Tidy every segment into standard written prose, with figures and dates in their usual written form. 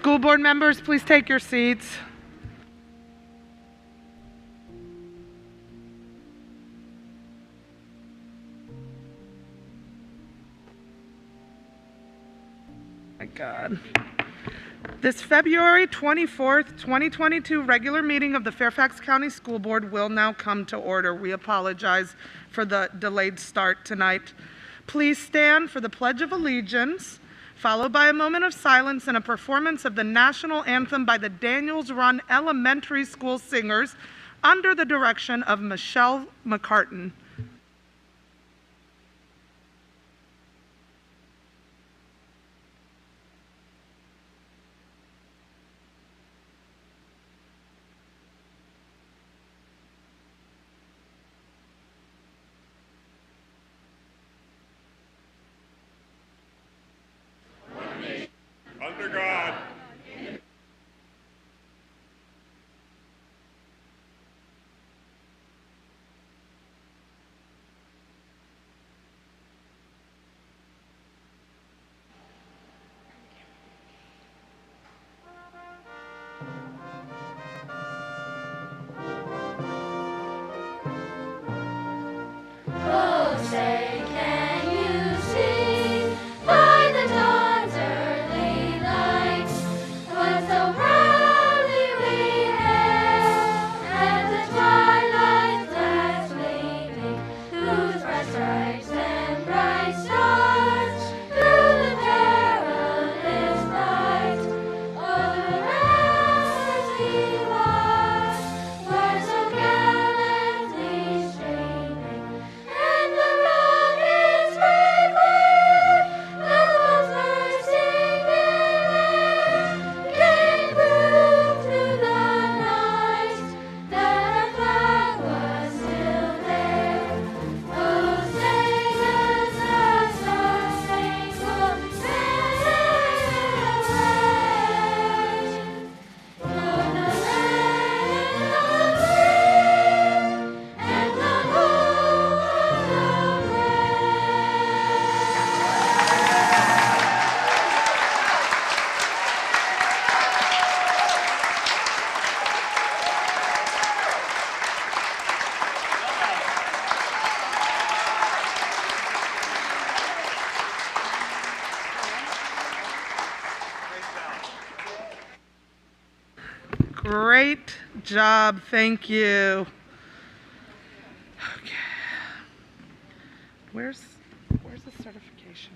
School board members, please take your seats. My God. This February 24th, 2022 regular meeting of the Fairfax County School Board will now come to order. We apologize for the delayed start tonight. Please stand for the Pledge of Allegiance, followed by a moment of silence and a performance of the national anthem by the Daniels Run Elementary School Singers under the direction of Michelle McCartan. Under God. Oh, say, can you see by the dawn's early light what so proudly we hailed at the twilight's last gleaming, whose bright stripes and bright stars through the perilous night o'er the ramparts we watched were so gallantly streaming. And the rocket's bright glare, that was bursting in air, gave proof through the night that our flag was still there. Oh, sing as the star-spangled banner waves, o'er the land of free and the home of the brave. Great job, thank you. Okay. Where's the certification?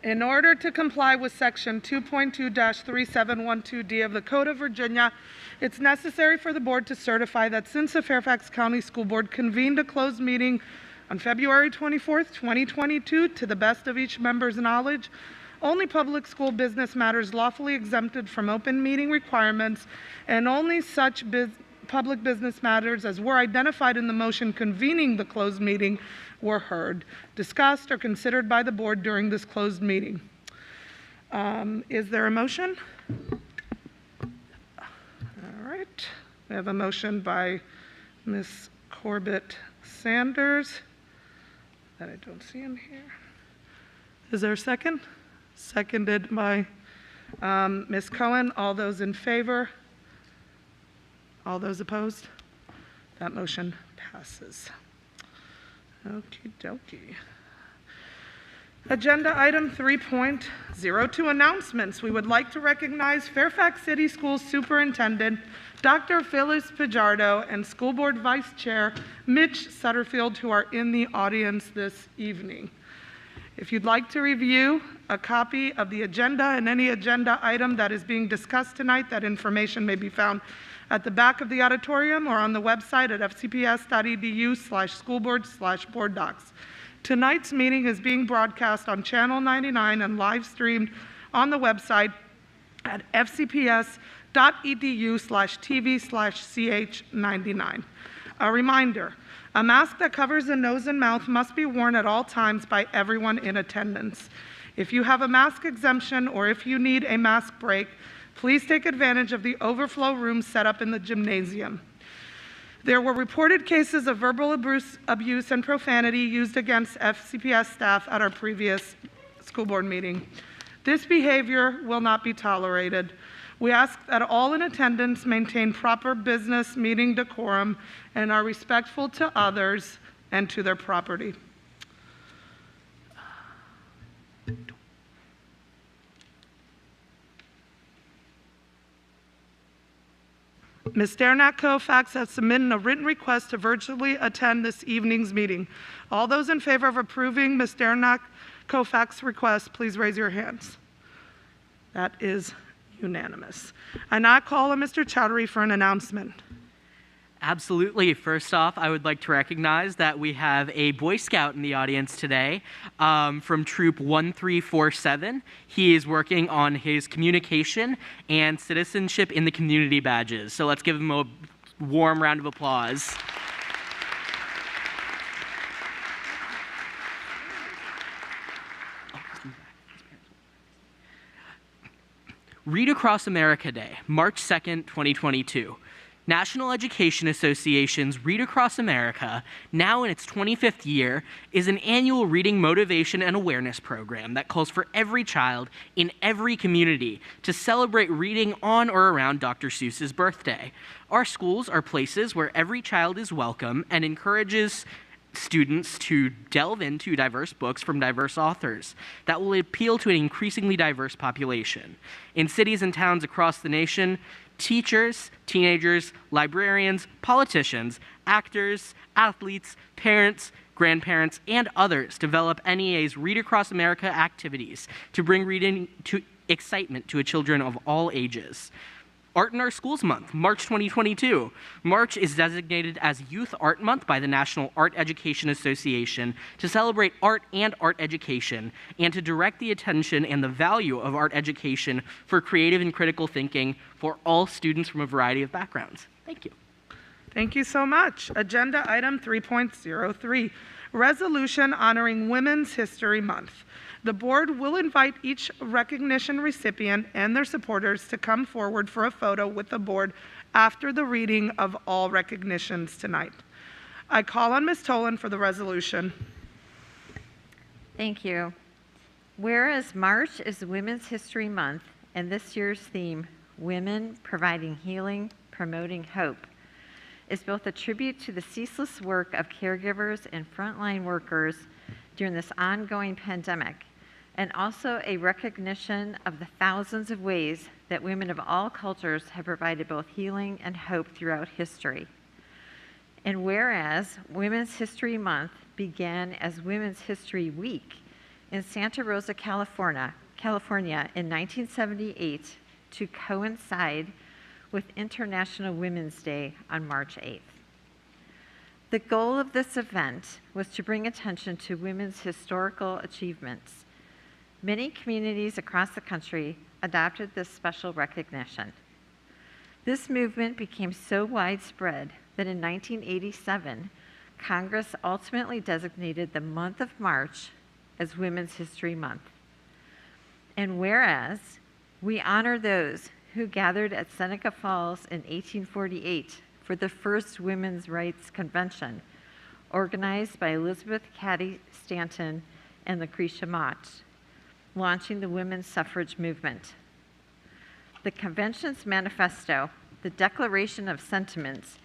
In order to comply with Section 2.2-3712D of the Code of Virginia, it's necessary for the board to certify that since the Fairfax County School Board convened a closed meeting on February 24th, 2022, to the best of each member's knowledge, only public school business matters lawfully exempted from open meeting requirements and only such public business matters as were identified in the motion convening the closed meeting were heard, discussed, or considered by the board during this closed meeting. Is there a motion? All right. We have a motion by Ms. Corbett Sanders that I don't see in here. Is there a second? Seconded by Ms. Cohen. All those in favor? All those opposed? That motion passes. Okie dokie. Agenda item 3.02, announcements. We would like to recognize Fairfax City Schools Superintendent Dr. Phyllis Pijardo and School Board Vice Chair Mitch Sutterfield, who are in the audience this evening. If you'd like to review a copy of the agenda and any agenda item that is being discussed tonight, that information may be found at the back of the auditorium or on the website at fcps.edu/schoolboard/board docs. Tonight's meeting is being broadcast on Channel 99 and live streamed on the website at fcps.edu/tv/ch99. A reminder, a mask that covers the nose and mouth must be worn at all times by everyone in attendance. If you have a mask exemption or if you need a mask break, please take advantage of the overflow room set up in the gymnasium. There were reported cases of verbal abuse and profanity used against FCPS staff at our previous school board meeting. This behavior will not be tolerated. We ask that all in attendance maintain proper business meeting decorum and are respectful to others and to their property. Ms. Dernak Koufax has submitted a written request to virtually attend this evening's meeting. All those in favor of approving Ms. Dernak Koufax's request, please raise your hands. That is unanimous. I now call on Mr. Chowdhury for an announcement. Absolutely. First off, I would like to recognize that we have a Boy Scout in the audience today from Troop 1347. He is working on his communication and citizenship in the community badges. So let's give him a warm round of applause. Read Across America Day, March 2nd, 2022. National Education Association's Read Across America, now in its 25th year, is an annual reading motivation and awareness program that calls for every child in every community to celebrate reading on or around Dr. Seuss's birthday. Our schools are places where every child is welcome and encourages students to delve into diverse books from diverse authors that will appeal to an increasingly diverse population. In cities and towns across the nation, teachers, teenagers, librarians, politicians, actors, athletes, parents, grandparents, and others develop NEA's Read Across America activities to bring reading to excitement to children of all ages. Art in Our Schools Month, March 2022. March is designated as Youth Art Month by the National Art Education Association to celebrate art and art education and to direct the attention and the value of art education for creative and critical thinking for all students from a variety of backgrounds. Thank you. Thank you so much. Agenda item 3.03, resolution honoring Women's History Month. The board will invite each recognition recipient and their supporters to come forward for a photo with the board after the reading of all recognitions tonight. I call on Ms. Tolan for the resolution. Thank you. Whereas March is Women's History Month and this year's theme, Women Providing Healing, Promoting Hope, is both a tribute to the ceaseless work of caregivers and frontline workers during this ongoing pandemic, and also a recognition of the thousands of ways that women of all cultures have provided both healing and hope throughout history. And whereas Women's History Month began as Women's History Week in Santa Rosa, California in 1978 to coincide with International Women's Day on March 8th. The goal of this event was to bring attention to women's historical achievements. Many communities across the country adopted this special recognition. This movement became so widespread that in 1987, Congress ultimately designated the month of March as Women's History Month. And whereas we honor those who gathered at Seneca Falls in 1848 for the first Women's Rights Convention, organized by Elizabeth Cady Stanton and Lucretia Mott, launching the women's suffrage movement. The convention's manifesto, the Declaration of Sentiments,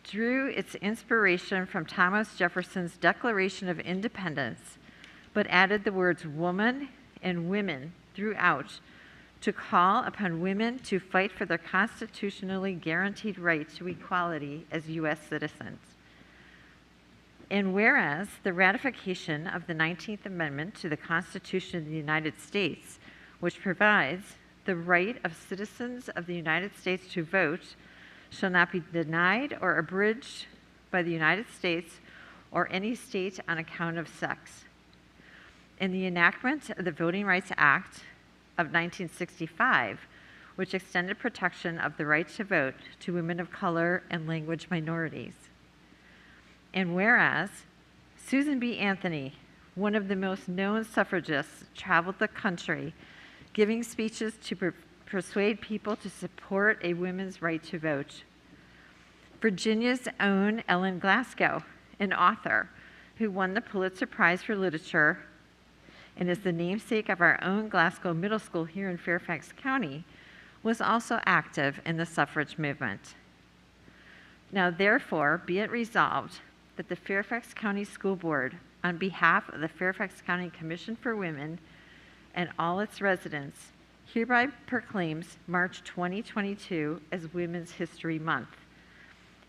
drew its inspiration from Thomas Jefferson's Declaration of Independence, but added the words woman and women throughout to call upon women to fight for their constitutionally guaranteed right to equality as U.S. citizens. And whereas the ratification of the 19th Amendment to the Constitution of the United States, which provides the right of citizens of the United States to vote, shall not be denied or abridged by the United States or any state on account of sex. In the enactment of the Voting Rights Act of 1965, which extended protection of the right to vote to women of color and language minorities. And whereas Susan B. Anthony, one of the most known suffragists, traveled the country giving speeches to persuade people to support a women's right to vote. Virginia's own Ellen Glasgow, an author who won the Pulitzer Prize for Literature and is the namesake of our own Glasgow Middle School here in Fairfax County, was also active in the suffrage movement. Now, therefore, be it resolved that the Fairfax County School Board, on behalf of the Fairfax County Commission for Women and all its residents, hereby proclaims March 2022 as Women's History Month,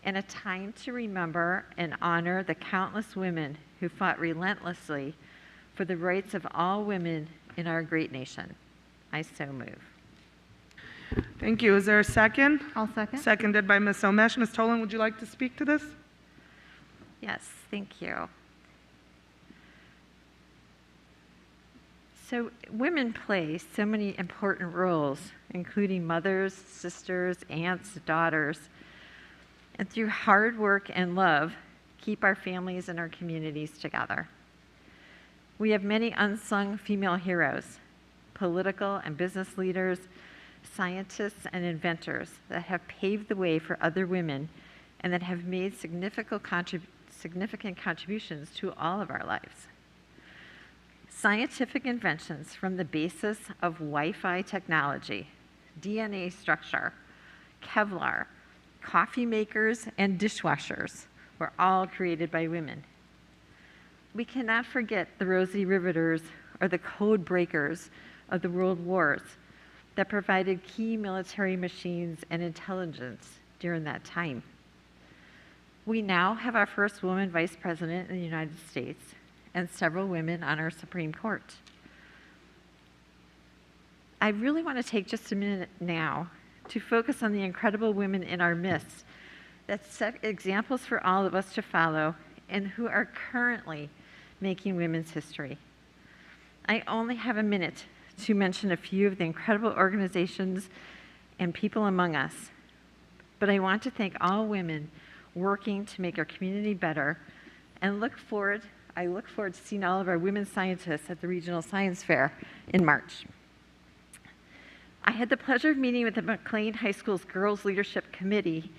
and a time to remember and honor the countless women who fought relentlessly for the rights of all women in our great nation. I so move. Thank you. Is there a second? I'll second. Seconded by Ms. Omesh. Ms. Tolan, would you like to speak to this? Yes, thank you. So women play so many important roles, including mothers, sisters, aunts, daughters, and through hard work and love, keep our families and our communities together. We have many unsung female heroes, political and business leaders, scientists and inventors that have paved the way for other women and that have made significant contributions to all of our lives. Scientific inventions from the basis of Wi-Fi technology, DNA structure, Kevlar, coffee makers, and dishwashers were all created by women. We cannot forget the Rosie Riveters or the code breakers of the world wars that provided key military machines and intelligence during that time. We now have our first woman vice president in the United States and several women on our Supreme Court. I really want to take just a minute now to focus on the incredible women in our midst that set examples for all of us to follow and who are currently making women's history. I only have a minute to mention a few of the incredible organizations and people among us, but I want to thank all women working to make our community better and I look forward to seeing all of our women scientists at the Regional Science Fair in March. I had the pleasure of meeting with the McLean High School's Girls Leadership Committee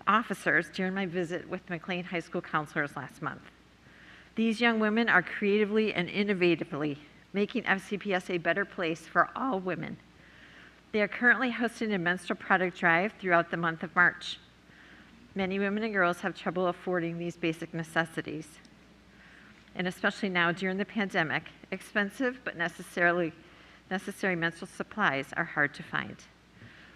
officers during my visit with McLean High School counselors last month. These young women are creatively and innovatively making FCPS a better place for all women. They are currently hosting a menstrual product drive throughout the month of March. Many women and girls have trouble affording these basic necessities. And especially now during the pandemic, expensive but necessary menstrual supplies are hard to find.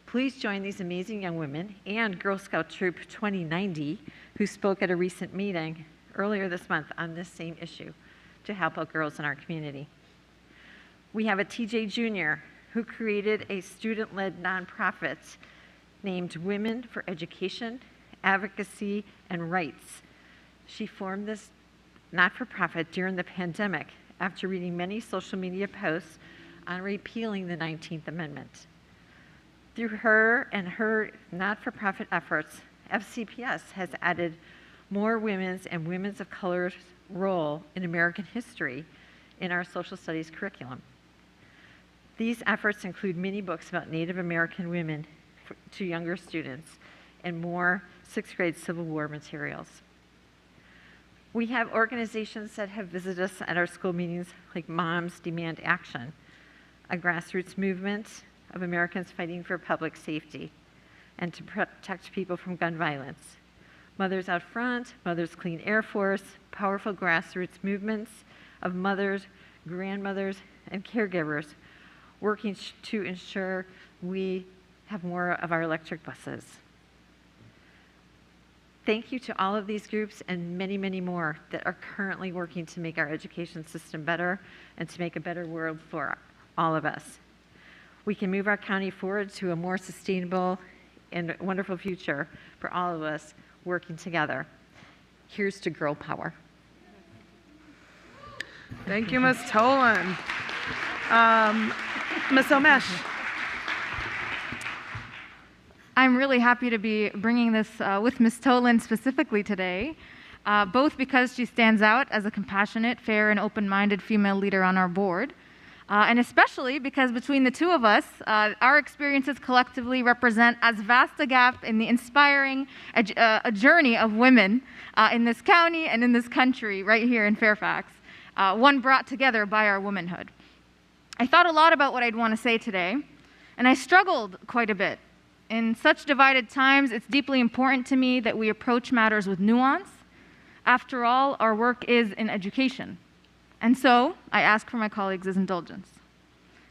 Please join these amazing young women and Girl Scout Troop 2090, who spoke at a recent meeting earlier this month on this same issue to help out girls in our community. We have a TJ Jr. who created a student-led nonprofit named Women for Education, Advocacy, and Rights. She formed this not-for-profit during the pandemic after reading many social media posts on repealing the 19th Amendment. Through her and her not-for-profit efforts, FCPS has added more women's and women's of color's role in American history in our social studies curriculum. These efforts include many books about Native American women to younger students and more sixth grade Civil War materials. We have organizations that have visited us at our school meetings like Moms Demand Action, a grassroots movement of Americans fighting for public safety and to protect people from gun violence. Mothers Out Front, Mothers Clean Air Force, powerful grassroots movements of mothers, grandmothers, and caregivers working to ensure we have more of our electric buses. Thank you to all of these groups and many, many more that are currently working to make our education system better and to make a better world for all of us. We can move our county forward to a more sustainable and wonderful future for all of us working together. Here's to girl power. Thank you, Ms. Tolan. Ms. Omesh. I'm really happy to be bringing this with Ms. Tolan specifically today, both because she stands out as a compassionate, fair, and open-minded female leader on our board, And especially because between the two of us, our experiences collectively represent as vast a gap in the inspiring a journey of women in this county and in this country right here in Fairfax, one brought together by our womanhood. I thought a lot about what I'd want to say today, and I struggled quite a bit. In such divided times, it's deeply important to me that we approach matters with nuance. After all, our work is in education. And so, I ask for my colleagues' indulgence.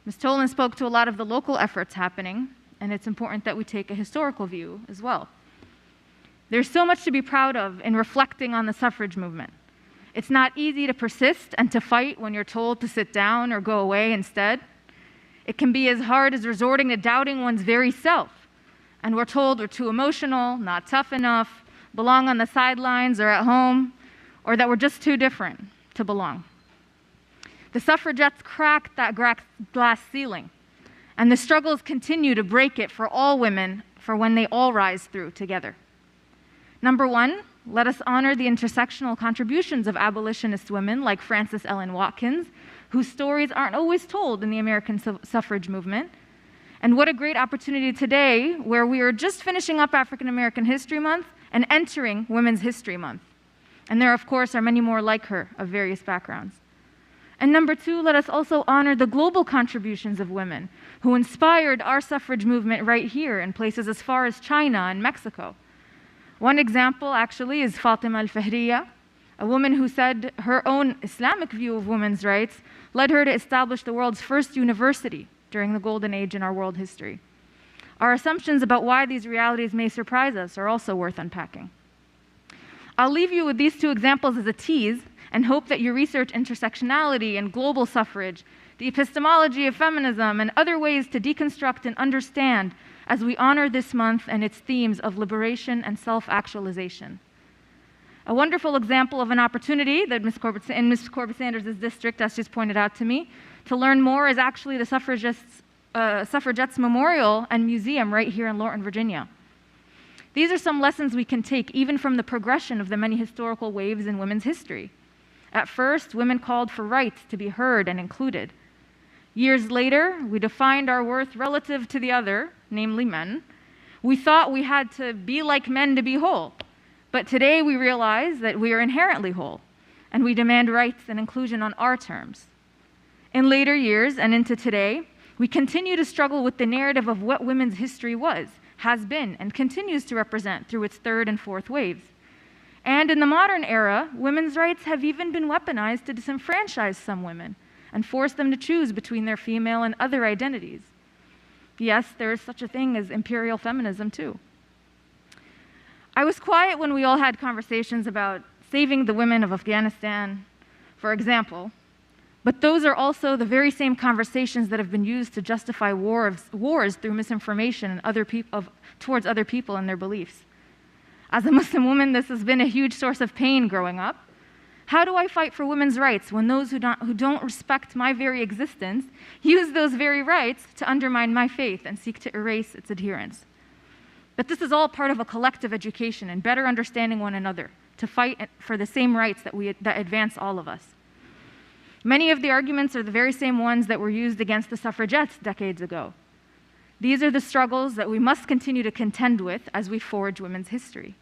Ms. Tolan spoke to a lot of the local efforts happening, and it's important that we take a historical view as well. There's so much to be proud of in reflecting on the suffrage movement. It's not easy to persist and to fight when you're told to sit down or go away instead. It can be as hard as resorting to doubting one's very self, and we're told we're too emotional, not tough enough, belong on the sidelines or at home, or that we're just too different to belong. The suffragettes cracked that glass ceiling, and the struggles continue to break it for all women for when they all rise through together. Number one, let us honor the intersectional contributions of abolitionist women like Frances Ellen Watkins, whose stories aren't always told in the American suffrage movement. And what a great opportunity today, where we are just finishing up African American History Month and entering Women's History Month. And there, of course, are many more like her of various backgrounds. And number two, let us also honor the global contributions of women who inspired our suffrage movement right here in places as far as China and Mexico. One example, actually, is Fatima al-Fahriya, a woman who said her own Islamic view of women's rights led her to establish the world's first university during the golden age in our world history. Our assumptions about why these realities may surprise us are also worth unpacking. I'll leave you with these two examples as a tease and hope that you research intersectionality and global suffrage, the epistemology of feminism, and other ways to deconstruct and understand as we honor this month and its themes of liberation and self-actualization. A wonderful example of an opportunity that in Ms. Corbett-Sanders' district, as just pointed out to me, to learn more is actually the Suffragettes Memorial and Museum right here in Lorton, Virginia. These are some lessons we can take even from the progression of the many historical waves in women's history. At first, women called for rights to be heard and included. Years later, we defined our worth relative to the other, namely men. We thought we had to be like men to be whole. But today we realize that we are inherently whole, and we demand rights and inclusion on our terms. In later years and into today, we continue to struggle with the narrative of what women's history was, has been, and continues to represent through its third and fourth waves. And in the modern era, women's rights have even been weaponized to disenfranchise some women and force them to choose between their female and other identities. Yes, there is such a thing as imperial feminism, too. I was quiet when we all had conversations about saving the women of Afghanistan, for example, but those are also the very same conversations that have been used to justify wars through misinformation and towards other people and their beliefs. As a Muslim woman, this has been a huge source of pain growing up. How do I fight for women's rights when those who don't respect my very existence use those very rights to undermine my faith and seek to erase its adherents? But this is all part of a collective education and better understanding one another to fight for the same rights that advance all of us. Many of the arguments are the very same ones that were used against the suffragettes decades ago. These are the struggles that we must continue to contend with as we forge women's history.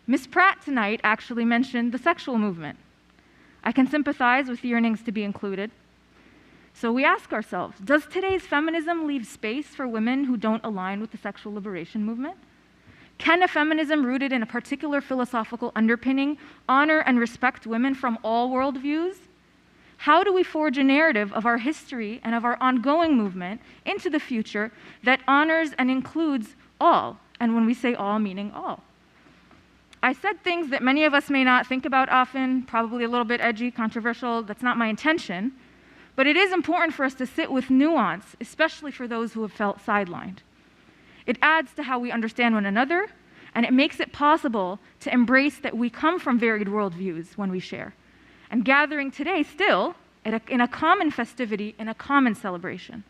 Ms. Pratt tonight actually mentioned the sexual movement. I can sympathize with yearnings to be included. So we ask ourselves, does today's feminism leave space for women who don't align with the sexual liberation movement? Can a feminism rooted in a particular philosophical underpinning honor and respect women from all worldviews? How do we forge a narrative of our history and of our ongoing movement into the future that honors and includes all? And when we say all, meaning all. I said things that many of us may not think about often, probably a little bit edgy, controversial. That's not my intention. But it is important for us to sit with nuance, especially for those who have felt sidelined. It adds to how we understand one another, and it makes it possible to embrace that we come from varied worldviews when we share. And gathering today still in a common festivity, in a common celebration.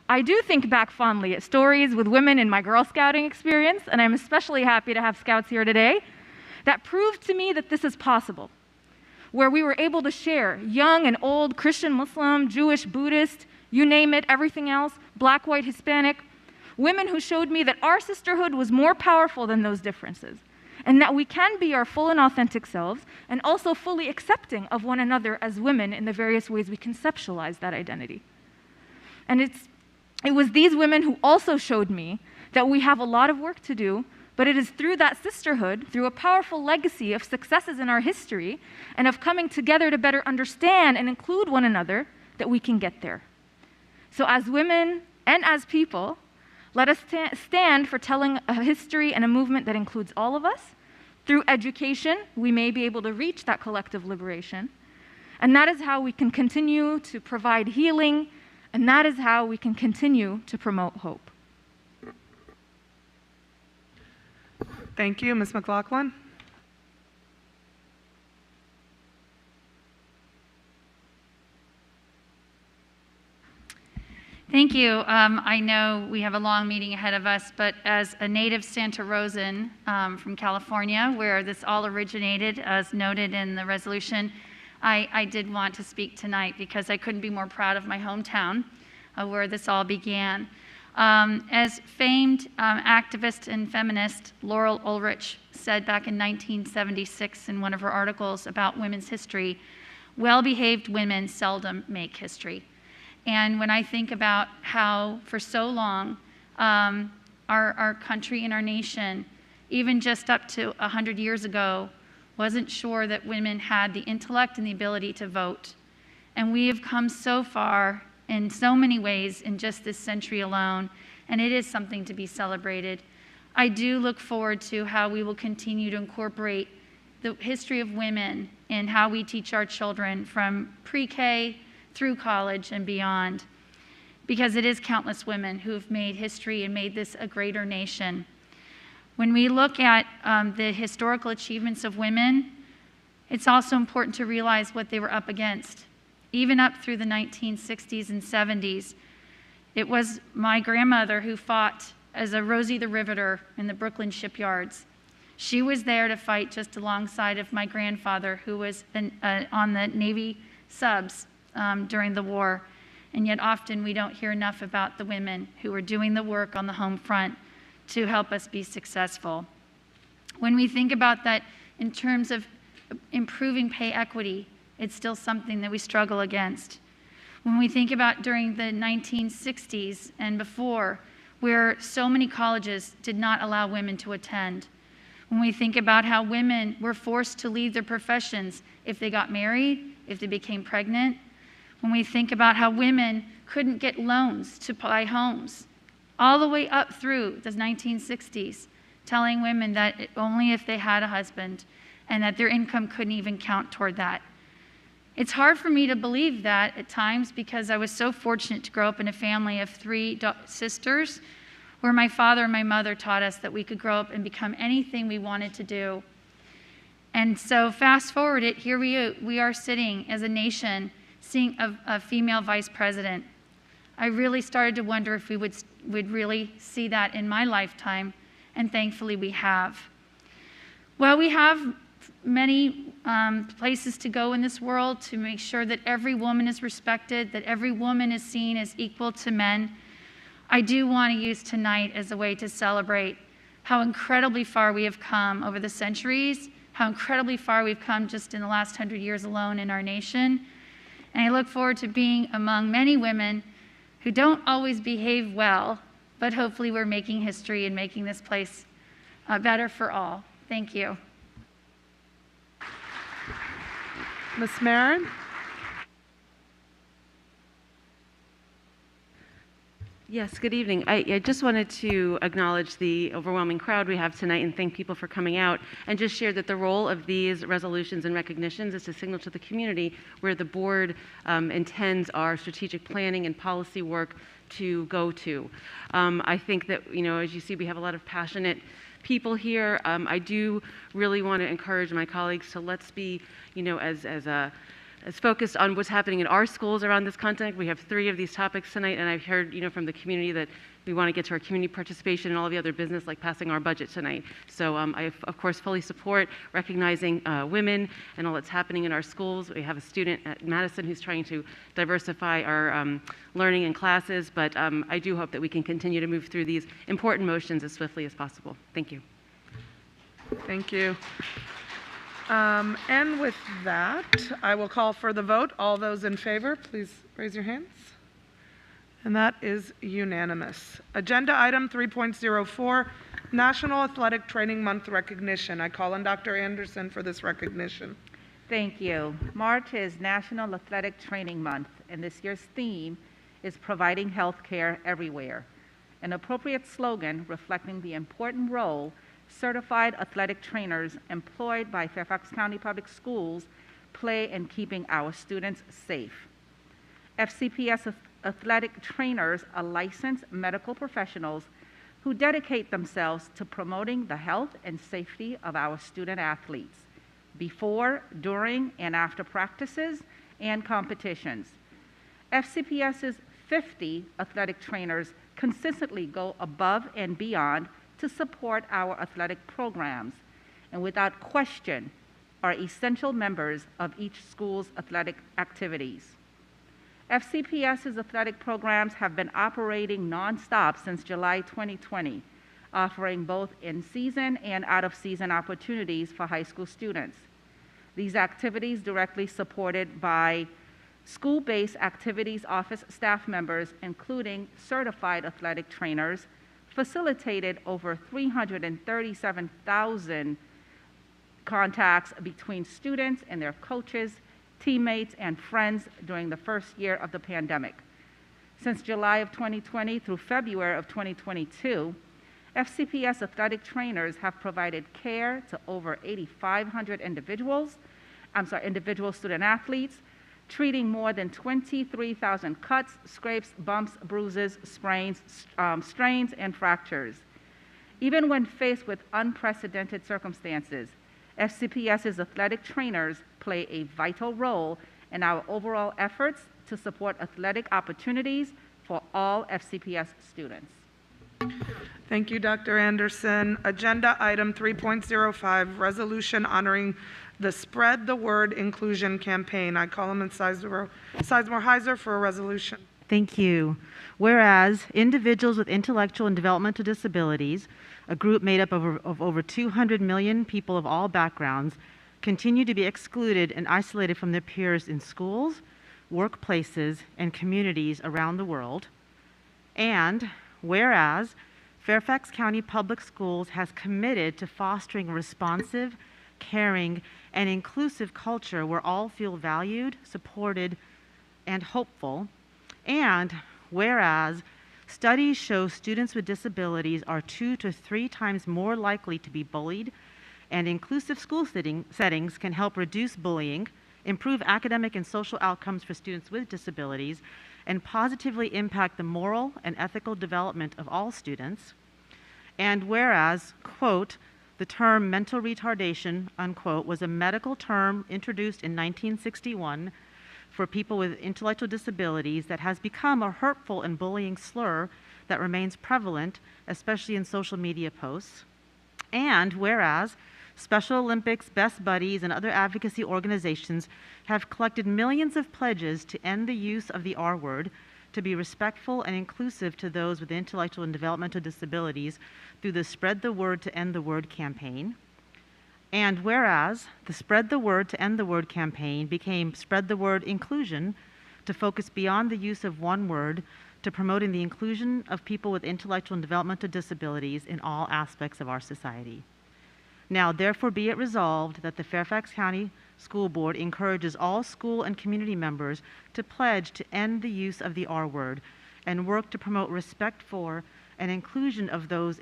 I do think back fondly at stories with women in my Girl Scouting experience, and I'm especially happy to have Scouts here today, that proved to me that this is possible. where we were able to share, young and old, Christian, Muslim, Jewish, Buddhist, you name it, everything else, black, white, Hispanic, women who showed me that our sisterhood was more powerful than those differences, and that we can be our full and authentic selves, and also fully accepting of one another as women in the various ways we conceptualize that identity. And it was these women who also showed me that we have a lot of work to do, but it is through that sisterhood, through a powerful legacy of successes in our history, and of coming together to better understand and include one another, that we can get there. So as women and as people, let us stand for telling a history and a movement that includes all of us. Through education, we may be able to reach that collective liberation. And that is how we can continue to provide healing, and that is how we can continue to promote hope. Thank you. Ms. McLaughlin? Thank you. I know we have a long meeting ahead of us, but as a native Santa Rosan from California, where this all originated, as noted in the resolution, I did want to speak tonight because I couldn't be more proud of my hometown, where this all began. As famed activist and feminist Laurel Ulrich said back in 1976 in one of her articles about women's history, well-behaved women seldom make history. And when I think about how for so long our country and our nation, even just up to 100 years ago, wasn't sure that women had the intellect and the ability to vote. And we have come so far in so many ways in just this century alone, and it is something to be celebrated. I do look forward to how we will continue to incorporate the history of women in how we teach our children from pre-K through college and beyond, because it is countless women who have made history and made this a greater nation. When we look at the historical achievements of women, it's also important to realize what they were up against. Even up through the 1960s and 70s, it was my grandmother who fought as a Rosie the Riveter in the Brooklyn shipyards. She was there to fight just alongside of my grandfather, who was on the Navy subs during the war. And yet often we don't hear enough about the women who were doing the work on the home front to help us be successful. When we think about that in terms of improving pay equity, it's still something that we struggle against. When we think about during the 1960s and before, where so many colleges did not allow women to attend. When we think about how women were forced to leave their professions if they got married, if they became pregnant. When we think about how women couldn't get loans to buy homes, all the way up through the 1960s, telling women that only if they had a husband and that their income couldn't even count toward that. It's hard for me to believe that at times because I was so fortunate to grow up in a family of 3 sisters where my father and my mother taught us that we could grow up and become anything we wanted to do. And so fast forward it, here we are sitting as a nation seeing a female vice president. I really started to wonder if we would really see that in my lifetime, and thankfully we have. Well, we have many places to go in this world to make sure that every woman is respected, that every woman is seen as equal to men. I do want to use tonight as a way to celebrate how incredibly far we have come over the centuries, how incredibly far we've come just in the last 100 years alone in our nation. And I look forward to being among many women who don't always behave well, but hopefully we're making history and making this place better for all. Thank you. Ms. Marin? Yes, good evening. I just wanted to acknowledge the overwhelming crowd we have tonight and thank people for coming out, and just share that the role of these resolutions and recognitions is to signal to the community where the board intends our strategic planning and policy work to go to. I think that, as you see, we have a lot of passionate people here. I do really want to encourage my colleagues to let's be, as is focused on what's happening in our schools around this content. We have 3 of these topics tonight, and I've heard, from the community that we want to get to our community participation and all the other business like passing our budget tonight. So I, of course, fully support recognizing women and all that's happening in our schools. We have a student at Madison who's trying to diversify our learning and classes, but I do hope that we can continue to move through these important motions as swiftly as possible. Thank you. Thank you. And with that, I will call for the vote. All those in favor, please raise your hands. And that is unanimous. Agenda item 3.04, National Athletic Training Month recognition. I call on Dr. Anderson for this recognition. Thank you. March is National Athletic Training Month, and this year's theme is providing health care everywhere, an appropriate slogan reflecting the important role certified athletic trainers employed by Fairfax County Public Schools play in keeping our students safe. FCPS athletic trainers are licensed medical professionals who dedicate themselves to promoting the health and safety of our student athletes before, during, and after practices and competitions. FCPS's 50 athletic trainers consistently go above and beyond to support our athletic programs, and without question are essential members of each school's athletic activities. FCPS's athletic programs have been operating nonstop since July 2020, offering both in-season and out-of-season opportunities for high school students. These activities directly supported by school-based activities office staff members, including certified athletic trainers, facilitated over 337,000 contacts between students and their coaches, teammates, and friends during the first year of the pandemic. Since July of 2020 through February of 2022, FCPS athletic trainers have provided care to over 8,500 individual student athletes, treating more than 23,000 cuts, scrapes, bumps, bruises, sprains, strains, and fractures. Even when faced with unprecedented circumstances, FCPS's athletic trainers play a vital role in our overall efforts to support athletic opportunities for all FCPS students. Thank you, Dr. Anderson. Agenda item 3.05, resolution honoring the Spread the Word Inclusion Campaign. I call on Ms. Sizemore-Heiser for a resolution. Thank you. Whereas individuals with intellectual and developmental disabilities, a group made up of over 200 million people of all backgrounds, continue to be excluded and isolated from their peers in schools, workplaces, and communities around the world. And whereas Fairfax County Public Schools has committed to fostering a responsive, caring, and inclusive culture where all feel valued, supported, and hopeful. And whereas studies show students with disabilities are 2 to 3 times more likely to be bullied, and inclusive school settings can help reduce bullying, improve academic and social outcomes for students with disabilities, and positively impact the moral and ethical development of all students. And whereas, quote, the term mental retardation, unquote, was a medical term introduced in 1961 for people with intellectual disabilities that has become a hurtful and bullying slur that remains prevalent, especially in social media posts. And whereas Special Olympics, Best Buddies, and other advocacy organizations have collected millions of pledges to end the use of the R word, to be respectful and inclusive to those with intellectual and developmental disabilities through the Spread the Word to End the Word campaign. And whereas the Spread the Word to End the Word campaign became Spread the Word Inclusion, to focus beyond the use of one word to promoting the inclusion of people with intellectual and developmental disabilities in all aspects of our society. Now, therefore, be it resolved that the Fairfax County School Board encourages all school and community members to pledge to end the use of the R word and work to promote respect for and inclusion of those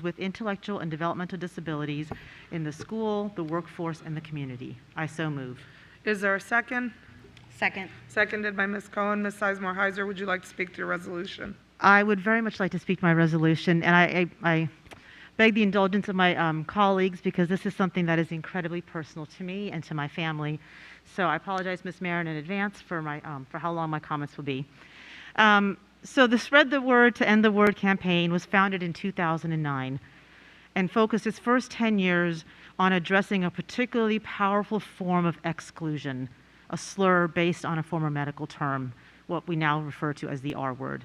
with intellectual and developmental disabilities in the school, the workforce, and the community. I so move. Is there a second? Second. Seconded by Ms. Cohen. Ms. Sizemore-Heiser, would you like to speak to your resolution? I would very much like to speak to my resolution, and I beg the indulgence of my colleagues because this is something that is incredibly personal to me and to my family. So I apologize, Ms. Marin, in advance for how long my comments will be. So the Spread the Word to End the Word campaign was founded in 2009 and focused its first 10 years on addressing a particularly powerful form of exclusion, a slur based on a former medical term, what we now refer to as the R word.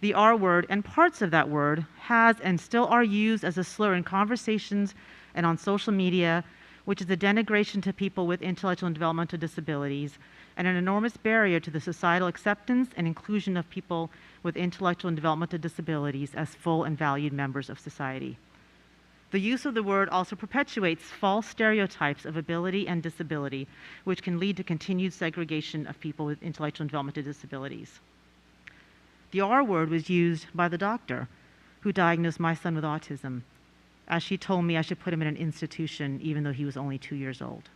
The R word and parts of that word has and still are used as a slur in conversations and on social media, which is a denigration to people with intellectual and developmental disabilities and an enormous barrier to the societal acceptance and inclusion of people with intellectual and developmental disabilities as full and valued members of society. The use of the word also perpetuates false stereotypes of ability and disability, which can lead to continued segregation of people with intellectual and developmental disabilities. The R word was used by the doctor who diagnosed my son with autism, as she told me I should put him in an institution even though he was only 2 years old.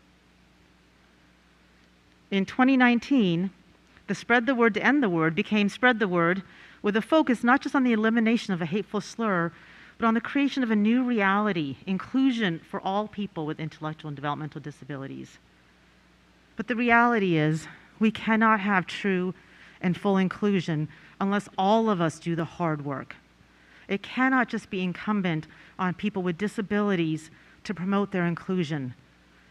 In 2019, the Spread the Word to End the Word became Spread the Word with a focus not just on the elimination of a hateful slur, but on the creation of a new reality, inclusion for all people with intellectual and developmental disabilities. But the reality is, we cannot have true and full inclusion unless all of us do the hard work. It cannot just be incumbent on people with disabilities to promote their inclusion.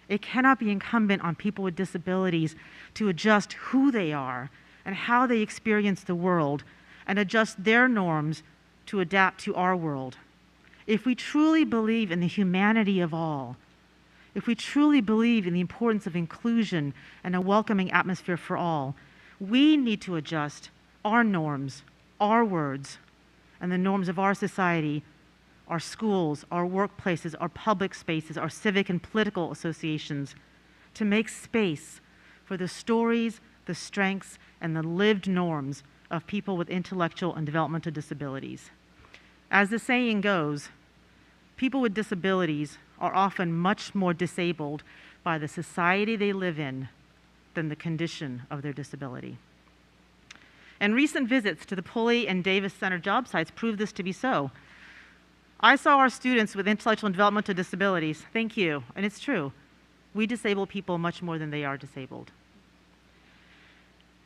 It cannot be incumbent on people with disabilities to adjust who they are and how they experience the world and adjust their norms to adapt to our world. If we truly believe in the humanity of all, if we truly believe in the importance of inclusion and a welcoming atmosphere for all, we need to adjust our norms, our words, and the norms of our society, our schools, our workplaces, our public spaces, our civic and political associations, to make space for the stories, the strengths, and the lived norms of people with intellectual and developmental disabilities. As the saying goes, people with disabilities are often much more disabled by the society they live in than the condition of their disability. And recent visits to the Pulley and Davis Center job sites prove this to be so. I saw our students with intellectual and developmental disabilities. Thank you. And it's true. We disable people much more than they are disabled.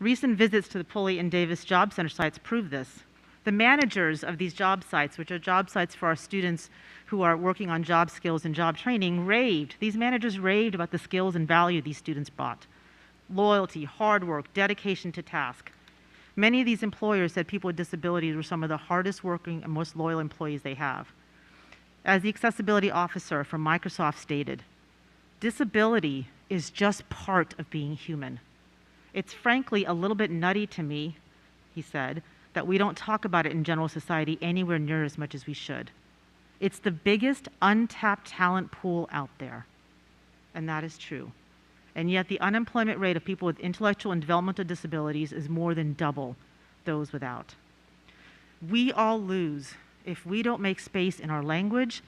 Recent visits to the Pulley and Davis job center sites prove this. The managers of these job sites, which are job sites for our students who are working on job skills and job training, raved. These managers raved about the skills and value these students brought. Loyalty, hard work, dedication to task. Many of these employers said people with disabilities were some of the hardest working and most loyal employees they have. As the accessibility officer from Microsoft stated, disability is just part of being human. It's frankly a little bit nutty to me, he said, that we don't talk about it in general society anywhere near as much as we should. It's the biggest untapped talent pool out there, and that is true. And yet the unemployment rate of people with intellectual and developmental disabilities is more than double those without. We all lose if we don't make space in our language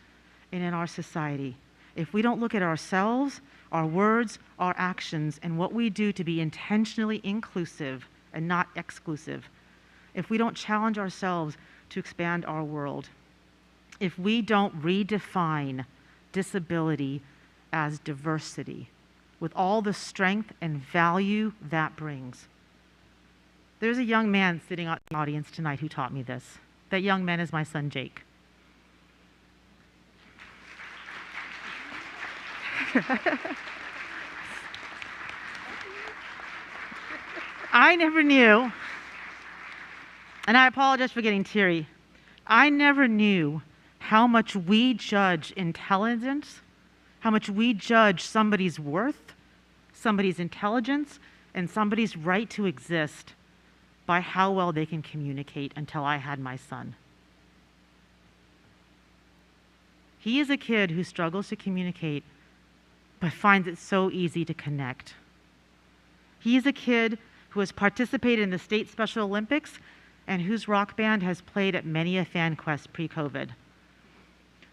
and in our society. If we don't look at ourselves, our words, our actions, and what we do to be intentionally inclusive and not exclusive. If we don't challenge ourselves to expand our world. If we don't redefine disability as diversity with all the strength and value that brings. There's a young man sitting in the audience tonight who taught me this. That young man is my son, Jake. I never knew, and I apologize for getting teary, I never knew how much we judge intelligence, how much we judge somebody's worth, somebody's intelligence, and somebody's right to exist by how well they can communicate until I had my son. He is a kid who struggles to communicate, but finds it so easy to connect. He is a kid who has participated in the State Special Olympics and whose rock band has played at many a fan quest pre-COVID.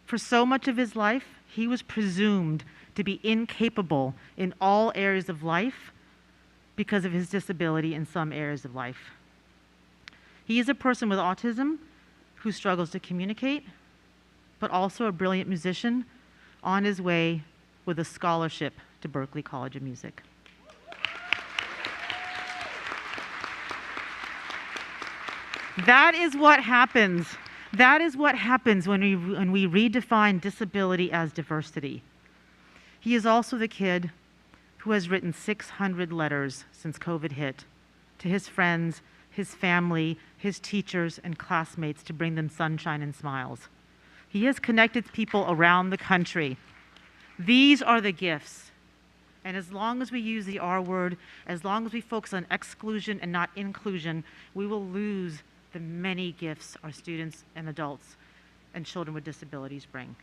For so much of his life, he was presumed to be incapable in all areas of life because of his disability in some areas of life. He is a person with autism who struggles to communicate, but also a brilliant musician on his way with a scholarship to Berklee College of Music. That is what happens. That is what happens when we redefine disability as diversity. He is also the kid who has written 600 letters since COVID hit to his friends, his family, his teachers, and classmates to bring them sunshine and smiles. He has connected people around the country. These are the gifts. And as long as we use the R word, as long as we focus on exclusion and not inclusion, we will lose the many gifts our students and adults and children with disabilities bring.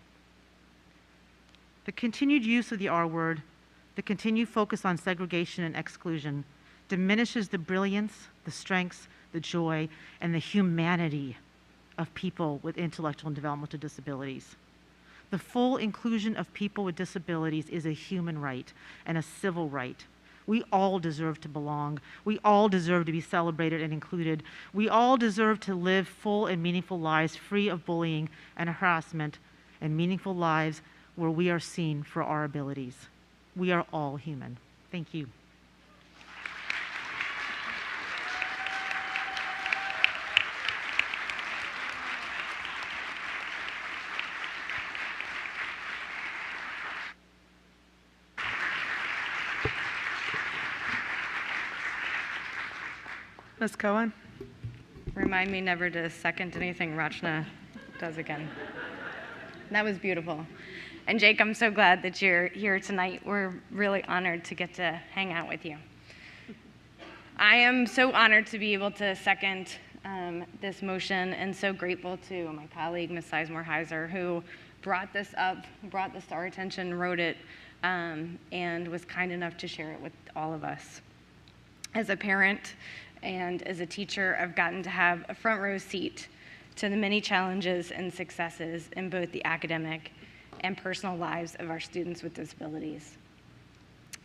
The continued use of the R word, the continued focus on segregation and exclusion, diminishes the brilliance, the strengths, the joy, and the humanity of people with intellectual and developmental disabilities. The full inclusion of people with disabilities is a human right and a civil right. We all deserve to belong. We all deserve to be celebrated and included. We all deserve to live full and meaningful lives free of bullying and harassment, and meaningful lives where we are seen for our abilities. We are all human. Thank you. Ms. Cohen? Remind me never to second anything Rachna does again. That was beautiful. And Jake, I'm so glad that you're here tonight. We're really honored to get to hang out with you. I am so honored to be able to second this motion, and so grateful to my colleague, Ms. Sizemore-Heiser, who brought this to our attention, wrote it, and was kind enough to share it with all of us. As a parent and as a teacher, I've gotten to have a front row seat to the many challenges and successes in both the academic and personal lives of our students with disabilities.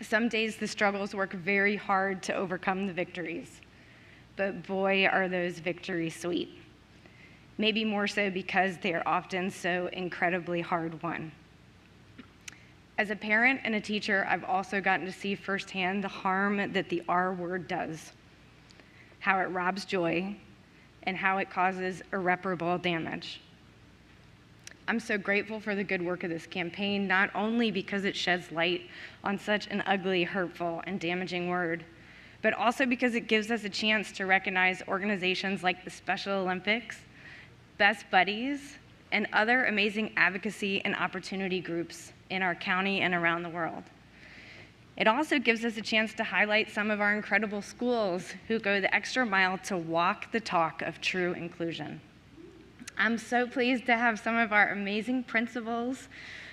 Some days the struggles work very hard to overcome the victories, but boy, are those victories sweet. Maybe more so because they are often so incredibly hard won. As a parent and a teacher, I've also gotten to see firsthand the harm that the R word does, how it robs joy, and how it causes irreparable damage. I'm so grateful for the good work of this campaign, not only because it sheds light on such an ugly, hurtful, and damaging word, but also because it gives us a chance to recognize organizations like the Special Olympics, Best Buddies, and other amazing advocacy and opportunity groups in our county and around the world. It also gives us a chance to highlight some of our incredible schools who go the extra mile to walk the talk of true inclusion. I'm so pleased to have some of our amazing principals,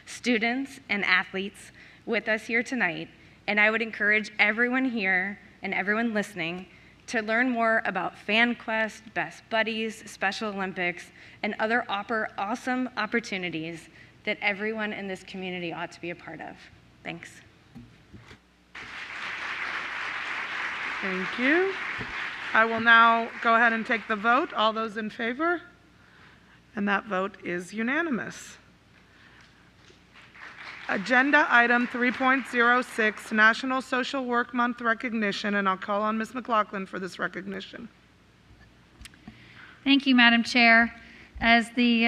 students, and athletes with us here tonight, and I would encourage everyone here and everyone listening to learn more about FanQuest, Best Buddies, Special Olympics, and other awesome opportunities that everyone in this community ought to be a part of. Thanks. Thank you. I will now go ahead and take the vote. All those in favor? And that vote is unanimous. Agenda item 3.06, National Social Work Month recognition, and I'll call on Ms. McLaughlin for this recognition. Thank you, Madam Chair. As the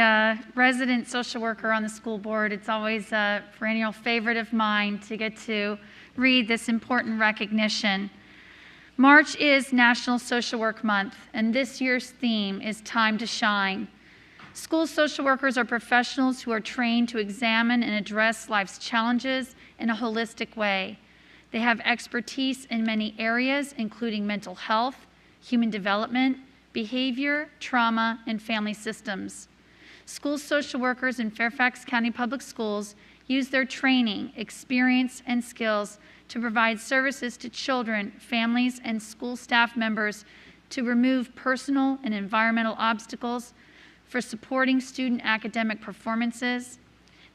resident social worker on the school board, it's always a perennial favorite of mine to get to read this important recognition. March is National Social Work Month, and this year's theme is Time to Shine. School social workers are professionals who are trained to examine and address life's challenges in a holistic way. They have expertise in many areas, including mental health, human development, behavior, trauma, and family systems. School social workers in Fairfax County Public Schools use their training, experience, and skills to provide services to children, families, and school staff members to remove personal and environmental obstacles for supporting student academic performances.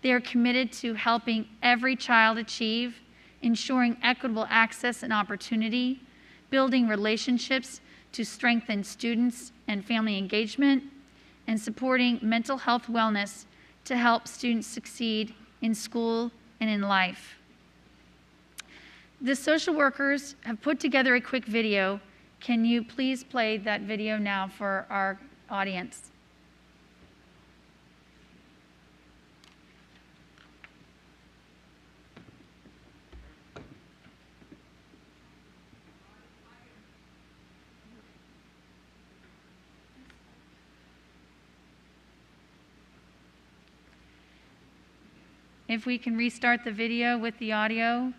They are committed to helping every child achieve, ensuring equitable access and opportunity, building relationships to strengthen students and family engagement, and supporting mental health wellness to help students succeed in school and in life. The social workers have put together a quick video. Can you please play that video now for our audience? If we can restart the video with the audio.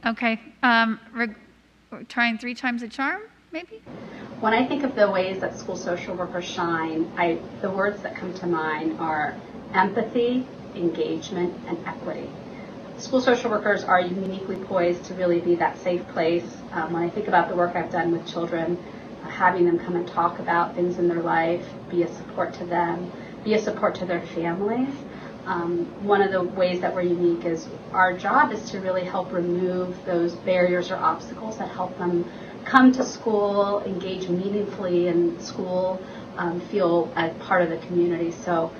Okay, we're trying 3 times the charm, maybe? When I think of the ways that school social workers shine, the words that come to mind are empathy, engagement, and equity. School social workers are uniquely poised to really be that safe place. When I think about the work I've done with children, having them come and talk about things in their life, be a support to them, be a support to their families. One of the ways that we're unique is our job is to really help remove those barriers or obstacles that help them come to school, engage meaningfully in school, feel as part of the community. So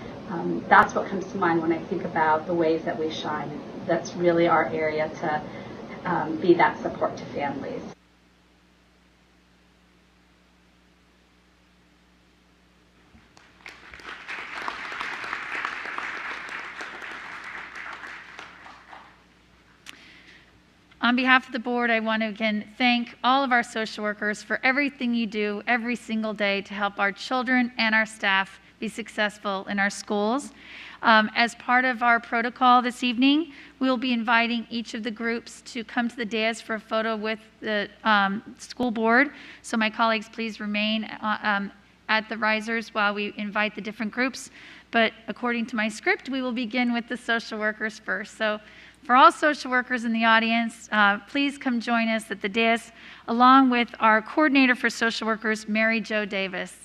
that's what comes to mind when I think about the ways that we shine. That's really our area to be that support to families. On behalf of the board, I want to again thank all of our social workers for everything you do every single day to help our children and our staff be successful in our schools. As part of our protocol this evening, we will be inviting each of the groups to come to the dais for a photo with the school board. So my colleagues, please remain at the risers while we invite the different groups. But according to my script, we will begin with the social workers first. So for all social workers in the audience, please come join us at the dais, along with our coordinator for social workers, Mary Jo Davis.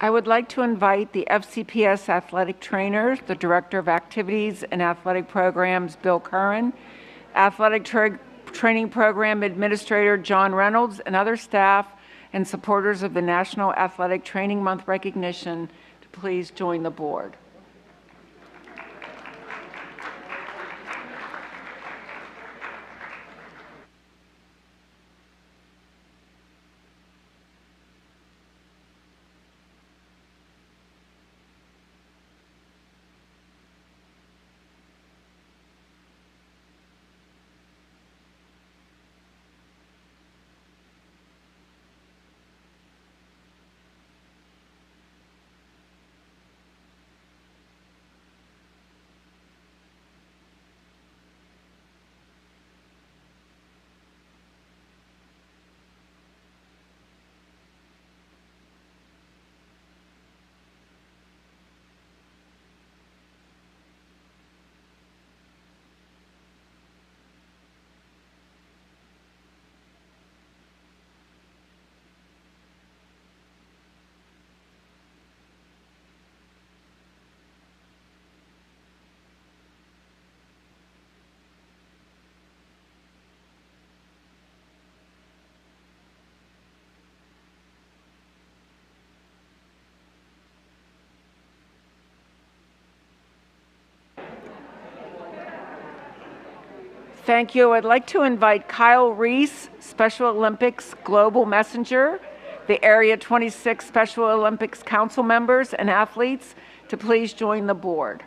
I would like to invite the FCPS athletic trainer, the Director of Activities and Athletic Programs, Bill Curran, Athletic Training Program Administrator John Reynolds, and other staff and supporters of the National Athletic Training Month recognition to please join the board. Thank you. I'd like to invite Kyle Reese, Special Olympics Global Messenger, the Area 26 Special Olympics Council members and athletes to please join the board.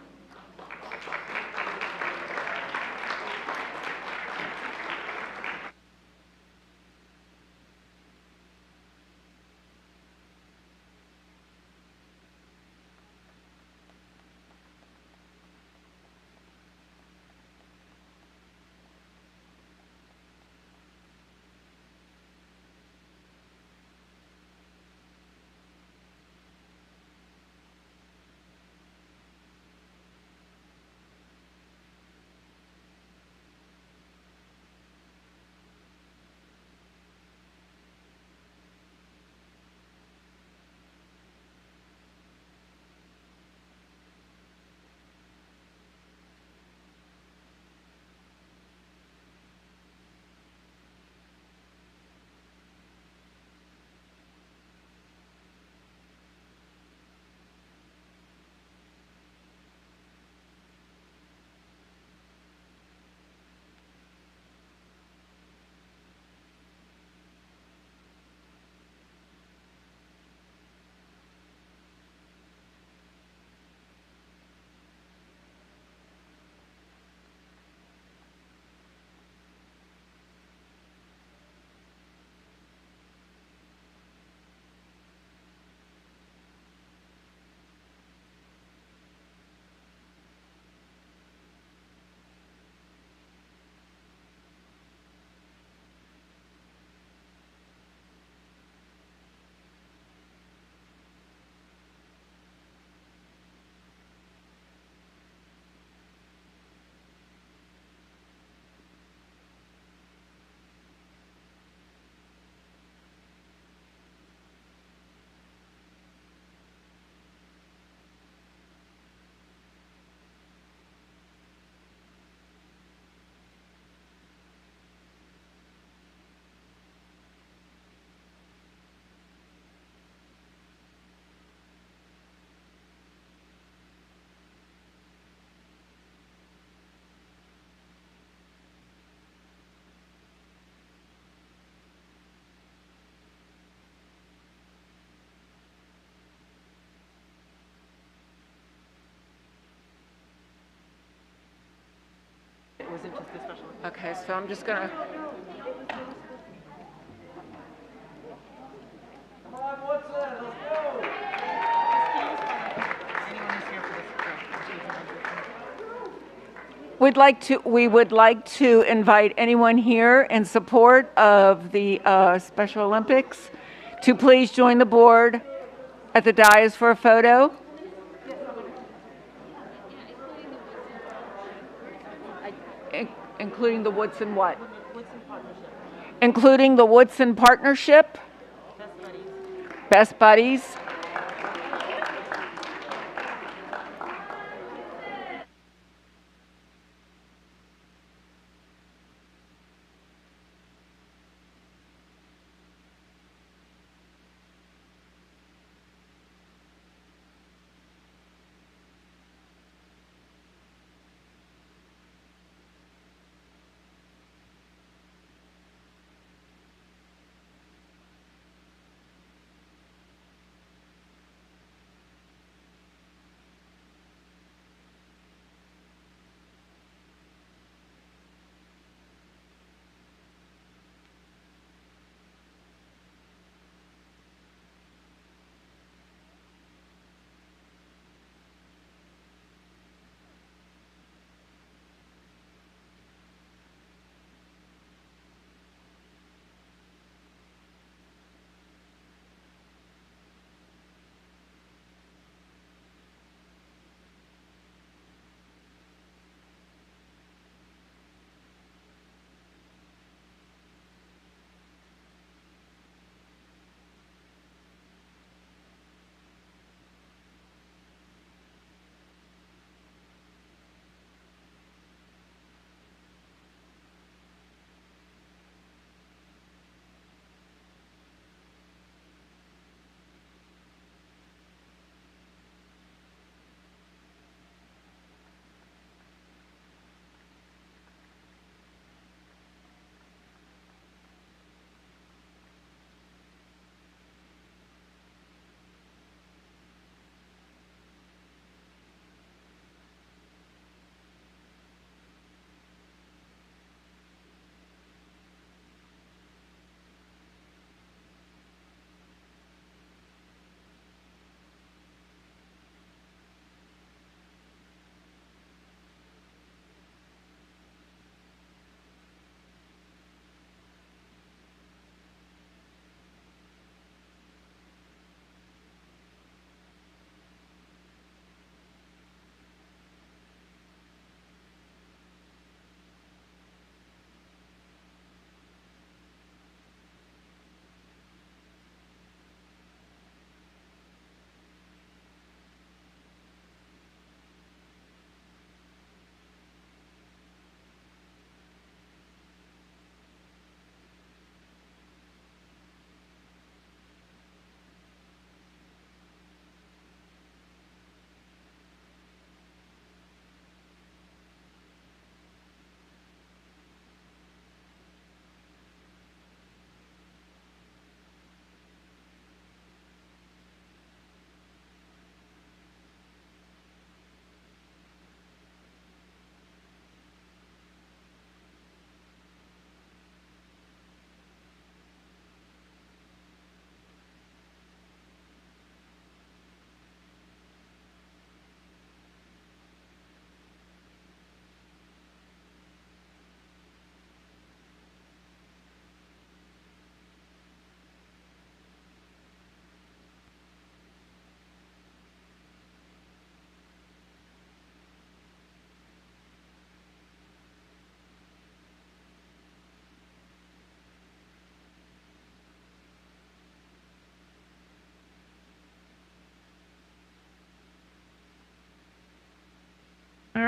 Was it just the special? Okay, so I'm just gonna. We would like to invite anyone here in support of the Special Olympics to please join the board at the dais for a photo. Including the Woodson what? Including the Woodson Partnership. Best Buddies.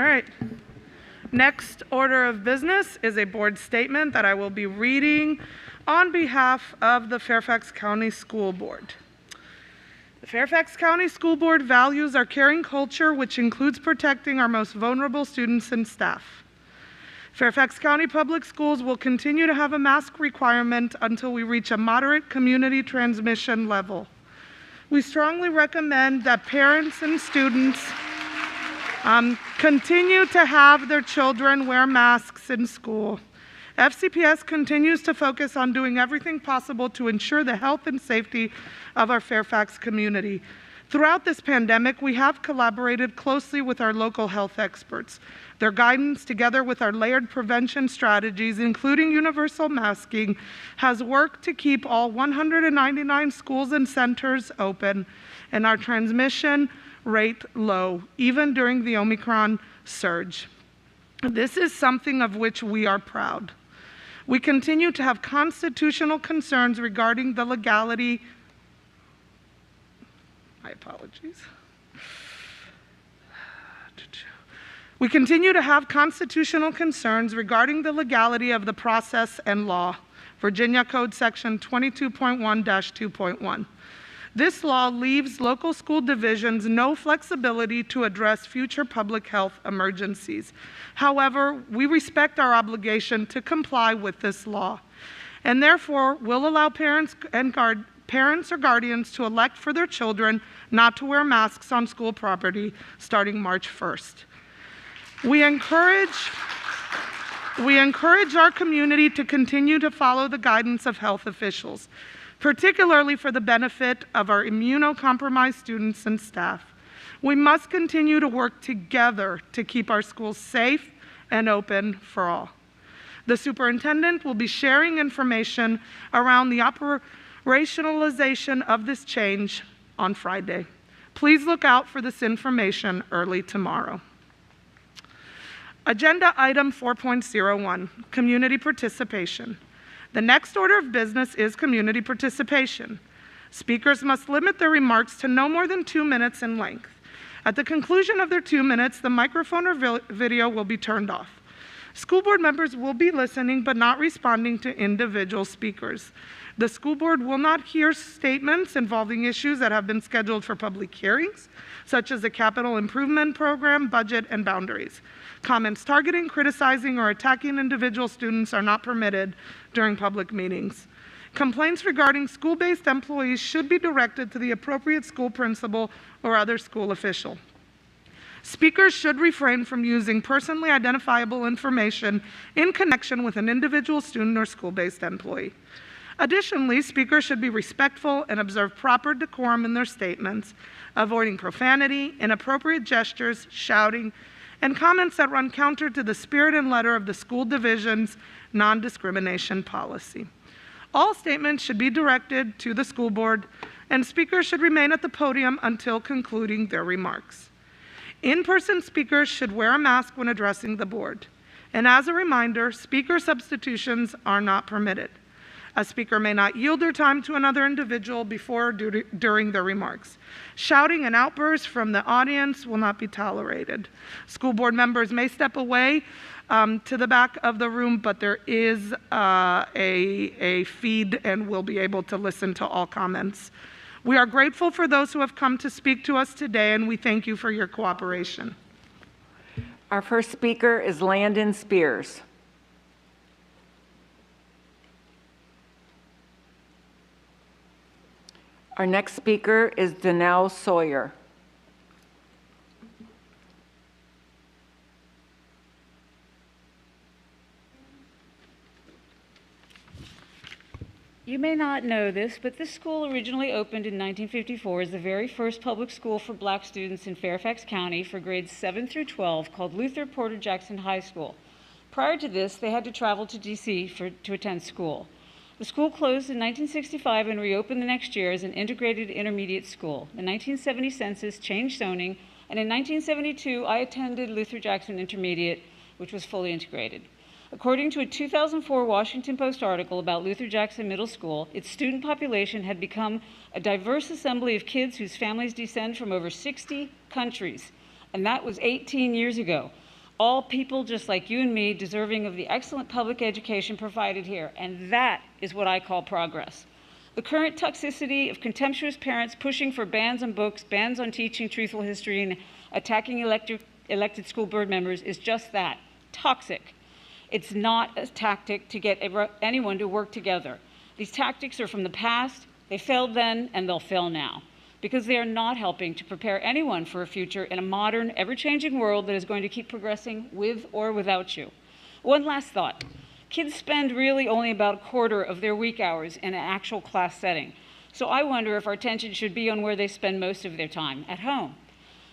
right. Next order of business is a board statement that I will be reading on behalf of the Fairfax County School Board. The Fairfax County School Board values our caring culture, which includes protecting our most vulnerable students and staff. Fairfax County Public Schools will continue to have a mask requirement until we reach a moderate community transmission level. We strongly recommend that parents and students continue to have their children wear masks in school. FCPS continues to focus on doing everything possible to ensure the health and safety of our Fairfax community. Throughout this pandemic, we have collaborated closely with our local health experts. Their guidance, together with our layered prevention strategies, including universal masking, has worked to keep all 199 schools and centers open and our transmission rate low, even during the Omicron surge. This is something of which we are proud. We continue to have constitutional concerns regarding the legality. My apologies. We continue to have constitutional concerns regarding the legality of the process and law, Virginia Code Section 22.1-2.1. This law leaves local school divisions no flexibility to address future public health emergencies. However, we respect our obligation to comply with this law, and therefore will allow parents or guardians to elect for their children not to wear masks on school property starting March 1st. We encourage our community to continue to follow the guidance of health officials, particularly for the benefit of our immunocompromised students and staff. We must continue to work together to keep our schools safe and open for all. The superintendent will be sharing information around the operationalization of this change on Friday. Please look out for this information early tomorrow. Agenda item 4.01, community participation. The next order of business is community participation. Speakers must limit their remarks to no more than 2 minutes in length. At the conclusion of their 2 minutes, the microphone or video will be turned off. School board members will be listening but not responding to individual speakers. The school board will not hear statements involving issues that have been scheduled for public hearings, such as the capital improvement program, budget, and boundaries. Comments targeting, criticizing, or attacking individual students are not permitted during public meetings. Complaints regarding school-based employees should be directed to the appropriate school principal or other school official. Speakers should refrain from using personally identifiable information in connection with an individual student or school-based employee. Additionally, speakers should be respectful and observe proper decorum in their statements, avoiding profanity, inappropriate gestures, shouting, and comments that run counter to the spirit and letter of the school division's non-discrimination policy. All statements should be directed to the school board, and speakers should remain at the podium until concluding their remarks. In-person speakers should wear a mask when addressing the board. And as a reminder, speaker substitutions are not permitted. A speaker may not yield their time to another individual before or during their remarks. Shouting and outbursts from the audience will not be tolerated. School board members may step away to the back of the room, but there is a feed and we'll be able to listen to all comments. We are grateful for those who have come to speak to us today, and we thank you for your cooperation. Our first speaker is Landon Spears. Our next speaker is Danelle Sawyer. You may not know this, but this school originally opened in 1954 as the very first public school for black students in Fairfax County for grades 7 through 12, called Luther Porter Jackson High School. Prior to this, they had to travel to D.C. to attend school. The school closed in 1965 and reopened the next year as an integrated intermediate school. The 1970 census changed zoning, and in 1972, I attended Luther Jackson Intermediate, which was fully integrated. According to a 2004 Washington Post article about Luther Jackson Middle School, its student population had become a diverse assembly of kids whose families descend from over 60 countries, and that was 18 years ago. All people just like you and me, deserving of the excellent public education provided here, and that is what I call progress. The current toxicity of contemptuous parents pushing for bans on books, bans on teaching truthful history, and attacking elected school board members is just that, toxic. It's not a tactic to get anyone to work together. These tactics are from the past, they failed then, and they'll fail now, because they are not helping to prepare anyone for a future in a modern, ever-changing world that is going to keep progressing with or without you. One last thought. Kids spend really only about a quarter of their week hours in an actual class setting. So I wonder if our attention should be on where they spend most of their time, at home.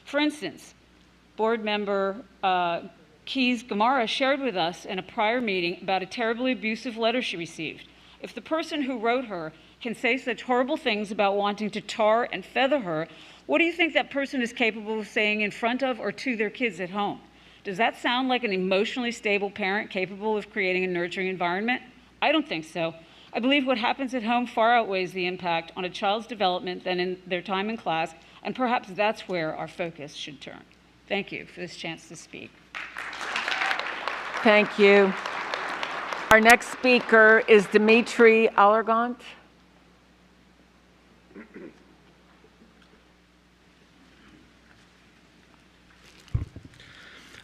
For instance, board member Keys Gamara shared with us in a prior meeting about a terribly abusive letter she received. If the person who wrote her can say such horrible things about wanting to tar and feather her, what do you think that person is capable of saying in front of or to their kids at home? Does that sound like an emotionally stable parent capable of creating a nurturing environment? I don't think so. I believe what happens at home far outweighs the impact on a child's development than in their time in class, and perhaps that's where our focus should turn. Thank you for this chance to speak. Thank you. Our next speaker is Dimitri Allergant.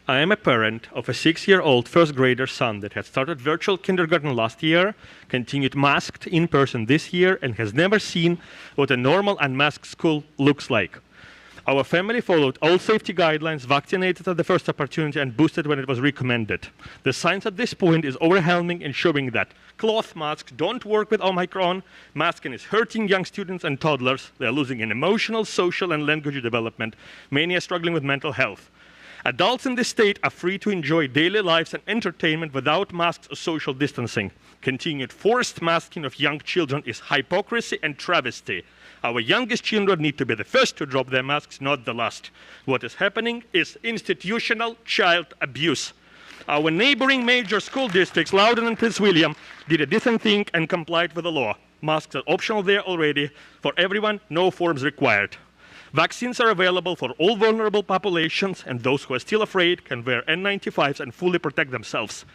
I am a parent of a 6-year-old first grader son that had started virtual kindergarten last year, continued masked in person this year, and has never seen what a normal unmasked school looks like. Our family followed all safety guidelines, vaccinated at the first opportunity, and boosted when it was recommended. The science at this point is overwhelming and showing that cloth masks don't work with Omicron, masking is hurting young students and toddlers, they're losing in emotional, social, and language development. Many are struggling with mental health. Adults in this state are free to enjoy daily lives and entertainment without masks or social distancing. Continued forced masking of young children is hypocrisy and travesty. Our youngest children need to be the first to drop their masks, not the last. What is happening is institutional child abuse. Our neighboring major school districts, Loudoun and Prince William, did a decent thing and complied with the law. Masks are optional there already. For everyone, no forms required. Vaccines are available for all vulnerable populations, and those who are still afraid can wear N95s and fully protect themselves.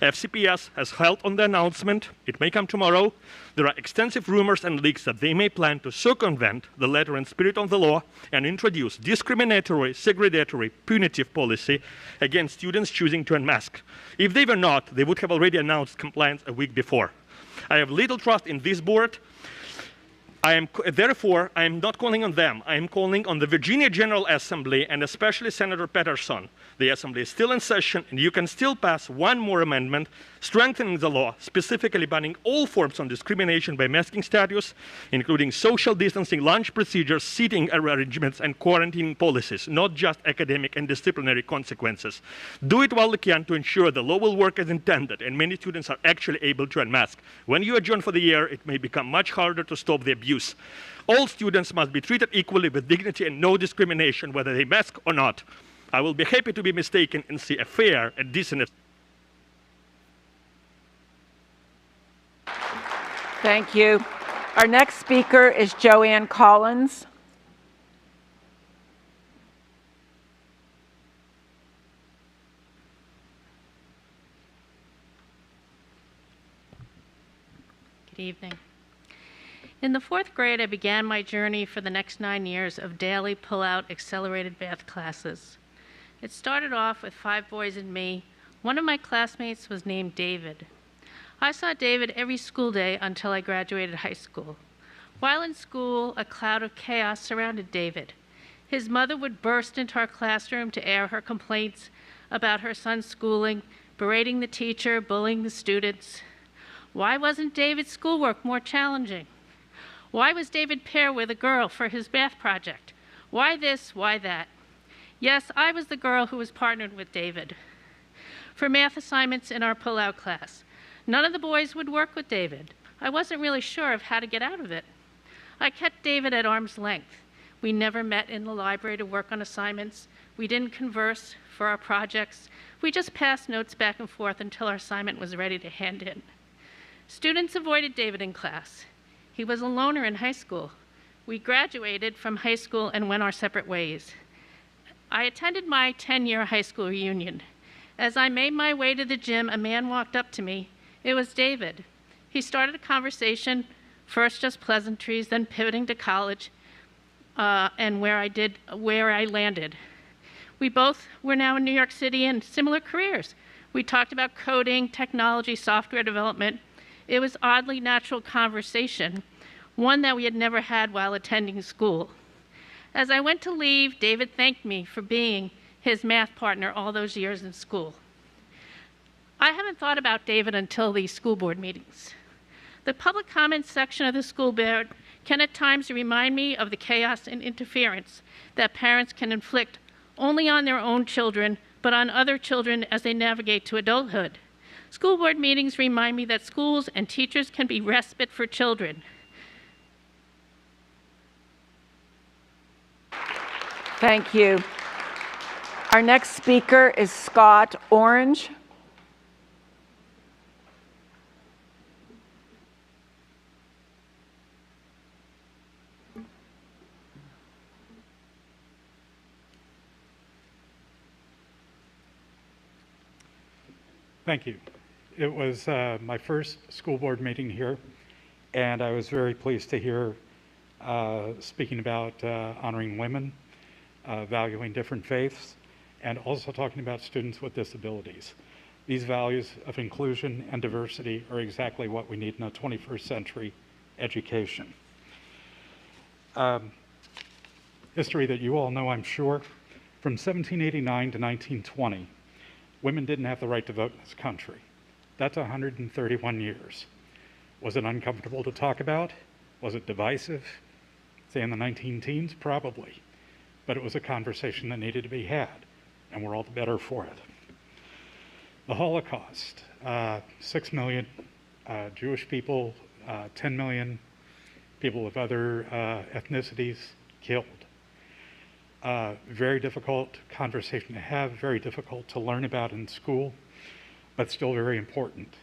FCPS has held on the announcement. It may come tomorrow. There are extensive rumors and leaks that they may plan to circumvent the letter and spirit of the law and introduce discriminatory, segregatory, punitive policy against students choosing to unmask. If they were not, they would have already announced compliance a week before. I have little trust in this board. Therefore, I am not calling on them. I am calling on the Virginia General Assembly and especially Senator Patterson. The Assembly is still in session, and you can still pass one more amendment strengthening the law, specifically banning all forms of discrimination by masking status, including social distancing, lunch procedures, seating arrangements, and quarantining policies, not just academic and disciplinary consequences. Do it while you can to ensure the law will work as intended, and many students are actually able to unmask. When you adjourn for the year, it may become much harder to stop the abuse. All students must be treated equally with dignity and no discrimination, whether they mask or not. I will be happy to be mistaken and see a fair and decent. Thank you. Our next speaker is Joanne Collins. Good evening. In the 4th grade, I began my journey for the next 9 years of daily pull-out accelerated math classes. It started off with 5 boys and me. One of my classmates was named David. I saw David every school day until I graduated high school. While in school, a cloud of chaos surrounded David. His mother would burst into our classroom to air her complaints about her son's schooling, berating the teacher, bullying the students. Why wasn't David's schoolwork more challenging? Why was David paired with a girl for his math project? Why this, why that? Yes, I was the girl who was partnered with David for math assignments in our pull-out class. None of the boys would work with David. I wasn't really sure of how to get out of it. I kept David at arm's length. We never met in the library to work on assignments. We didn't converse for our projects. We just passed notes back and forth until our assignment was ready to hand in. Students avoided David in class. He was a loner in high school. We graduated from high school and went our separate ways. I attended my 10-year high school reunion. As I made my way to the gym, a man walked up to me. It was David. He started a conversation, first just pleasantries, then pivoting to college, and where I landed. We both were now in New York City in similar careers. We talked about coding, technology, software development. It was oddly natural conversation, one that we had never had while attending school. As I went to leave, David thanked me for being his math partner all those years in school. I haven't thought about David until these school board meetings. The public comment section of the school board can at times remind me of the chaos and interference that parents can inflict only on their own children, but on other children as they navigate to adulthood. School board meetings remind me that schools and teachers can be respite for children. Thank you. Our next speaker is Scott Orange. Thank you. It was my first school board meeting here, and I was very pleased to hear speaking about honoring women, valuing different faiths, and also talking about students with disabilities. These values of inclusion and diversity are exactly what we need in a 21st century education. History that you all know, I'm sure, from 1789 to 1920, women didn't have the right to vote in this country. That's 131 years. Was it uncomfortable to talk about? Was it divisive? Say in the 19-teens? Probably. But it was a conversation that needed to be had, and we're all the better for it. The Holocaust, 6 million Jewish people, 10 million people of other ethnicities killed. Very difficult conversation to have, very difficult to learn about in school, but still very important.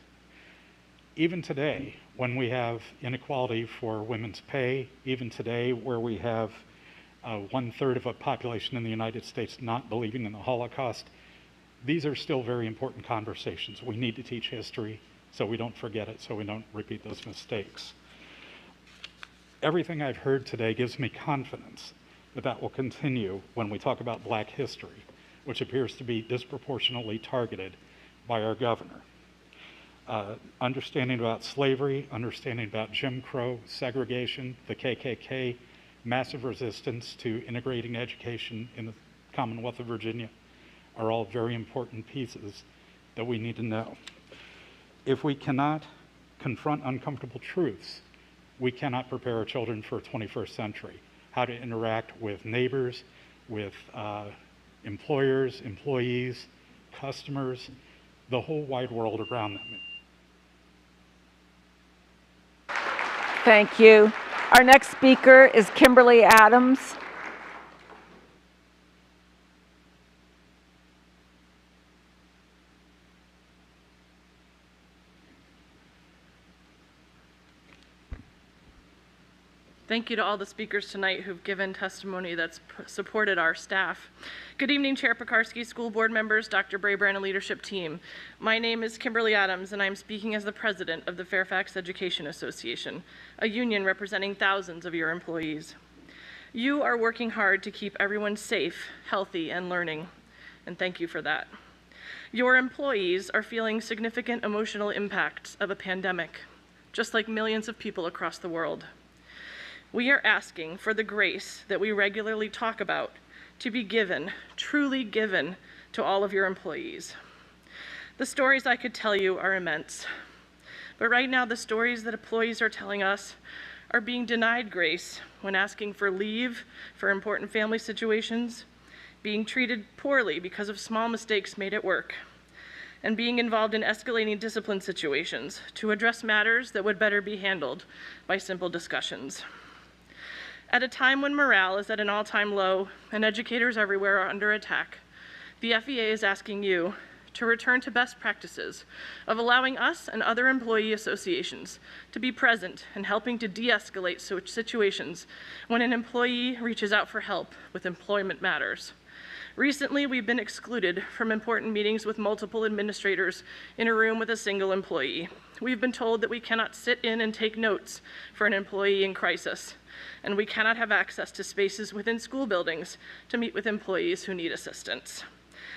Even today, when we have inequality for women's pay, even today where we have 1/3 of a population in the United States not believing in the Holocaust, these are still very important conversations. We need to teach history so we don't forget it, so we don't repeat those mistakes. Everything I've heard today gives me confidence that that will continue when we talk about Black history, which appears to be disproportionately targeted by our governor. Understanding about slavery, understanding about Jim Crow, segregation, the KKK, massive resistance to integrating education in the Commonwealth of Virginia are all very important pieces that we need to know. If we cannot confront uncomfortable truths, we cannot prepare our children for a 21st century. How to interact with neighbors, with employers, employees, customers, the whole wide world around them. Thank you. Our next speaker is Kimberly Adams. Thank you to all the speakers tonight who've given testimony that's supported our staff. Good evening, Chair Pekarsky, school board members, Dr. Brabrand, and leadership team. My name is Kimberly Adams, and I'm speaking as the president of the Fairfax Education Association, a union representing thousands of your employees. You are working hard to keep everyone safe, healthy, and learning, and thank you for that. Your employees are feeling significant emotional impacts of a pandemic, just like millions of people across the world. We are asking for the grace that we regularly talk about to be given, truly given, to all of your employees. The stories I could tell you are immense, but right now the stories that employees are telling us are being denied grace when asking for leave for important family situations, being treated poorly because of small mistakes made at work, and being involved in escalating discipline situations to address matters that would better be handled by simple discussions. At a time when morale is at an all-time low and educators everywhere are under attack, the FEA is asking you to return to best practices of allowing us and other employee associations to be present in helping to de-escalate such situations when an employee reaches out for help with employment matters. Recently, we've been excluded from important meetings with multiple administrators in a room with a single employee. We've been told that we cannot sit in and take notes for an employee in crisis, and we cannot have access to spaces within school buildings to meet with employees who need assistance.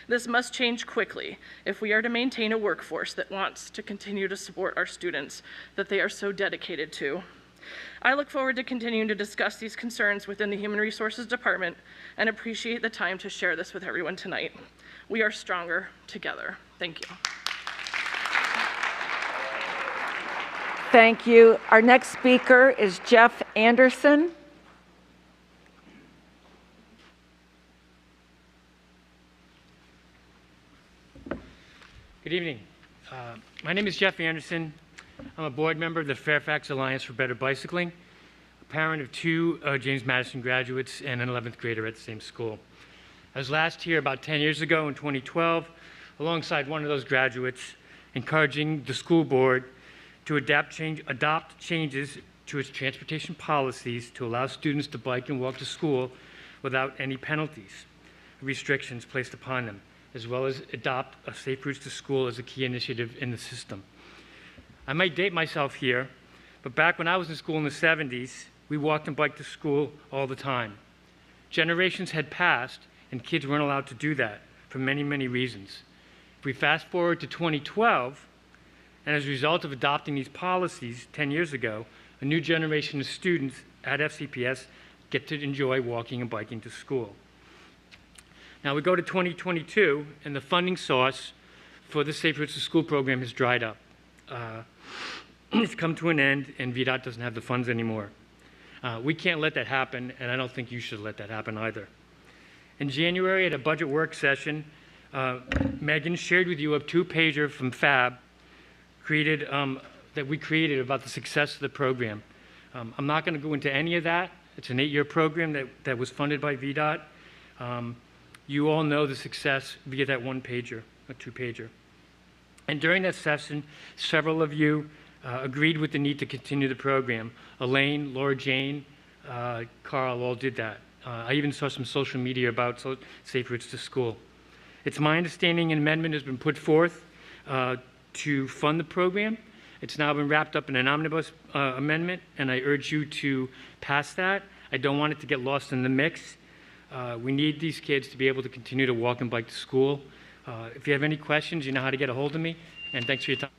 This must change quickly if we are to maintain a workforce that wants to continue to support our students that they are so dedicated to. I look forward to continuing to discuss these concerns within the Human Resources Department and appreciate the time to share this with everyone tonight. We are stronger together. Thank you. Thank you. Our next speaker is Jeff Anderson. Good evening. My name is Jeff Anderson. I'm a board member of the Fairfax Alliance for Better Bicycling, a parent of two James Madison graduates and an 11th grader at the same school. I was last here about 10 years ago in 2012, alongside one of those graduates, encouraging the school board to adopt changes to its transportation policies to allow students to bike and walk to school without any penalties, restrictions placed upon them, as well as adopt a safe routes to school as a key initiative in the system. I might date myself here, but back when I was in school in the 70s, we walked and biked to school all the time. Generations had passed, and kids weren't allowed to do that for many, many reasons. If we fast forward to 2012, and as a result of adopting these policies 10 years ago, a new generation of students at FCPS get to enjoy walking and biking to school. Now we go to 2022, and the funding source for the Safe Routes to School program has dried up. It's come to an end, and VDOT doesn't have the funds anymore. We can't let that happen, and I don't think you should let that happen either. In January, at a budget work session, Megan shared with you a two-pager from FAB that we created about the success of the program. I'm not going to go into any of that. It's an 8-year program that was funded by VDOT. You all know the success via that one-pager, a two-pager. And during that session, several of you agreed with the need to continue the program. Elaine, Laura Jane, Carl all did that. I even saw some social media about Safe Routes to School. It's my understanding an amendment has been put forth to fund the program. It's now been wrapped up in an omnibus amendment, and I urge you to pass that. I don't want it to get lost in the mix. We need these kids to be able to continue to walk and bike to school. If you have any questions, you know how to get a hold of me, and thanks for your time.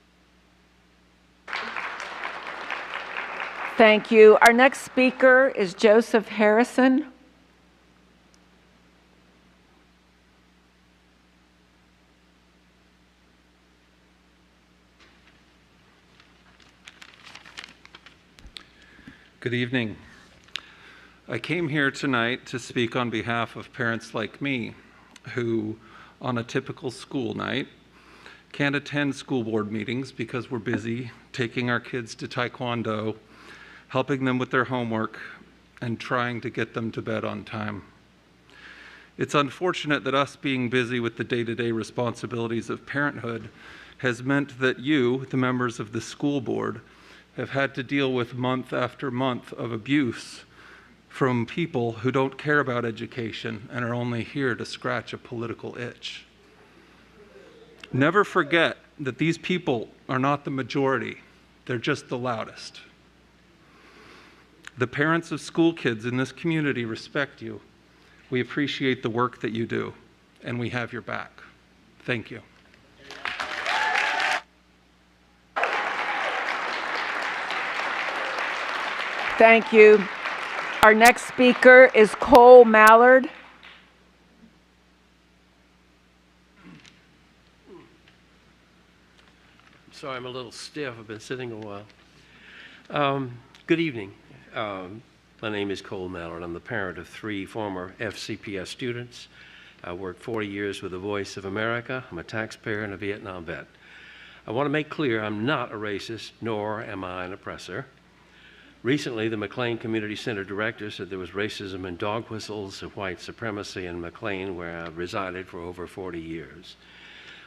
Thank you. Our next speaker is Joseph Harrison. Good evening. I came here tonight to speak on behalf of parents like me who, on a typical school night, can't attend school board meetings because we're busy taking our kids to Taekwondo, helping them with their homework, and trying to get them to bed on time. It's unfortunate that us being busy with the day-to-day responsibilities of parenthood has meant that you, the members of the school board, have had to deal with month after month of abuse from people who don't care about education and are only here to scratch a political itch. Never forget that these people are not the majority, they're just the loudest. The parents of school kids in this community respect you. We appreciate the work that you do, and we have your back. Thank you. Thank you. Our next speaker is Cole Mallard. Sorry, I'm a little stiff. I've been sitting a while. Good evening. My name is Cole Mallard. I'm the parent of 3 former FCPS students. I worked 40 years with the Voice of America. I'm a taxpayer and a Vietnam vet. I want to make clear I'm not a racist, nor am I an oppressor. Recently, the McLean Community Center director said there was racism and dog whistles of white supremacy in McLean, where I've resided for over 40 years.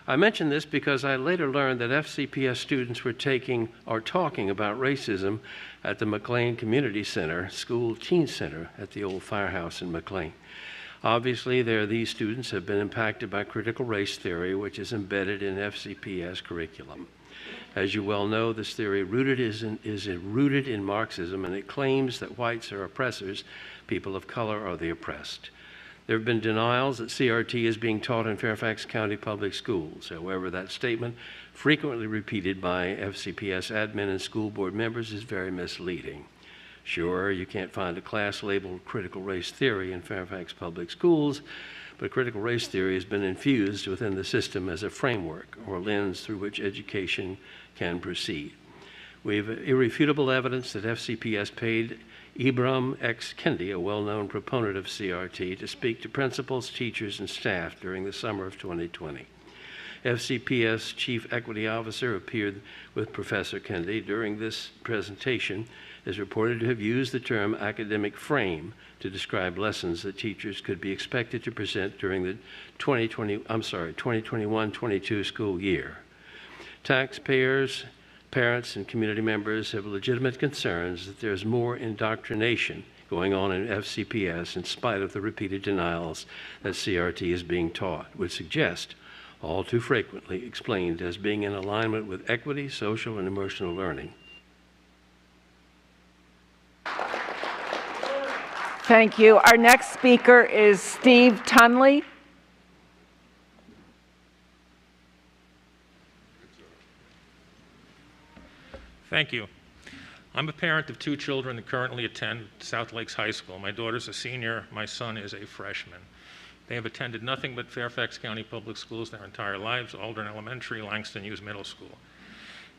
I mention this because I later learned that FCPS students were talking about racism at the McLean Community Center, school teen center at the old firehouse in McLean. Obviously, these students have been impacted by critical race theory, which is embedded in FCPS curriculum. As you well know, this theory is rooted in Marxism, and it claims that whites are oppressors, people of color are the oppressed. There have been denials that CRT is being taught in Fairfax County Public Schools. However, that statement, frequently repeated by FCPS admin and school board members, is very misleading. Sure, you can't find a class labeled critical race theory in Fairfax Public Schools, but critical race theory has been infused within the system as a framework or lens through which education can proceed. We have irrefutable evidence that FCPS paid Ibram X. Kendi, a well-known proponent of CRT, to speak to principals, teachers, and staff during the summer of 2020. FCPS Chief Equity Officer appeared with Professor Kendi during this presentation, is reported to have used the term academic frame to describe lessons that teachers could be expected to present during the 2021-22 school year. Taxpayers, parents, and community members have legitimate concerns that there's more indoctrination going on in FCPS in spite of the repeated denials that CRT is being taught, would suggest all too frequently explained as being in alignment with equity, social, and emotional learning. Thank you. Our next speaker is Steve Tunley. Thank you. I'm a parent of 2 children that currently attend South Lakes High School. My daughter's a senior, my son is a freshman. They have attended nothing but Fairfax County Public Schools their entire lives, Aldrin Elementary, Langston Hughes Middle School.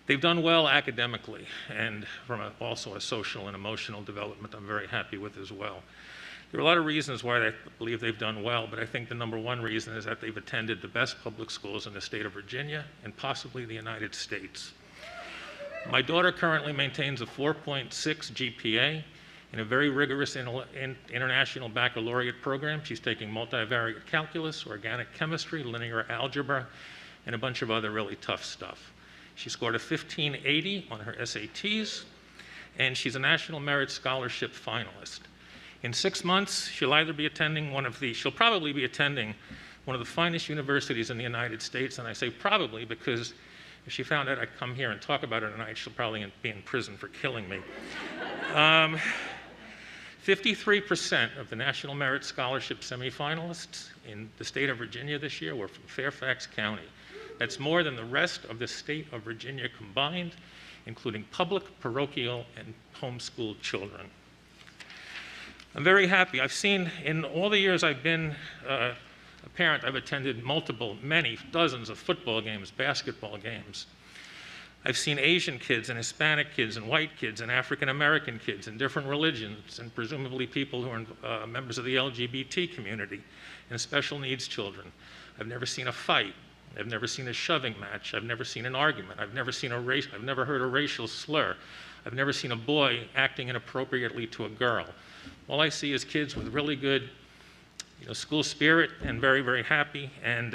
They've done well academically, and from also a social and emotional development I'm very happy with as well. There are a lot of reasons why I believe they've done well, but I think the number 1 reason is that they've attended the best public schools in the state of Virginia and possibly the United States. My daughter currently maintains a 4.6 GPA in a very rigorous international baccalaureate program. She's taking multivariate calculus, organic chemistry, linear algebra, and a bunch of other really tough stuff. She scored a 1580 on her SATs, and she's a National Merit Scholarship finalist. In 6 months, she'll probably be attending one of the finest universities in the United States, and I say probably because if she found out I'd come here and talk about her tonight, she'll probably be in prison for killing me. 53% of the National Merit Scholarship semifinalists in the state of Virginia this year were from Fairfax County. That's more than the rest of the state of Virginia combined, including public, parochial, and homeschooled children. I'm very happy. I've seen, in all the years I've been a parent, I've attended many dozens of football games, basketball games. I've seen Asian kids and Hispanic kids and white kids and African American kids and different religions and presumably people who are members of the LGBT community and special needs children. I've never seen a fight. I've never seen a shoving match. I've never seen an argument. I've never heard a racial slur. I've never seen a boy acting inappropriately to a girl. All I see is kids with really good school spirit and very, very happy. And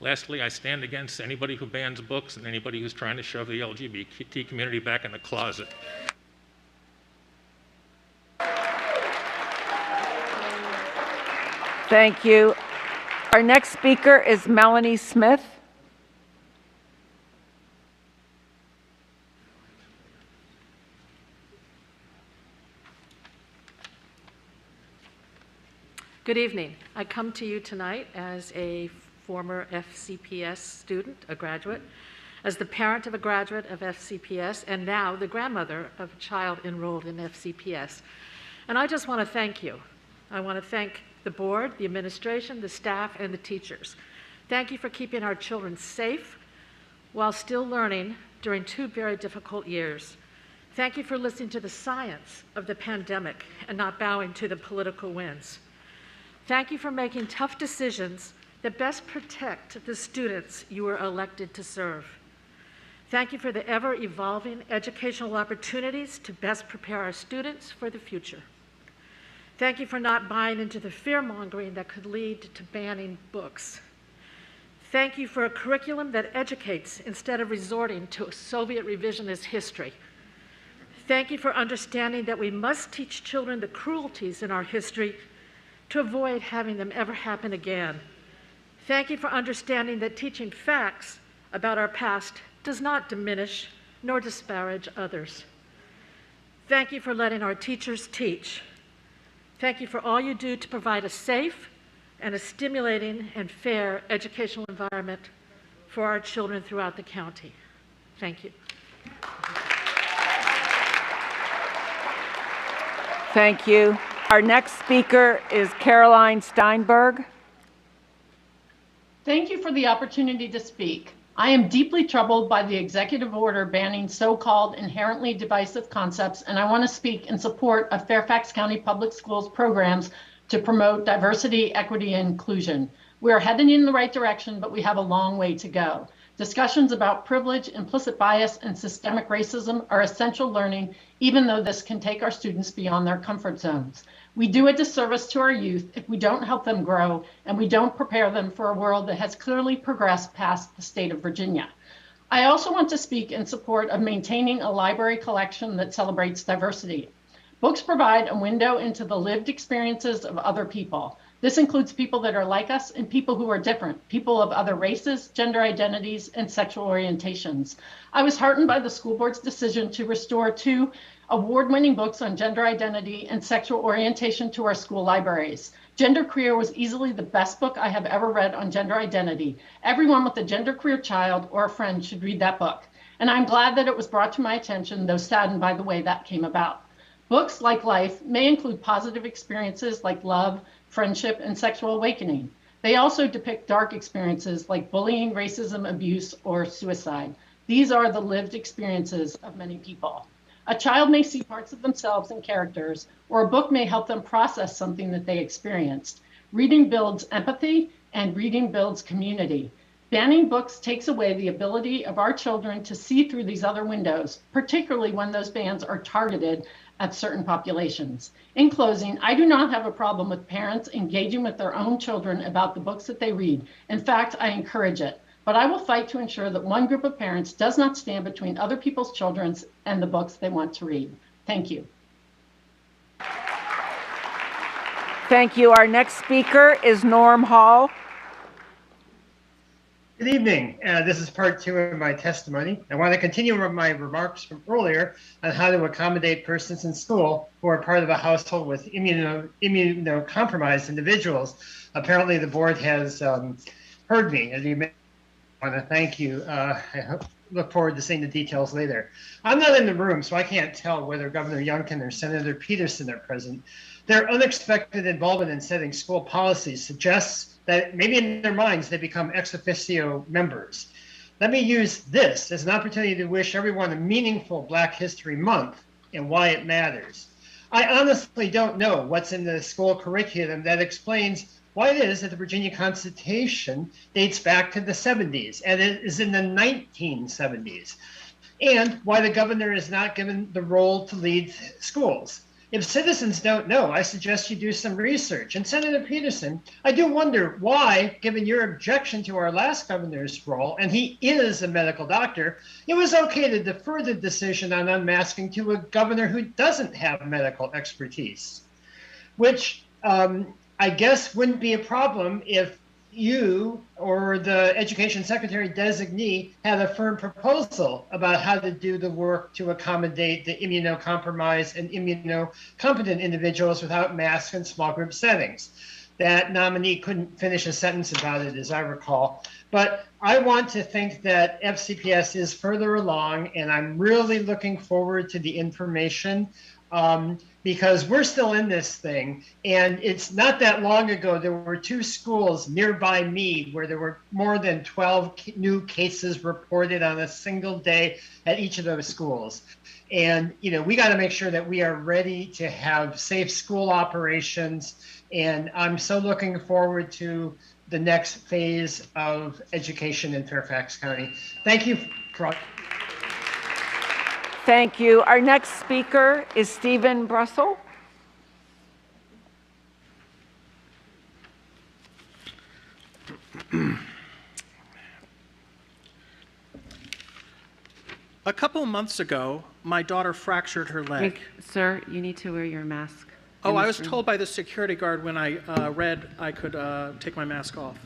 lastly, I stand against anybody who bans books and anybody who's trying to shove the LGBT community back in the closet. Thank you. Our next speaker is Melanie Smith. Good evening. I come to you tonight as a former FCPS student, a graduate, as the parent of a graduate of FCPS, and now the grandmother of a child enrolled in FCPS. And I just want to thank you. I want to thank the board, the administration, the staff, and the teachers. Thank you for keeping our children safe while still learning during 2 very difficult years. Thank you for listening to the science of the pandemic and not bowing to the political winds. Thank you for making tough decisions that best protect the students you were elected to serve. Thank you for the ever-evolving educational opportunities to best prepare our students for the future. Thank you for not buying into the fear-mongering that could lead to banning books. Thank you for a curriculum that educates instead of resorting to Soviet revisionist history. Thank you for understanding that we must teach children the cruelties in our history to avoid having them ever happen again. Thank you for understanding that teaching facts about our past does not diminish nor disparage others. Thank you for letting our teachers teach. Thank you for all you do to provide a safe and a stimulating and fair educational environment for our children throughout the county. Thank you. Thank you. Our next speaker is Caroline Steinberg. Thank you for the opportunity to speak. I am deeply troubled by the executive order banning so-called inherently divisive concepts, and I want to speak in support of Fairfax County Public Schools programs to promote diversity, equity, and inclusion. We are heading in the right direction, but we have a long way to go. Discussions about privilege, implicit bias, and systemic racism are essential learning, even though this can take our students beyond their comfort zones. We do a disservice to our youth if we don't help them grow and we don't prepare them for a world that has clearly progressed past the state of Virginia. I also want to speak in support of maintaining a library collection that celebrates diversity. Books provide a window into the lived experiences of other people. This includes people that are like us and people who are different, people of other races, gender identities, and sexual orientations. I was heartened by the school board's decision to restore 2 award-winning books on gender identity and sexual orientation to our school libraries. Genderqueer was easily the best book I have ever read on gender identity. Everyone with a genderqueer child or a friend should read that book. And I'm glad that it was brought to my attention, though saddened by the way that came about. Books, like life, may include positive experiences like love, friendship, and sexual awakening. They also depict dark experiences like bullying, racism, abuse, or suicide. These are the lived experiences of many people. A child may see parts of themselves in characters, or a book may help them process something that they experienced. Reading builds empathy, and reading builds community. Banning books takes away the ability of our children to see through these other windows, particularly when those bans are targeted at certain populations. In closing, I do not have a problem with parents engaging with their own children about the books that they read. In fact, I encourage it. But I will fight to ensure that one group of parents does not stand between other people's children and the books they want to read. Thank you. Thank you. Our next speaker is Norm Hall. Good evening. This is part 2 of my testimony. I want to continue my remarks from earlier on how to accommodate persons in school who are part of a household with immunocompromised individuals. Apparently, the board has heard me. As you may, I want to thank you. I look forward to seeing the details later. I'm not in the room, so I can't tell whether Governor Youngkin or Senator Peterson are present. Their unexpected involvement in setting school policies suggests that maybe in their minds they become ex officio members. Let me use this as an opportunity to wish everyone a meaningful Black History Month and why it matters. I honestly don't know what's in the school curriculum that explains why it is that the Virginia Constitution dates back to the 70s and it is in the 1970s, and why the governor is not given the role to lead schools. If citizens don't know, I suggest you do some research. And Senator Peterson, I do wonder why, given your objection to our last governor's role, and he is a medical doctor, it was okay to defer the decision on unmasking to a governor who doesn't have medical expertise, which I guess wouldn't be a problem if you or the education secretary designee had a firm proposal about how to do the work to accommodate the immunocompromised and immunocompetent individuals without masks in small group settings. That nominee couldn't finish a sentence about it, as I recall. But I want to think that FCPS is further along, and I'm really looking forward to the information because we're still in this thing. And it's not that long ago, there were 2 schools nearby me where there were more than 12 new cases reported on a single day at each of those schools. And, you know, we got to make sure that we are ready to have safe school operations. And I'm so looking forward to the next phase of education in Fairfax County. Thank you. Thank you. Our next speaker is Stephen Brussel. A couple months ago, my daughter fractured her leg. Sir, you need to wear your mask. Oh, in I this was room? told by the security guard when I read I could take my mask off.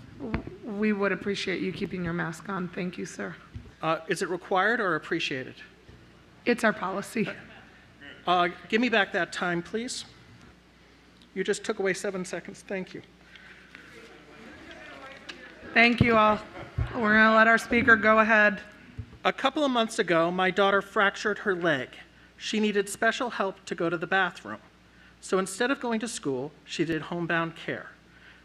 We would appreciate you keeping your mask on. Thank you, sir. Is it required or appreciated? It's our policy. Give me back that time, please. You just took away 7 seconds. Thank you. Thank you all. We're going to let our speaker go ahead. A couple of months ago, my daughter fractured her leg. She needed special help to go to the bathroom. So instead of going to school, she did homebound care.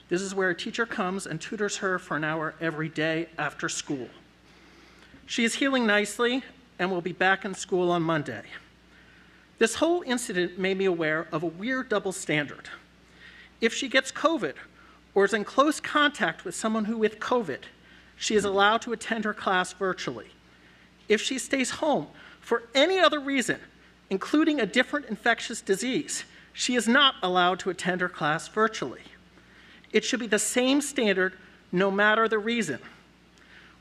This is where a teacher comes and tutors her for an hour every day after school. She is healing nicely and will be back in school on Monday. This whole incident made me aware of a weird double standard. If she gets COVID or is in close contact with someone who with COVID, she is allowed to attend her class virtually. If she stays home for any other reason, including a different infectious disease, she is not allowed to attend her class virtually. It should be the same standard no matter the reason.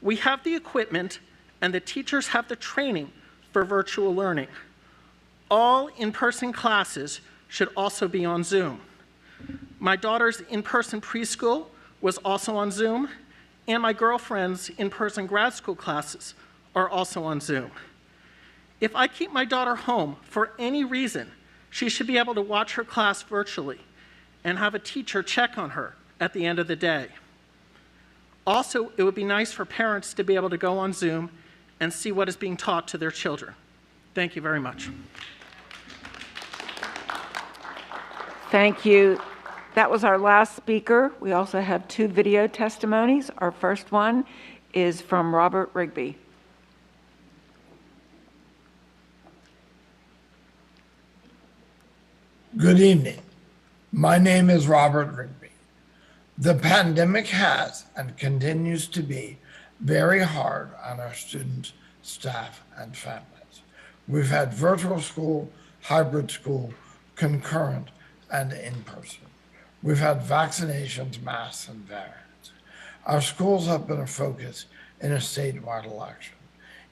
We have the equipment and the teachers have the training for virtual learning. All in-person classes should also be on Zoom. My daughter's in-person preschool was also on Zoom, and my girlfriend's in-person grad school classes are also on Zoom. If I keep my daughter home for any reason, she should be able to watch her class virtually and have a teacher check on her at the end of the day. Also, it would be nice for parents to be able to go on Zoom and see what is being taught to their children. Thank you very much. Thank you. That was our last speaker. We also have 2 video testimonies. Our first one is from Robert Rigby. Good evening. My name is Robert Rigby. The pandemic has and continues to be very hard on our students, staff, and families. We've had virtual school, hybrid school, concurrent, and in-person. We've had vaccinations, masks, and variants. Our schools have been a focus in a statewide election.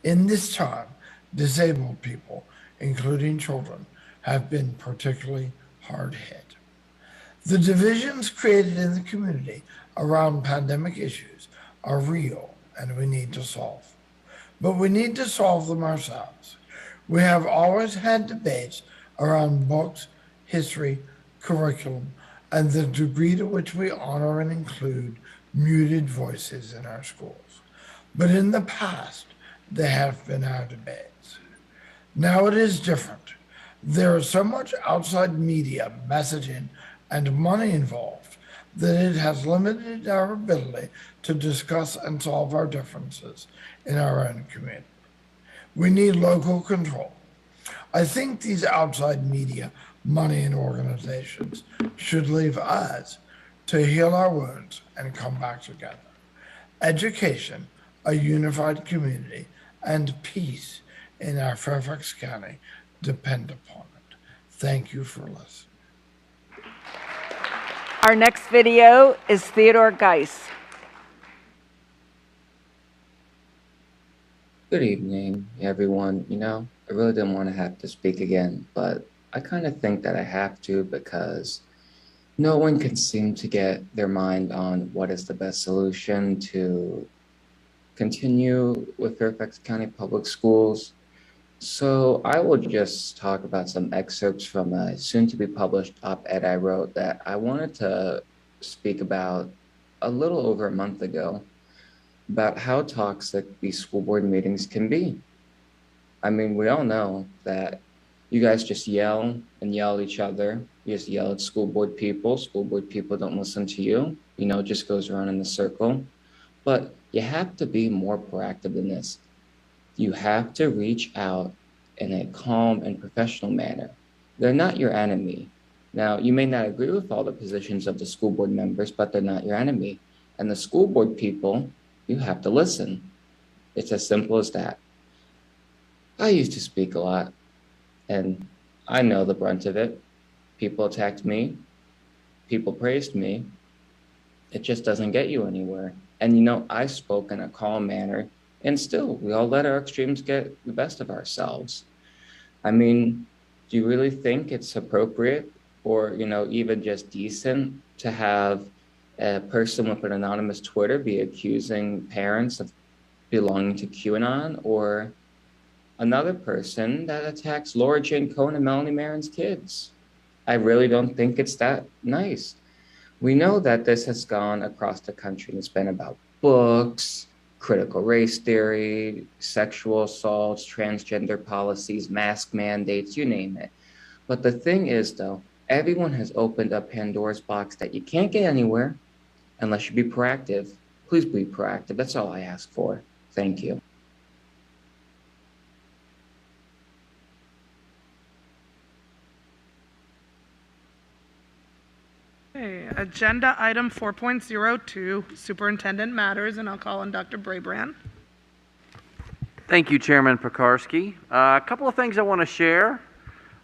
In this time, disabled people, including children, have been particularly hard hit. The divisions created in the community around pandemic issues are real and we need to solve them. But we need to solve them ourselves. We have always had debates around books, history, curriculum, and the degree to which we honor and include muted voices in our schools. But in the past, they have been our debates. Now it is different. There is so much outside media, messaging, and money involved that it has limited our ability to discuss and solve our differences in our own community. We need local control. I think these outside media, money, and organizations should leave us to heal our wounds and come back together. Education, a unified community, and peace in our Fairfax County depend upon it. Thank you for listening. Our next video is Theodore Geis. Good evening, everyone. I really didn't want to have to speak again, but I kind of think that I have to because no one can seem to get their mind on what is the best solution to continue with Fairfax County Public Schools. So I will just talk about some excerpts from a soon-to-be-published op-ed I wrote that I wanted to speak about a little over a month ago about how toxic these school board meetings can be. I mean, we all know that you guys just yell and yell at each other. You just yell at school board people. School board people don't listen to you. It just goes around in a circle. But you have to be more proactive than this. You have to reach out in a calm and professional manner. They're not your enemy. Now, you may not agree with all the positions of the school board members, but they're not your enemy. And the school board people, you have to listen. It's as simple as that. I used to speak a lot, and I know the brunt of it. People attacked me. People praised me. It just doesn't get you anywhere. And I spoke in a calm manner, and still, we all let our extremes get the best of ourselves. I mean, do you really think it's appropriate or, even just decent to have a person with an anonymous Twitter be accusing parents of belonging to QAnon, or another person that attacks Laura Jane Cohn and Melanie Marin's kids. I really don't think it's that nice. We know that this has gone across the country. It's been about books, critical race theory, sexual assaults, transgender policies, mask mandates, you name it. But the thing is, though, everyone has opened up Pandora's box that you can't get anywhere unless you be proactive. Please be proactive. That's all I ask for. Thank you. Okay, agenda item 4.02, Superintendent Matters, and I'll call on Dr. Brabrand. Thank you, Chairman Pekarsky. A couple of things I want to share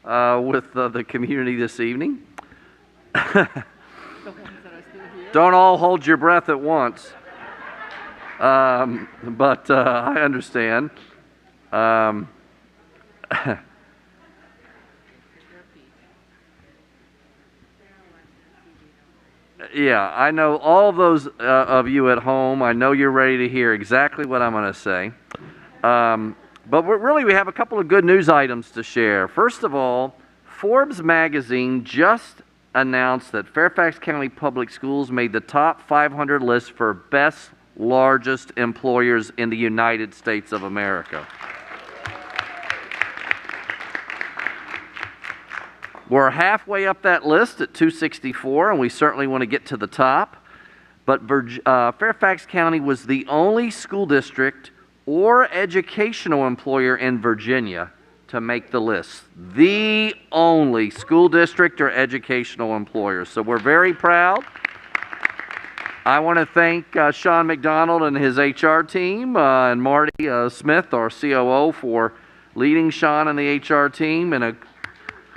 with the community this evening. Don't all hold your breath at once, but I understand. Yeah, I know all those of you at home, I know you're ready to hear exactly what I'm going to say. But we have a couple of good news items to share. First of all, Forbes magazine just announced that Fairfax County Public Schools made the top 500 list for best largest employers in the United States of America. We're halfway up that list at 264, and we certainly want to get to the top. But Fairfax County was the only school district or educational employer in Virginia to make the list. The only school district or educational employer. So we're very proud. I want to thank Sean McDonald and his HR team and Marty Smith, our COO, for leading Sean and the HR team, and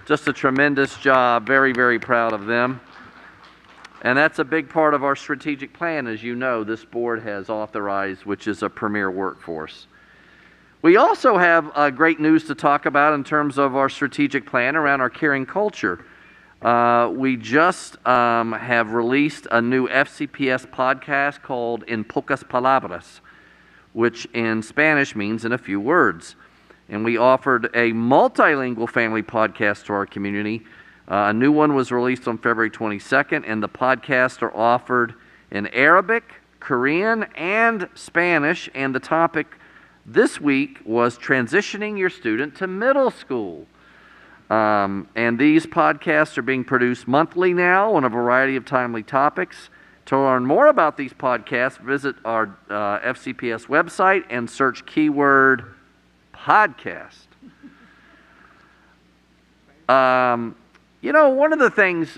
just a tremendous job. Very, very proud of them. And that's a big part of our strategic plan, as you know, this board has authorized, which is a premier workforce. We also have great news to talk about in terms of our strategic plan around our caring culture. We just have released a new FCPS podcast called En Pocas Palabras, which in Spanish means in a few words. And we offered a multilingual family podcast to our community. A new one was released on February 22nd, and the podcasts are offered in Arabic, Korean, and Spanish. And the topic this week was transitioning your student to middle school. And these podcasts are being produced monthly now on a variety of timely topics. To learn more about these podcasts, visit our FCPS website and search keyword podcast. One of the things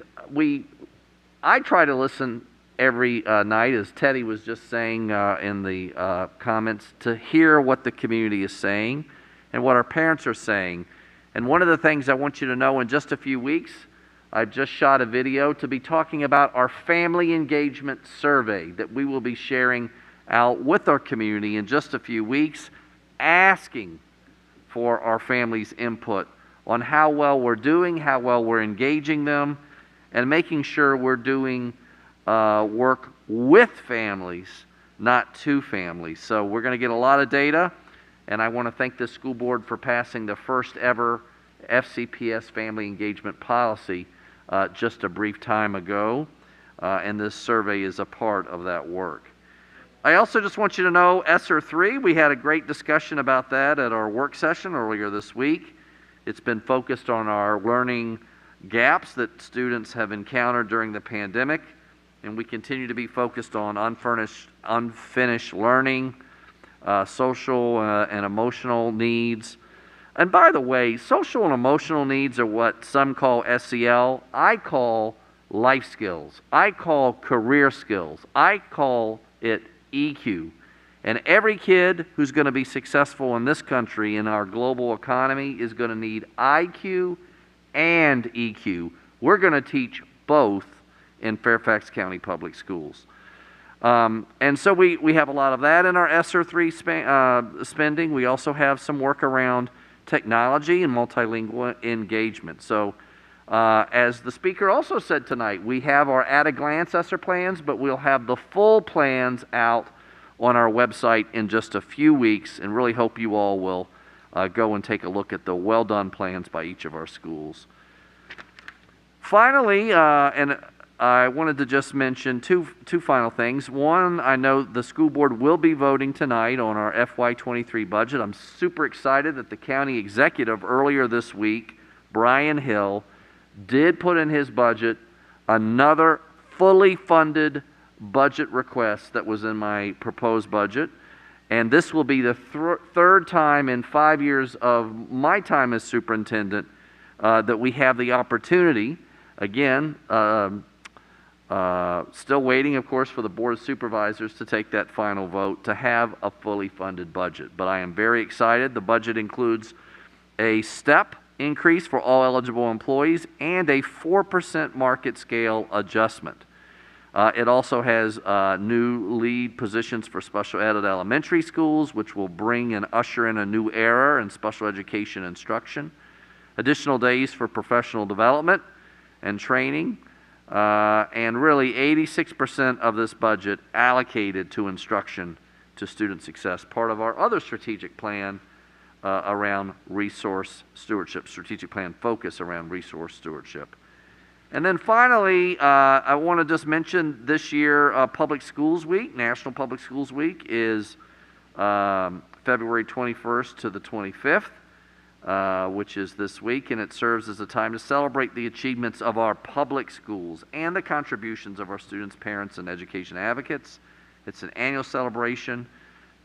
I try to listen every night, as Teddy was just saying in the comments, to hear what the community is saying and what our parents are saying. And one of the things I want you to know, in just a few weeks, I've just shot a video to be talking about our family engagement survey that we will be sharing out with our community in just a few weeks, asking for our families' input on how well we're doing, how well we're engaging them, and making sure we're doing work with families, not to families. So we're going to get a lot of data, and I want to thank the school board for passing the first ever FCPS family engagement policy just a brief time ago, and this survey is a part of that work. I also just want you to know ESSER 3, we had a great discussion about that at our work session earlier this week. It's been focused on our learning gaps that students have encountered during the pandemic, and we continue to be focused on unfinished learning, social and emotional needs. And by the way, social and emotional needs are what some call SEL. I call life skills. I call career skills. I call it EQ. And every kid who's going to be successful in this country, in our global economy, is going to need IQ and EQ. We're going to teach both in Fairfax County Public Schools. And so we have a lot of that in our ESSER 3 spending. We also have some work around technology and multilingual engagement. So As the speaker also said tonight, we have our at-a-glance ESSER plans, but we'll have the full plans out on our website in just a few weeks, and really hope you all will go and take a look at the well-done plans by each of our schools. Finally, and I wanted to just mention two final things. One, I know the school board will be voting tonight on our FY23 budget. I'm super excited that the county executive earlier this week, Brian Hill, did put in his budget another fully funded budget request that was in my proposed budget. And this will be the third time in 5 years of my time as superintendent that we have the opportunity, again, still waiting, of course, for the Board of Supervisors to take that final vote to have a fully funded budget. But I am very excited. The budget includes a step increase for all eligible employees and a 4% market scale adjustment. It also has new lead positions for special ed at elementary schools, which will bring and usher in a new era in special education instruction. Additional days for professional development and training. And really 86% of this budget allocated to instruction to student success, part of our other strategic plan around resource stewardship, strategic plan focus around resource stewardship. And then finally, I want to just mention this year, Public Schools Week, National Public Schools Week is February 21st to the 25th, which is this week, and it serves as a time to celebrate the achievements of our public schools and the contributions of our students, parents, and education advocates. It's an annual celebration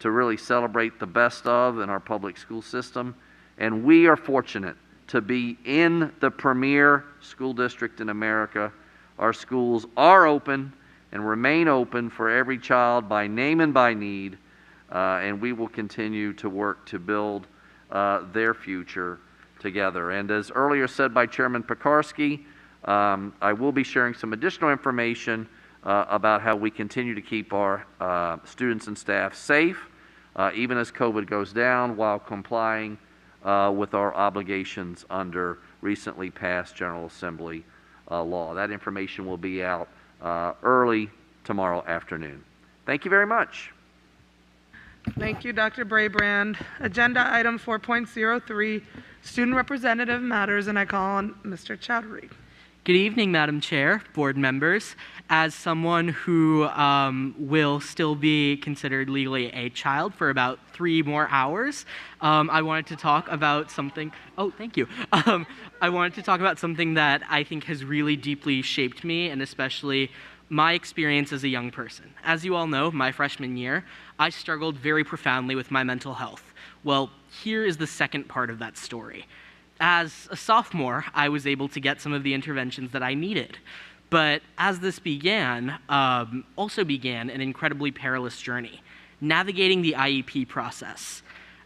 to really celebrate the best of in our public school system, and we are fortunate to be in the premier school district in America. Our schools are open and remain open for every child by name and by need, and we will continue to work to build their future together. And as earlier said by Chairman Pekarsky, I will be sharing some additional information about how we continue to keep our students and staff safe, even as COVID goes down, while complying with our obligations under recently passed General Assembly law. That information will be out early tomorrow afternoon. Thank you very much. Thank you, Dr. Brabrand. Agenda item 4.03, student representative matters, and I call on Mr. Chowdhury. Good evening, Madam Chair, board members. As someone who will still be considered legally a child for about 3 more hours, I wanted to talk about something. Oh, thank you. I wanted to talk about something that I think has really deeply shaped me, and especially my experience as a young person. As you all know, my freshman year, I struggled very profoundly with my mental health. Well, here is the second part of that story. As a sophomore, I was able to get some of the interventions that I needed. But as this began, also began an incredibly perilous journey, navigating the IEP process.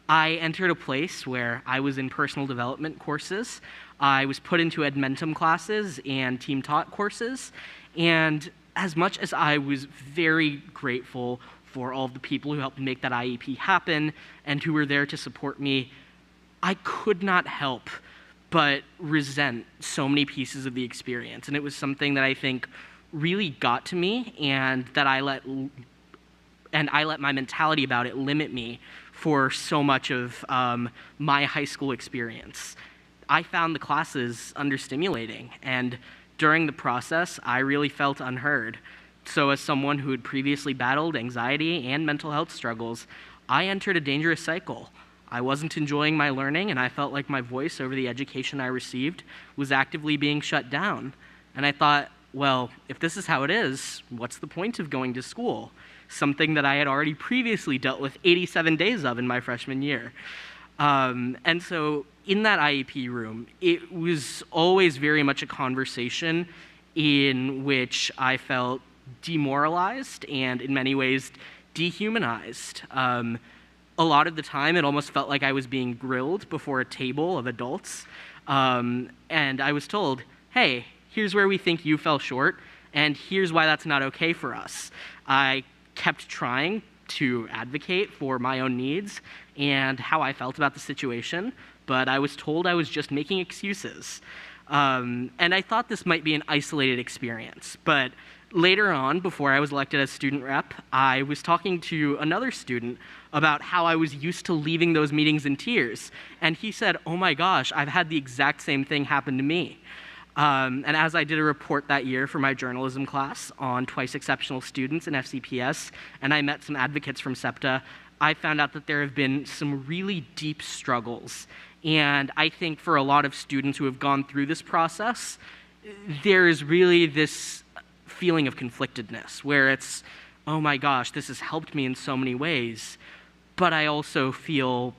I entered a place where I was in personal development courses, I was put into Edmentum classes and team taught courses, and as much as I was very grateful for all of the people who helped make that IEP happen and who were there to support me, I could not help but resent so many pieces of the experience. And it was something that I think really got to me, and that I let my mentality about it limit me for so much of my high school experience. I found the classes understimulating, and during the process, I really felt unheard. So as someone who had previously battled anxiety and mental health struggles, I entered a dangerous cycle. I wasn't enjoying my learning, and I felt like my voice over the education I received was actively being shut down. And I thought, well, if this is how it is, what's the point of going to school? Something that I had already previously dealt with 87 days of in my freshman year. And so in that IEP room, it was always very much a conversation in which I felt demoralized and in many ways dehumanized. A lot of the time, it almost felt like I was being grilled before a table of adults. And I was told, hey, here's where we think you fell short, and here's why that's not okay for us. I kept trying to advocate for my own needs and how I felt about the situation, but I was told I was just making excuses. And I thought this might be an isolated experience, but later on, before I was elected as student rep, I was talking to another student about how I was used to leaving those meetings in tears. And he said, oh my gosh, I've had the exact same thing happen to me. And as I did a report that year for my journalism class on twice exceptional students in FCPS, and I met some advocates from SEPTA, I found out that there have been some really deep struggles. And I think for a lot of students who have gone through this process, there is really this feeling of conflictedness where it's, oh my gosh, this has helped me in so many ways, but I also feel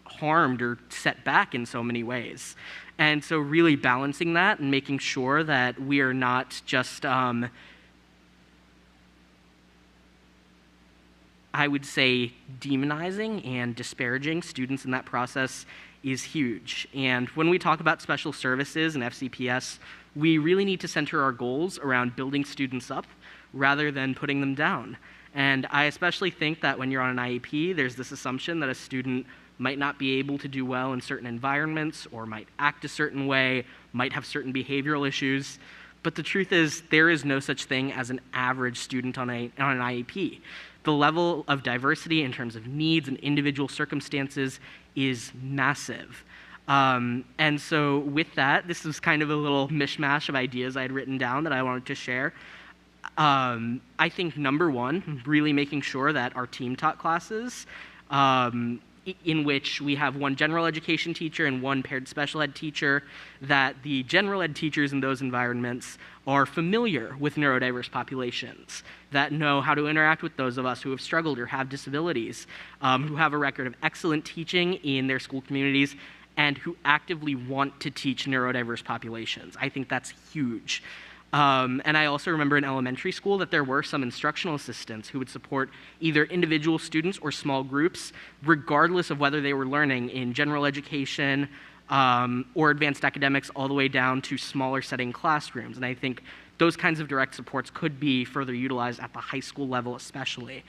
harmed or set back in so many ways. And so really balancing that and making sure that we are not just, I would say, demonizing and disparaging students in that process is huge. And when we talk about special services and FCPS, we really need to center our goals around building students up rather than putting them down. And I especially think that when you're on an IEP, there's this assumption that a student might not be able to do well in certain environments or might act a certain way, might have certain behavioral issues. But the truth is, there is no such thing as an average student on an IEP. The level of diversity in terms of needs and individual circumstances is massive. And so with that, this was kind of a little mishmash of ideas I had written down that I wanted to share. I think number one, really making sure that our team taught classes, in which we have one general education teacher and one paired special ed teacher, that the general ed teachers in those environments are familiar with neurodiverse populations, that know how to interact with those of us who have struggled or have disabilities, who have a record of excellent teaching in their school communities, and who actively want to teach neurodiverse populations. I think that's huge. And I also remember in elementary school that there were some instructional assistants who would support either individual students or small groups, regardless of whether they were learning in general education or advanced academics, all the way down to smaller setting classrooms. And I think those kinds of direct supports could be further utilized at the high school level especially.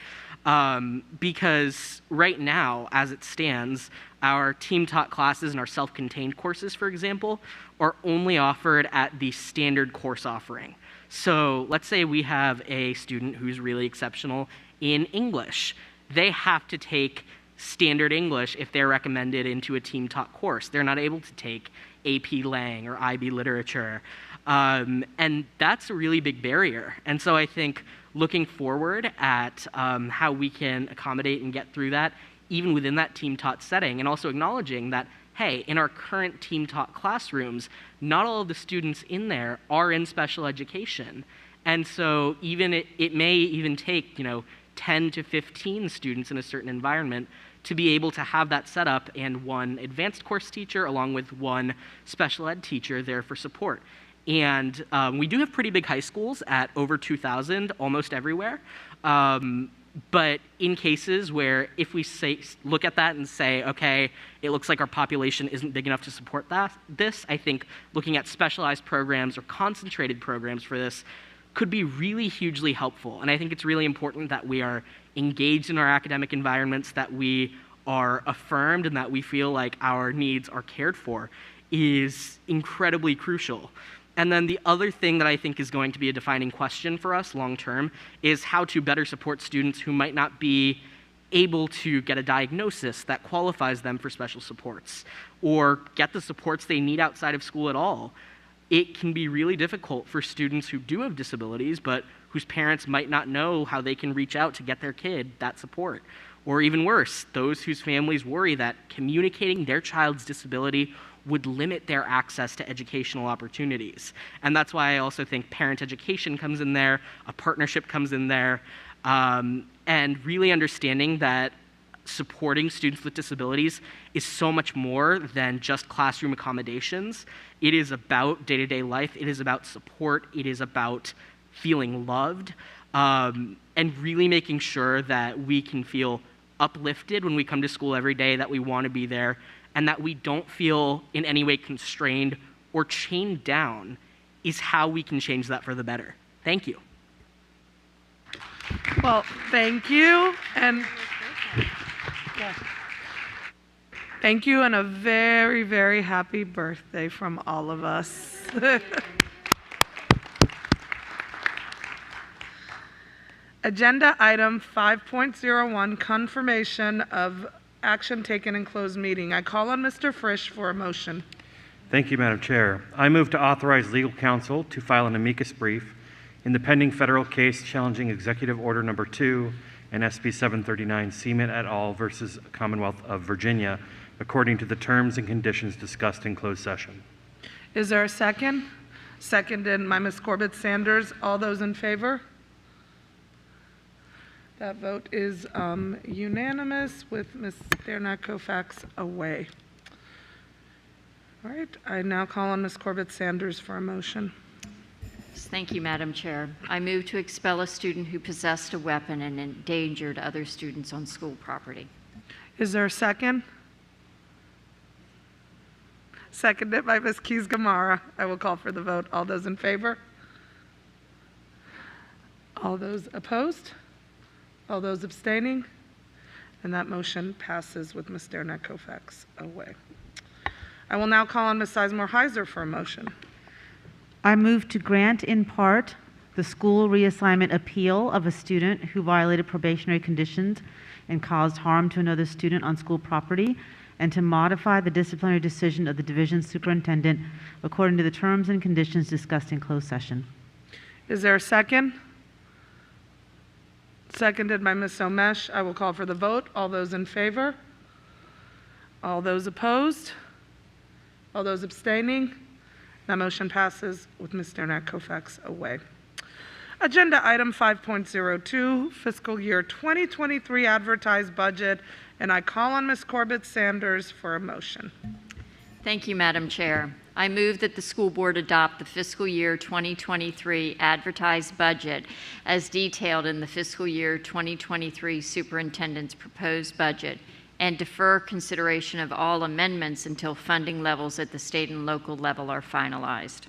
Because right now, as it stands, our team-taught classes and our self-contained courses, for example, are only offered at the standard course offering. So let's say we have a student who's really exceptional in English. They have to take standard English if they're recommended into a team-taught course. They're not able to take AP Lang or IB Literature. And that's a really big barrier. And so I think looking forward at how we can accommodate and get through that, even within that team-taught setting, and also acknowledging that, hey, in our current team-taught classrooms, not all of the students in there are in special education. And so even it may even take, 10 to 15 students in a certain environment to be able to have that set up and one advanced course teacher along with one special ed teacher there for support. And we do have pretty big high schools at over 2,000 almost everywhere. But in cases where if we look at that and say, okay, it looks like our population isn't big enough to support this, I think looking at specialized programs or concentrated programs for this could be really hugely helpful. And I think it's really important that we are engaged in our academic environments, that we are affirmed, and that we feel like our needs are cared for is incredibly crucial. And then the other thing that I think is going to be a defining question for us long term is how to better support students who might not be able to get a diagnosis that qualifies them for special supports or get the supports they need outside of school at all. It can be really difficult for students who do have disabilities but whose parents might not know how they can reach out to get their kid that support. Or even worse, those whose families worry that communicating their child's disability would limit their access to educational opportunities. And that's why I also think parent education comes in there, a partnership comes in there, and really understanding that supporting students with disabilities is so much more than just classroom accommodations. It is about day-to-day life, it is about support, it is about feeling loved, and really making sure that we can feel uplifted when we come to school every day, that we want to be there, and that we don't feel in any way constrained or chained down is how we can change that for the better. Thank you. Well, thank you. And Thank you, and a very, very happy birthday from all of us. Agenda item 5.01, confirmation of action taken in closed meeting. I call on Mr. Frisch for a motion. Thank you, Madam Chair. I move to authorize legal counsel to file an amicus brief in the pending federal case challenging Executive Order Number 2 and SB 739 Seaman et al. Versus Commonwealth of Virginia, according to the terms and conditions discussed in closed session. Is there a second? Seconded by Ms. Corbett Sanders. All those in favor? That vote is unanimous with Ms. Sternak-Kofax away. All right, I now call on Ms. Corbett Sanders for a motion. Thank you, Madam Chair. I move to expel a student who possessed a weapon and endangered other students on school property. Is there a second? Seconded by Ms. Keys-Gamarra. I will call for the vote. All those in favor? All those opposed? All those abstaining? And that motion passes with Ms. Sternak-Kofax away. I will now call on Ms. Sizemore-Heiser for a motion. I move to grant in part the school reassignment appeal of a student who violated probationary conditions and caused harm to another student on school property, and to modify the disciplinary decision of the division superintendent according to the terms and conditions discussed in closed session. Is there a second? Seconded by Ms. Somesh. I will call for the vote. All those in favor? All those opposed? All those abstaining? That motion passes with Ms. Sternak-Kofax away. Agenda item 5.02, fiscal year 2023 advertised budget, and I call on Ms. Corbett Sanders for a motion. Thank you, Madam Chair. I move that the school board adopt the fiscal year 2023 advertised budget as detailed in the fiscal year 2023 superintendent's proposed budget, and defer consideration of all amendments until funding levels at the state and local level are finalized.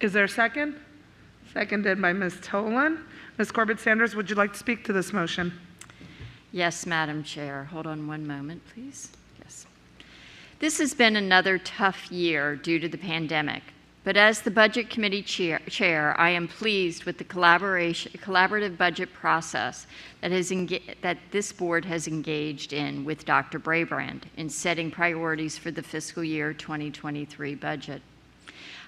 Is there a second? Seconded by Ms. Tolan. Ms. Corbett Sanders, would you like to speak to this motion? Yes, Madam Chair. Hold on one moment, please. Yes. This has been another tough year due to the pandemic, but as the Budget Committee chair, I am pleased with the collaborative budget process that this board has engaged in with Dr. Brabrand in setting priorities for the fiscal year 2023 budget.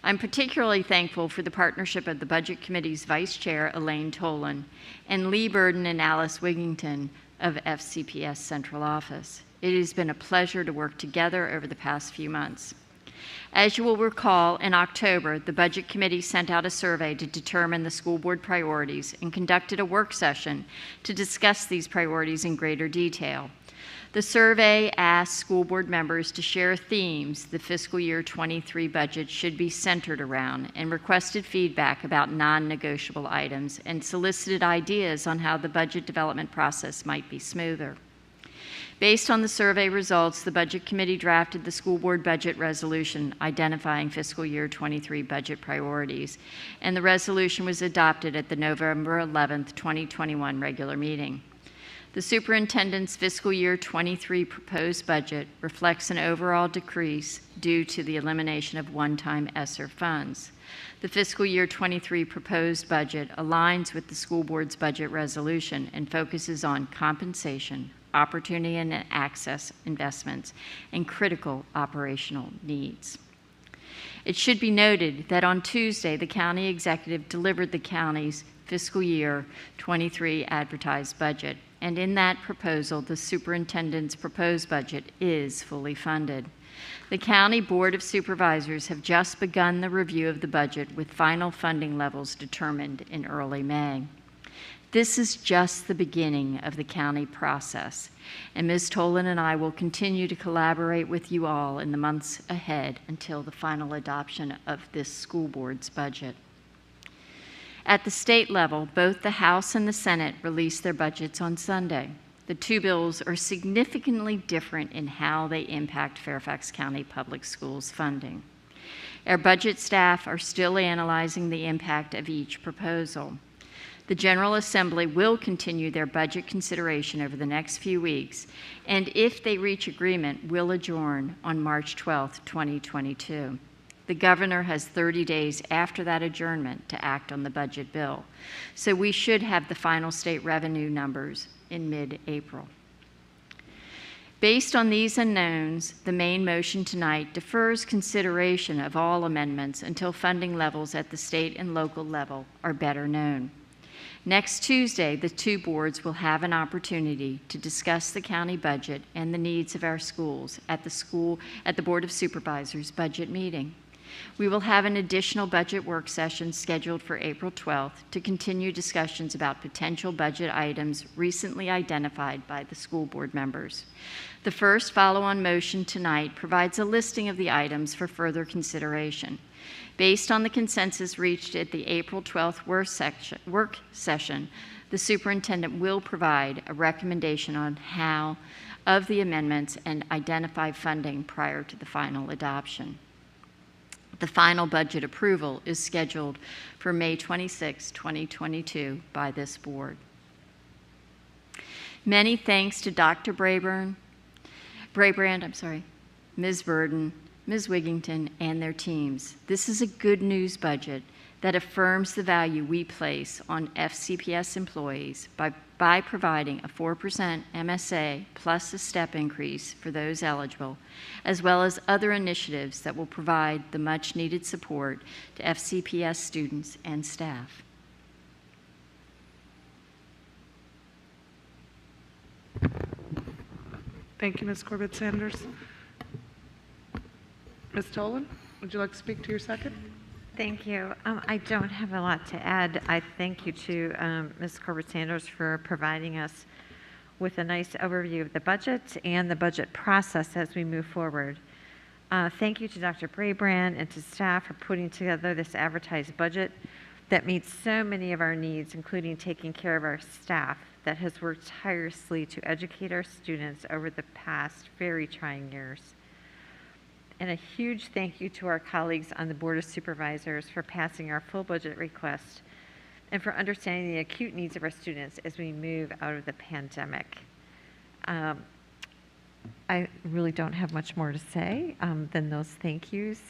I'm particularly thankful for the partnership of the Budget Committee's Vice Chair, Elaine Tolan, and Lee Burden and Alice Wigington of FCPS Central Office. It has been a pleasure to work together over the past few months. As you will recall, in October, the Budget Committee sent out a survey to determine the school board priorities and conducted a work session to discuss these priorities in greater detail. The survey asked school board members to share themes the fiscal year 23 budget should be centered around, and requested feedback about non-negotiable items and solicited ideas on how the budget development process might be smoother. Based on the survey results, the Budget Committee drafted the school board budget resolution identifying fiscal year 23 budget priorities, and the resolution was adopted at the November 11th, 2021 regular meeting. The superintendent's fiscal year 23 proposed budget reflects an overall decrease due to the elimination of one-time ESSER funds. The fiscal year 23 proposed budget aligns with the school board's budget resolution and focuses on compensation, opportunity and access investments, and critical operational needs. It should be noted that on Tuesday, the county executive delivered the county's fiscal year 23 advertised budget, and in that proposal, the superintendent's proposed budget is fully funded. The County Board of Supervisors have just begun the review of the budget with final funding levels determined in early May. This is just the beginning of the county process, and Ms. Tolan and I will continue to collaborate with you all in the months ahead until the final adoption of this school board's budget. At the state level, both the House and the Senate released their budgets on Sunday. The two bills are significantly different in how they impact Fairfax County Public Schools funding. Our budget staff are still analyzing the impact of each proposal. The General Assembly will continue their budget consideration over the next few weeks, and if they reach agreement, will adjourn on March 12, 2022. The governor has 30 days after that adjournment to act on the budget bill, so we should have the final state revenue numbers in mid-April. Based on these unknowns, the main motion tonight defers consideration of all amendments until funding levels at the state and local level are better known. Next Tuesday, the two boards will have an opportunity to discuss the county budget and the needs of our schools at the Board of Supervisors budget meeting. We will have an additional budget work session scheduled for April 12th to continue discussions about potential budget items recently identified by the school board members. The first follow-on motion tonight provides a listing of the items for further consideration. Based on the consensus reached at the April 12th work session, the superintendent will provide a recommendation on how of the amendments and identify funding prior to the final adoption. The final budget approval is scheduled for May 26, 2022 by this board. Many thanks to Dr. Brabrand, Ms. Burden, Ms. Wigington, and their teams. This is a good news budget that affirms the value we place on FCPS employees by providing a 4% MSA plus a step increase for those eligible, as well as other initiatives that will provide the much needed support to FCPS students and staff. Thank you, Ms. Corbett-Sanders. Ms. Tolan, would you like to speak to your second? Thank you. I don't have a lot to add. I thank you to Ms. Corbett-Sanders for providing us with a nice overview of the budget and the budget process as we move forward. Thank you to Dr. Brabrand and to staff for putting together this advertised budget that meets so many of our needs, including taking care of our staff that has worked tirelessly to educate our students over the past very trying years. And a huge thank you to our colleagues on the Board of Supervisors for passing our full budget request and for understanding the acute needs of our students as we move out of the pandemic. I really don't have much more to say than those thank yous.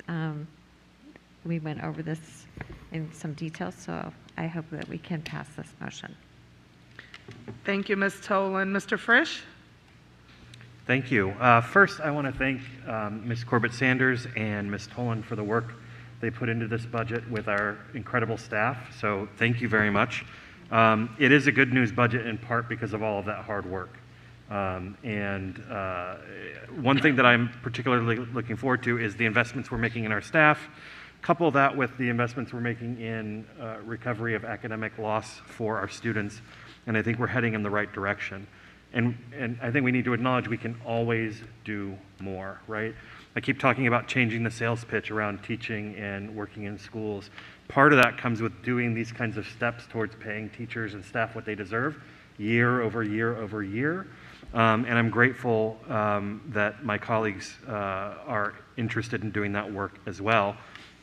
We went over this in some detail, so I hope that we can pass this motion. Thank you, Ms. Tolan. Mr. Frisch? Thank you. First, I want to thank Ms. Corbett-Sanders and Ms. Tolan for the work they put into this budget with our incredible staff, so thank you very much. It is a good news budget in part because of all of that hard work. One thing that I'm particularly looking forward to is the investments we're making in our staff. Couple that with the investments we're making in recovery of academic loss for our students, and I think we're heading in the right direction. And I think we need to acknowledge we can always do more, right? I keep talking about changing the sales pitch around teaching and working in schools. Part of that comes with doing these kinds of steps towards paying teachers and staff what they deserve year over year over year. And I'm grateful that my colleagues are interested in doing that work as well.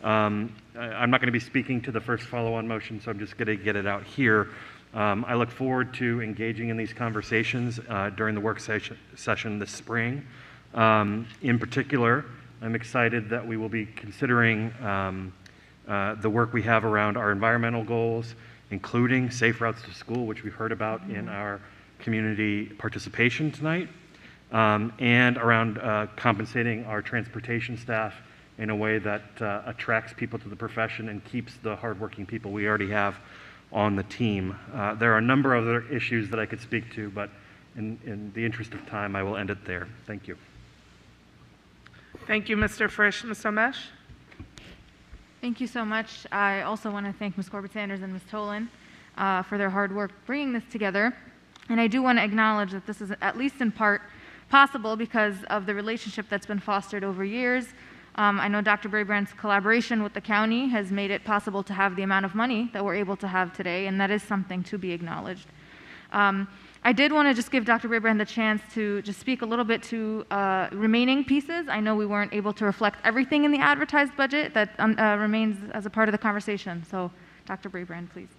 I'm not going to be speaking to the first follow-on motion, so I'm just going to get it out here. I look forward to engaging in these conversations during the work session this spring. In particular, I'm excited that we will be considering the work we have around our environmental goals, including safe routes to school, which we've heard about in our community participation tonight, and around compensating our transportation staff in a way that attracts people to the profession and keeps the hardworking people we already have on the team. There are a number of other issues that I could speak to, but in the interest of time, I will end it there. Thank you. Thank you, Mr. Frisch. Ms. Omesh? Thank you so much. I also want to thank Ms. Corbett-Sanders and Ms. Tolan for their hard work bringing this together. And I do want to acknowledge that this is at least in part possible because of the relationship that's been fostered over years. I know Dr. Brabrand's collaboration with the county has made it possible to have the amount of money that we're able to have today, and that is something to be acknowledged. I did want to just give Dr. Brabrand the chance to just speak a little bit to remaining pieces. I know we weren't able to reflect everything in the advertised budget that remains as a part of the conversation. So, Dr. Brabrand, please.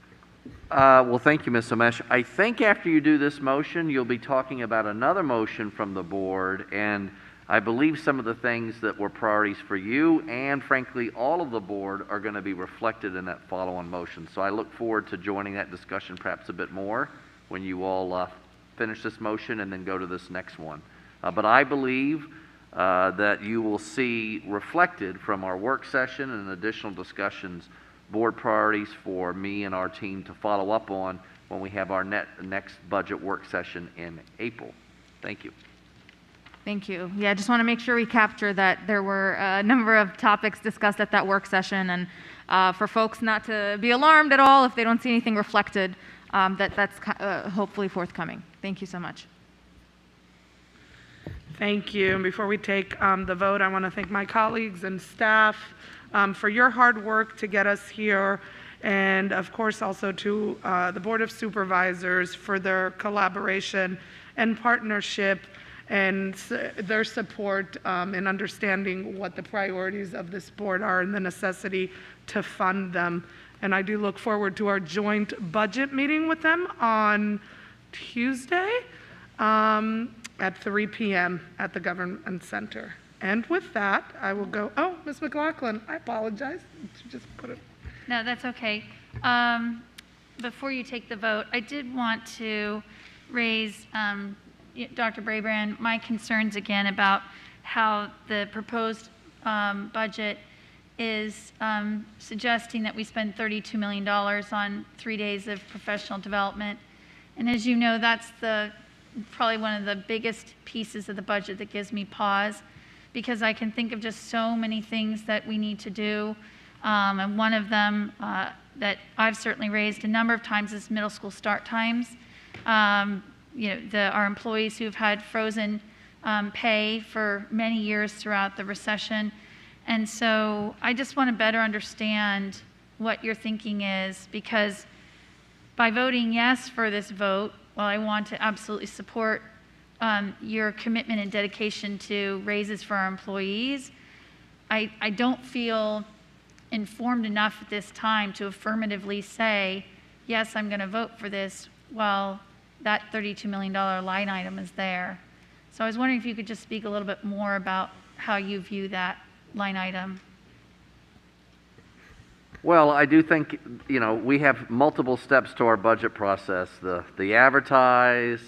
Well, thank you, Ms. Omesh. I think after you do this motion, you'll be talking about another motion from the board, and I believe some of the things that were priorities for you and, frankly, all of the board are going to be reflected in that follow-on motion. So I look forward to joining that discussion perhaps a bit more when you all finish this motion and then go to this next one. But I believe that you will see reflected from our work session and additional discussions board priorities for me and our team to follow up on when we have our next budget work session in April. Thank you. Thank you. Yeah, I just want to make sure we capture that there were a number of topics discussed at that work session, and for folks not to be alarmed at all if they don't see anything reflected, that's hopefully forthcoming. Thank you so much. Thank you. And before we take the vote, I want to thank my colleagues and staff for your hard work to get us here, and of course also to the Board of Supervisors for their collaboration and partnership and their support in understanding what the priorities of this board are and the necessity to fund them. And I do look forward to our joint budget meeting with them on Tuesday at 3 p.m. at the Government Center. And with that, I will go, oh, Ms. McLaughlin, I apologize. Just put it. No, that's okay. Before you take the vote, I did want to raise, Dr. Brabrand, my concerns again about how the proposed budget is suggesting that we spend $32 million on 3 days of professional development. And as you know, that's probably one of the biggest pieces of the budget that gives me pause, because I can think of just so many things that we need to do. And one of them that I've certainly raised a number of times is middle school start times. Our employees who've had frozen pay for many years throughout the recession. And so I just want to better understand what your thinking is, because by voting yes for this vote, while I want to absolutely support your commitment and dedication to raises for our employees, I don't feel informed enough at this time to affirmatively say, yes, I'm going to vote for this, while that $32 million line item is there. So I was wondering if you could just speak a little bit more about how you view that line item. Well, I do think, we have multiple steps to our budget process. The advertised,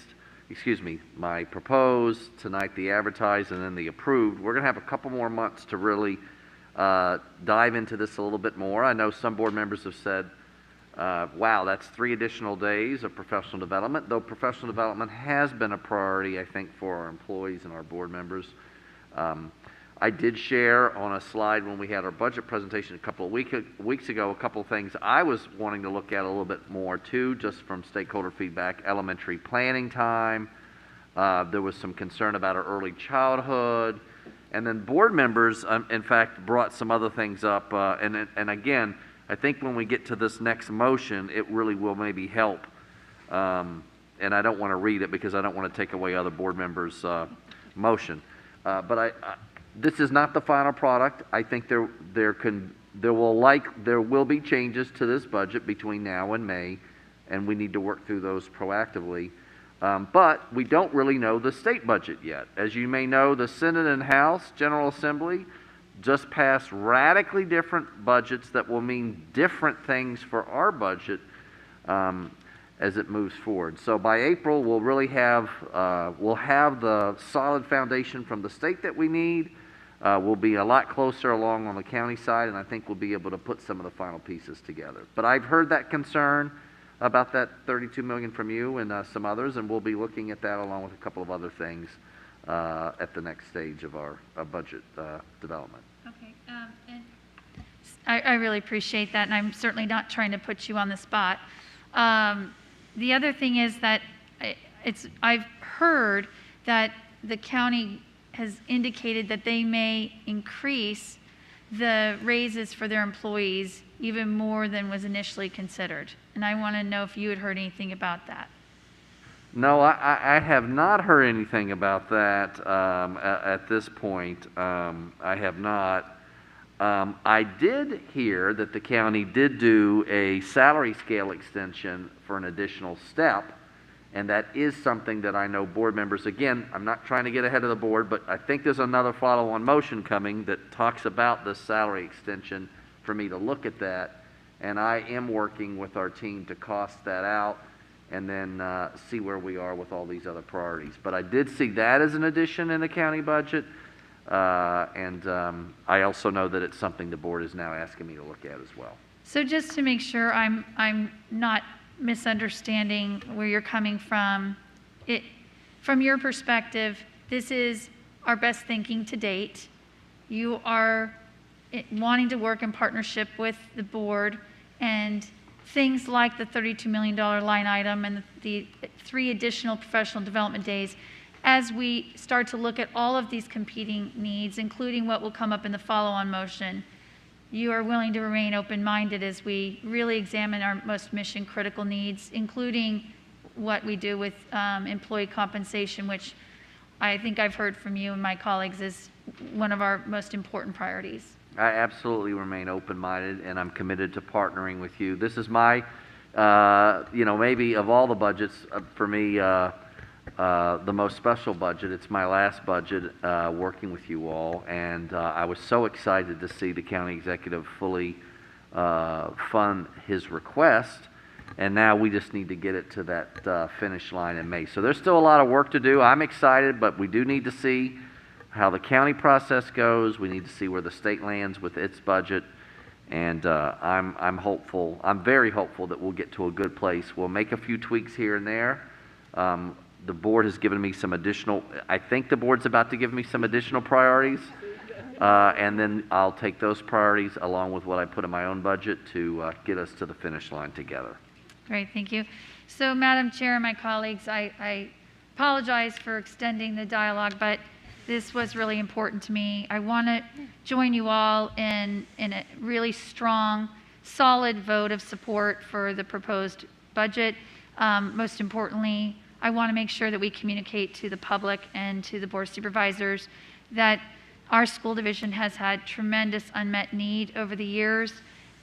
my proposed, tonight the advertised, and then the approved. We're going to have a couple more months to really dive into this a little bit more. I know some board members have said, wow, that's 3 additional days of professional development, though professional development has been a priority, I think, for our employees and our board members. I did share on a slide when we had our budget presentation a couple of weeks ago, a couple of things I was wanting to look at a little bit more too, just from stakeholder feedback. Elementary planning time. There was some concern about our early childhood. And then board members, in fact, brought some other things up. And again, I think when we get to this next motion, it really will maybe help. And I don't want to read it because I don't want to take away other board members' motion. But this is not the final product. I think there will be changes to this budget between now and May, and we need to work through those proactively. But we don't really know the state budget yet. As you may know, the Senate and House General Assembly just passed radically different budgets that will mean different things for our budget as it moves forward. So by April, we'll really have the solid foundation from the state that we need. We'll be a lot closer along on the county side, and I think we'll be able to put some of the final pieces together. But I've heard that concern about that $32 million from you and some others, and we'll be looking at that along with a couple of other things at the next stage of our budget development. Okay. And I really appreciate that, and I'm certainly not trying to put you on the spot. The other thing is that I've heard that the county has indicated that they may increase the raises for their employees even more than was initially considered. And I want to know if you had heard anything about that. No, I have not heard anything about that at this point. I have not. I did hear that the county did do a salary scale extension for an additional step, and that is something that I know board members, again, I'm not trying to get ahead of the board, but I think there's another follow-on motion coming that talks about this salary extension for me to look at that, and I am working with our team to cost that out and then see where we are with all these other priorities. But I did see that as an addition in the county budget. I also know that it's something the board is now asking me to look at as well. So just to make sure I'm not misunderstanding where you're coming from, from your perspective, this is our best thinking to date. You are wanting to work in partnership with the board, and things like the $32 million line item and the 3 additional professional development days, as we start to look at all of these competing needs, including what will come up in the follow-on motion, you are willing to remain open-minded as we really examine our most mission-critical needs, including what we do with employee compensation, which I think I've heard from you and my colleagues is one of our most important priorities. I absolutely remain open-minded, and I'm committed to partnering with you. This is my, maybe of all the budgets, for me, the most special budget. It's my last budget working with you all, and I was so excited to see the county executive fully fund his request, and now we just need to get it to that finish line in May. So there's still a lot of work to do. I'm excited, but we do need to see how the county process goes. We need to see where the state lands with its budget, and I'm hopeful. I'm very hopeful that we'll get to a good place. We'll make a few tweaks here and there. The board has given me some additional, I think the board's about to give me some additional priorities, and then I'll take those priorities along with what I put in my own budget to get us to the finish line together. Great, thank you. So, Madam Chair and my colleagues, I apologize for extending the dialogue, but this was really important to me. I want to join you all in a really strong, solid vote of support for the proposed budget. Most importantly, I want to make sure that we communicate to the public and to the Board of Supervisors that our school division has had tremendous unmet need over the years,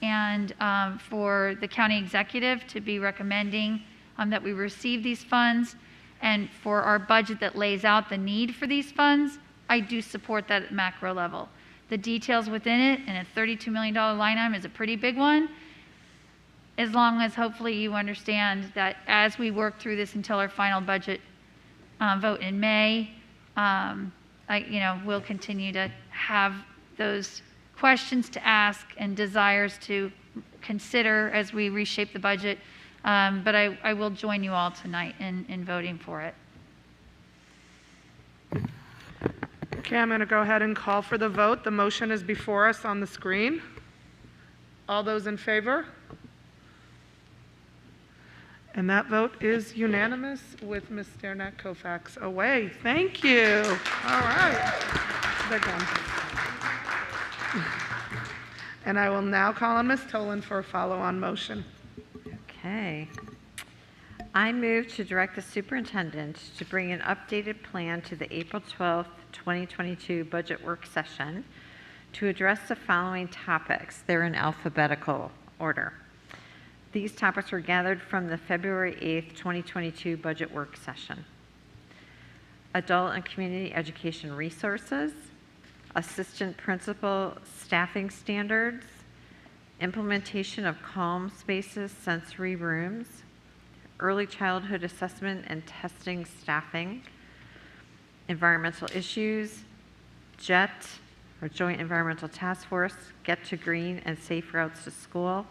and for the county executive to be recommending that we receive these funds, and for our budget that lays out the need for these funds, I do support that at macro level. The details within it, and a $32 million line item is a pretty big one, as long as hopefully you understand that as we work through this until our final budget vote in May, we'll continue to have those questions to ask and desires to consider as we reshape the budget. But I will join you all tonight in voting for it. Okay, I'm going to go ahead and call for the vote. The motion is before us on the screen. All those in favor? And that vote is unanimous with Ms. Sternak-Koufax away. Thank you. All right. Big one. And I will now call on Ms. Tolan for a follow-on motion. Okay. I move to direct the superintendent to bring an updated plan to the April 12th, 2022 budget work session to address the following topics. They're in alphabetical order. These topics were gathered from the February 8th, 2022 budget work session. Adult and community education resources, assistant principal staffing standards, implementation of calm spaces, sensory rooms, early childhood assessment and testing staffing, environmental issues, JET, or Joint Environmental Task Force, Get to Green and Safe Routes to School,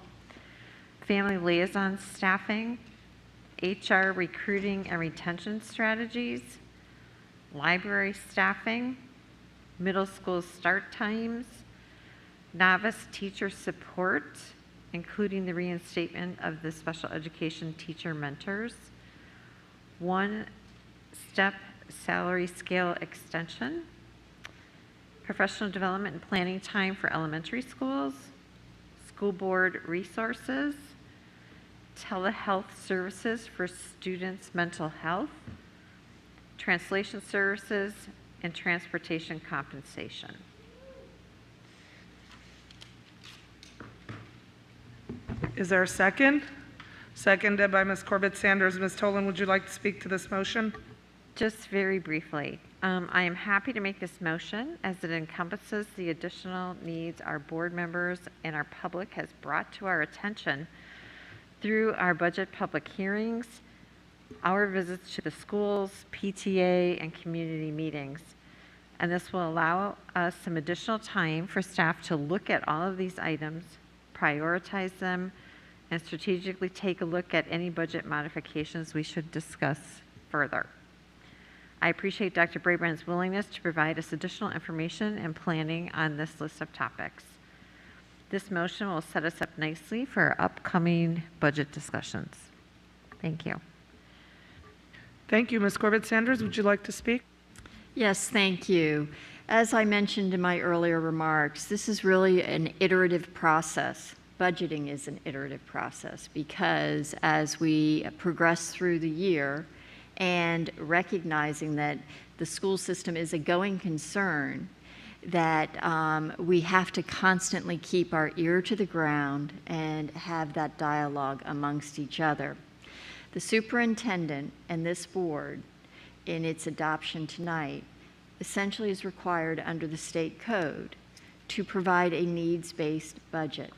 family liaison staffing, HR recruiting and retention strategies, library staffing, middle school start times, novice teacher support, including the reinstatement of the special education teacher mentors, one-step salary scale extension, professional development and planning time for elementary schools, school board resources, telehealth services for students' mental health, translation services, and transportation compensation. Is there a second? Seconded by Ms. Corbett Sanders. Ms. Tolan, would you like to speak to this motion? Just very briefly, I am happy to make this motion as it encompasses the additional needs our board members and our public has brought to our attention through our budget public hearings, our visits to the schools, PTA, and community meetings. And this will allow us some additional time for staff to look at all of these items, prioritize them, and strategically take a look at any budget modifications we should discuss further. I appreciate Dr. Brabrand's willingness to provide us additional information and planning on this list of topics. This motion will set us up nicely for our upcoming budget discussions. Thank you. Thank you. Ms. Corbett Sanders, would you like to speak? Yes, thank you. As I mentioned in my earlier remarks, this is really an iterative process. Budgeting is an iterative process because as we progress through the year and recognizing that the school system is a going concern, that we have to constantly keep our ear to the ground and have that dialogue amongst each other. The superintendent and this board, in its adoption tonight, essentially is required under the state code to provide a needs-based budget.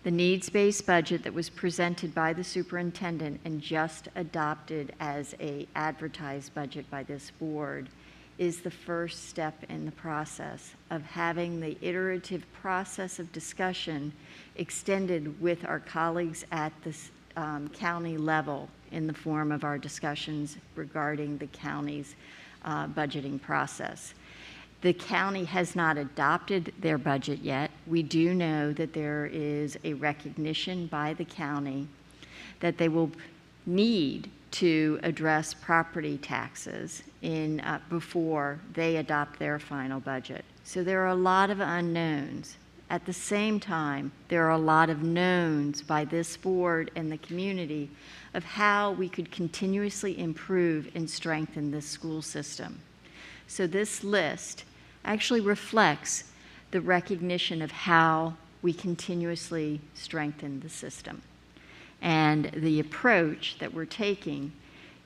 The needs-based budget that was presented by the superintendent and just adopted as an advertised budget by this board is the first step in the process of having the iterative process of discussion extended with our colleagues at the county level in the form of our discussions regarding the county's budgeting process. The county has not adopted their budget yet. We do know that there is a recognition by the county that they will need to address property taxes before they adopt their final budget. So there are a lot of unknowns. At the same time, there are a lot of knowns by this board and the community of how we could continuously improve and strengthen this school system. So this list actually reflects the recognition of how we continuously strengthen the system. And the approach that we're taking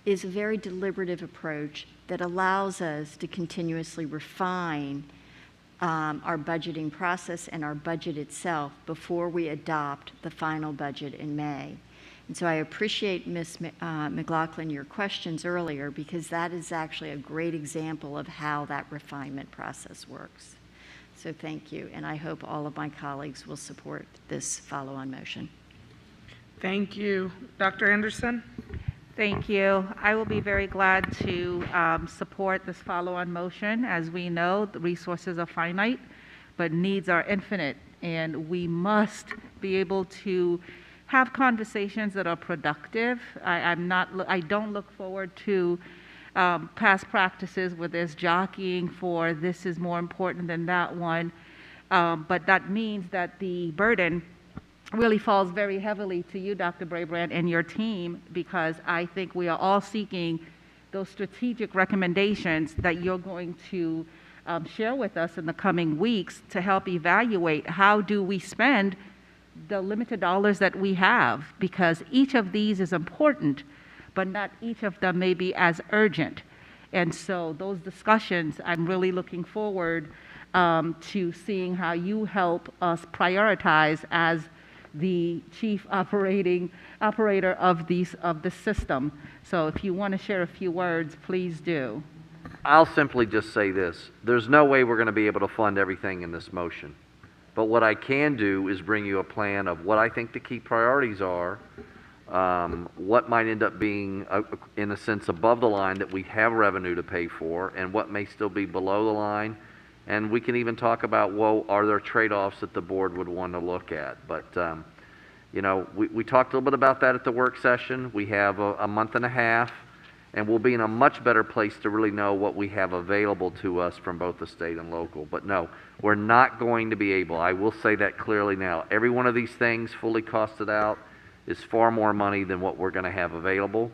is a very deliberative approach that allows us to continuously refine our budgeting process and our budget itself before we adopt the final budget in May. And so I appreciate, Ms. McLaughlin, your questions earlier, because that is actually a great example of how that refinement process works. So thank you, and I hope all of my colleagues will support this follow-on motion. Thank you. Dr. Anderson? Thank you. I will be very glad to support this follow-on motion. As we know, the resources are finite, but needs are infinite, and we must be able to have conversations that are productive. I don't look forward to past practices where there's jockeying for this is more important than that one, but that means that the burden really falls very heavily to you, Dr. Brabrand, and your team, because I think we are all seeking those strategic recommendations that you're going to share with us in the coming weeks to help evaluate how do we spend the limited dollars that we have, because each of these is important, but not each of them may be as urgent. And so those discussions, I'm really looking forward to seeing how you help us prioritize as the chief operator of the system. So if you want to share a few words, please do. I'll simply just say this. There's no way we're going to be able to fund everything in this motion. But what I can do is bring you a plan of what I think the key priorities are, what might end up being, in a sense, above the line that we have revenue to pay for, and what may still be below the line. And we can even talk about, well, are there trade-offs that the board would want to look at? But, you know, we talked a little bit about that at the work session. We have a month and a half, and we'll be in a much better place to really know what we have available to us from both the state and local. But no, we're not going to be able, I will say that clearly now, every one of these things fully costed out is far more money than what we're going to have available,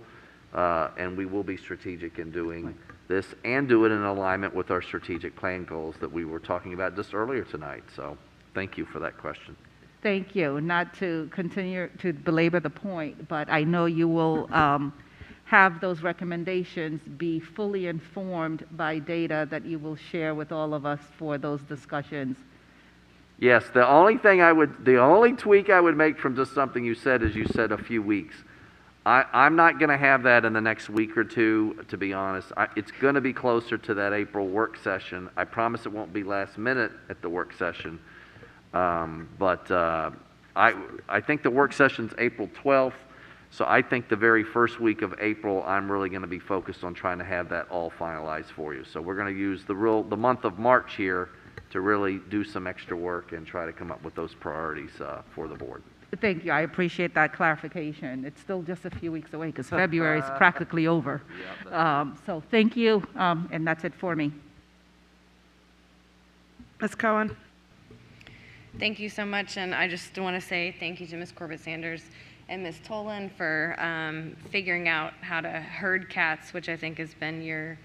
and we will be strategic in doing this and do it in alignment with our strategic plan goals that we were talking about just earlier tonight. So thank you for that question. Thank you. Not to continue to belabor the point, but I know you will have those recommendations be fully informed by data that you will share with all of us for those discussions. Yes, the only tweak I would make from just something you said is you said a few weeks. I'm not going to have that in the next week or two, to be honest. It's going to be closer to that April work session. I promise it won't be last minute at the work session. But I think the work session's April 12th, so I think the very first week of April, I'm really going to be focused on trying to have that all finalized for you. So we're going to use the month of March here to really do some extra work and try to come up with those priorities for the board. Thank you. I appreciate that clarification. It's still just a few weeks away because February is practically over. So thank you, and that's it for me. Ms. Cohen. Thank you so much, and I just want to say thank you to Ms. Corbett-Sanders and Ms. Tolan for figuring out how to herd cats, which I think has been your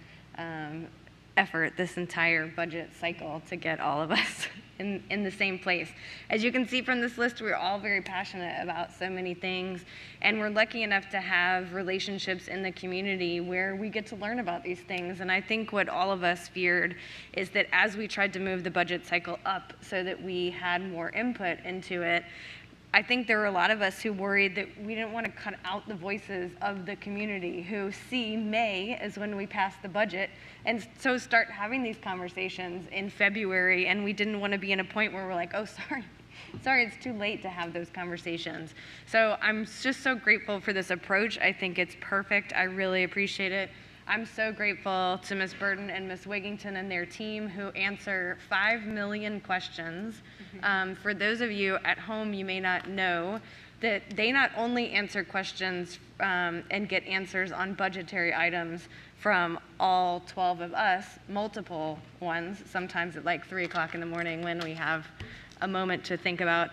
effort this entire budget cycle to get all of us in the same place. As you can see from this list, we're all very passionate about so many things, and we're lucky enough to have relationships in the community where we get to learn about these things. And I think what all of us feared is that as we tried to move the budget cycle up so that we had more input into it, I think there were a lot of us who worried that we didn't want to cut out the voices of the community who see May as when we pass the budget, and so start having these conversations in February, and we didn't want to be in a point where we're like, oh, sorry, it's too late to have those conversations. So I'm just so grateful for this approach. I think it's perfect. I really appreciate it. I'm so grateful to Ms. Burden and Ms. Wigington and their team who answer 5 million questions. For those of you at home, you may not know that they not only answer questions and get answers on budgetary items from all 12 of us, multiple ones, sometimes at like 3 o'clock in the morning when we have a moment to think about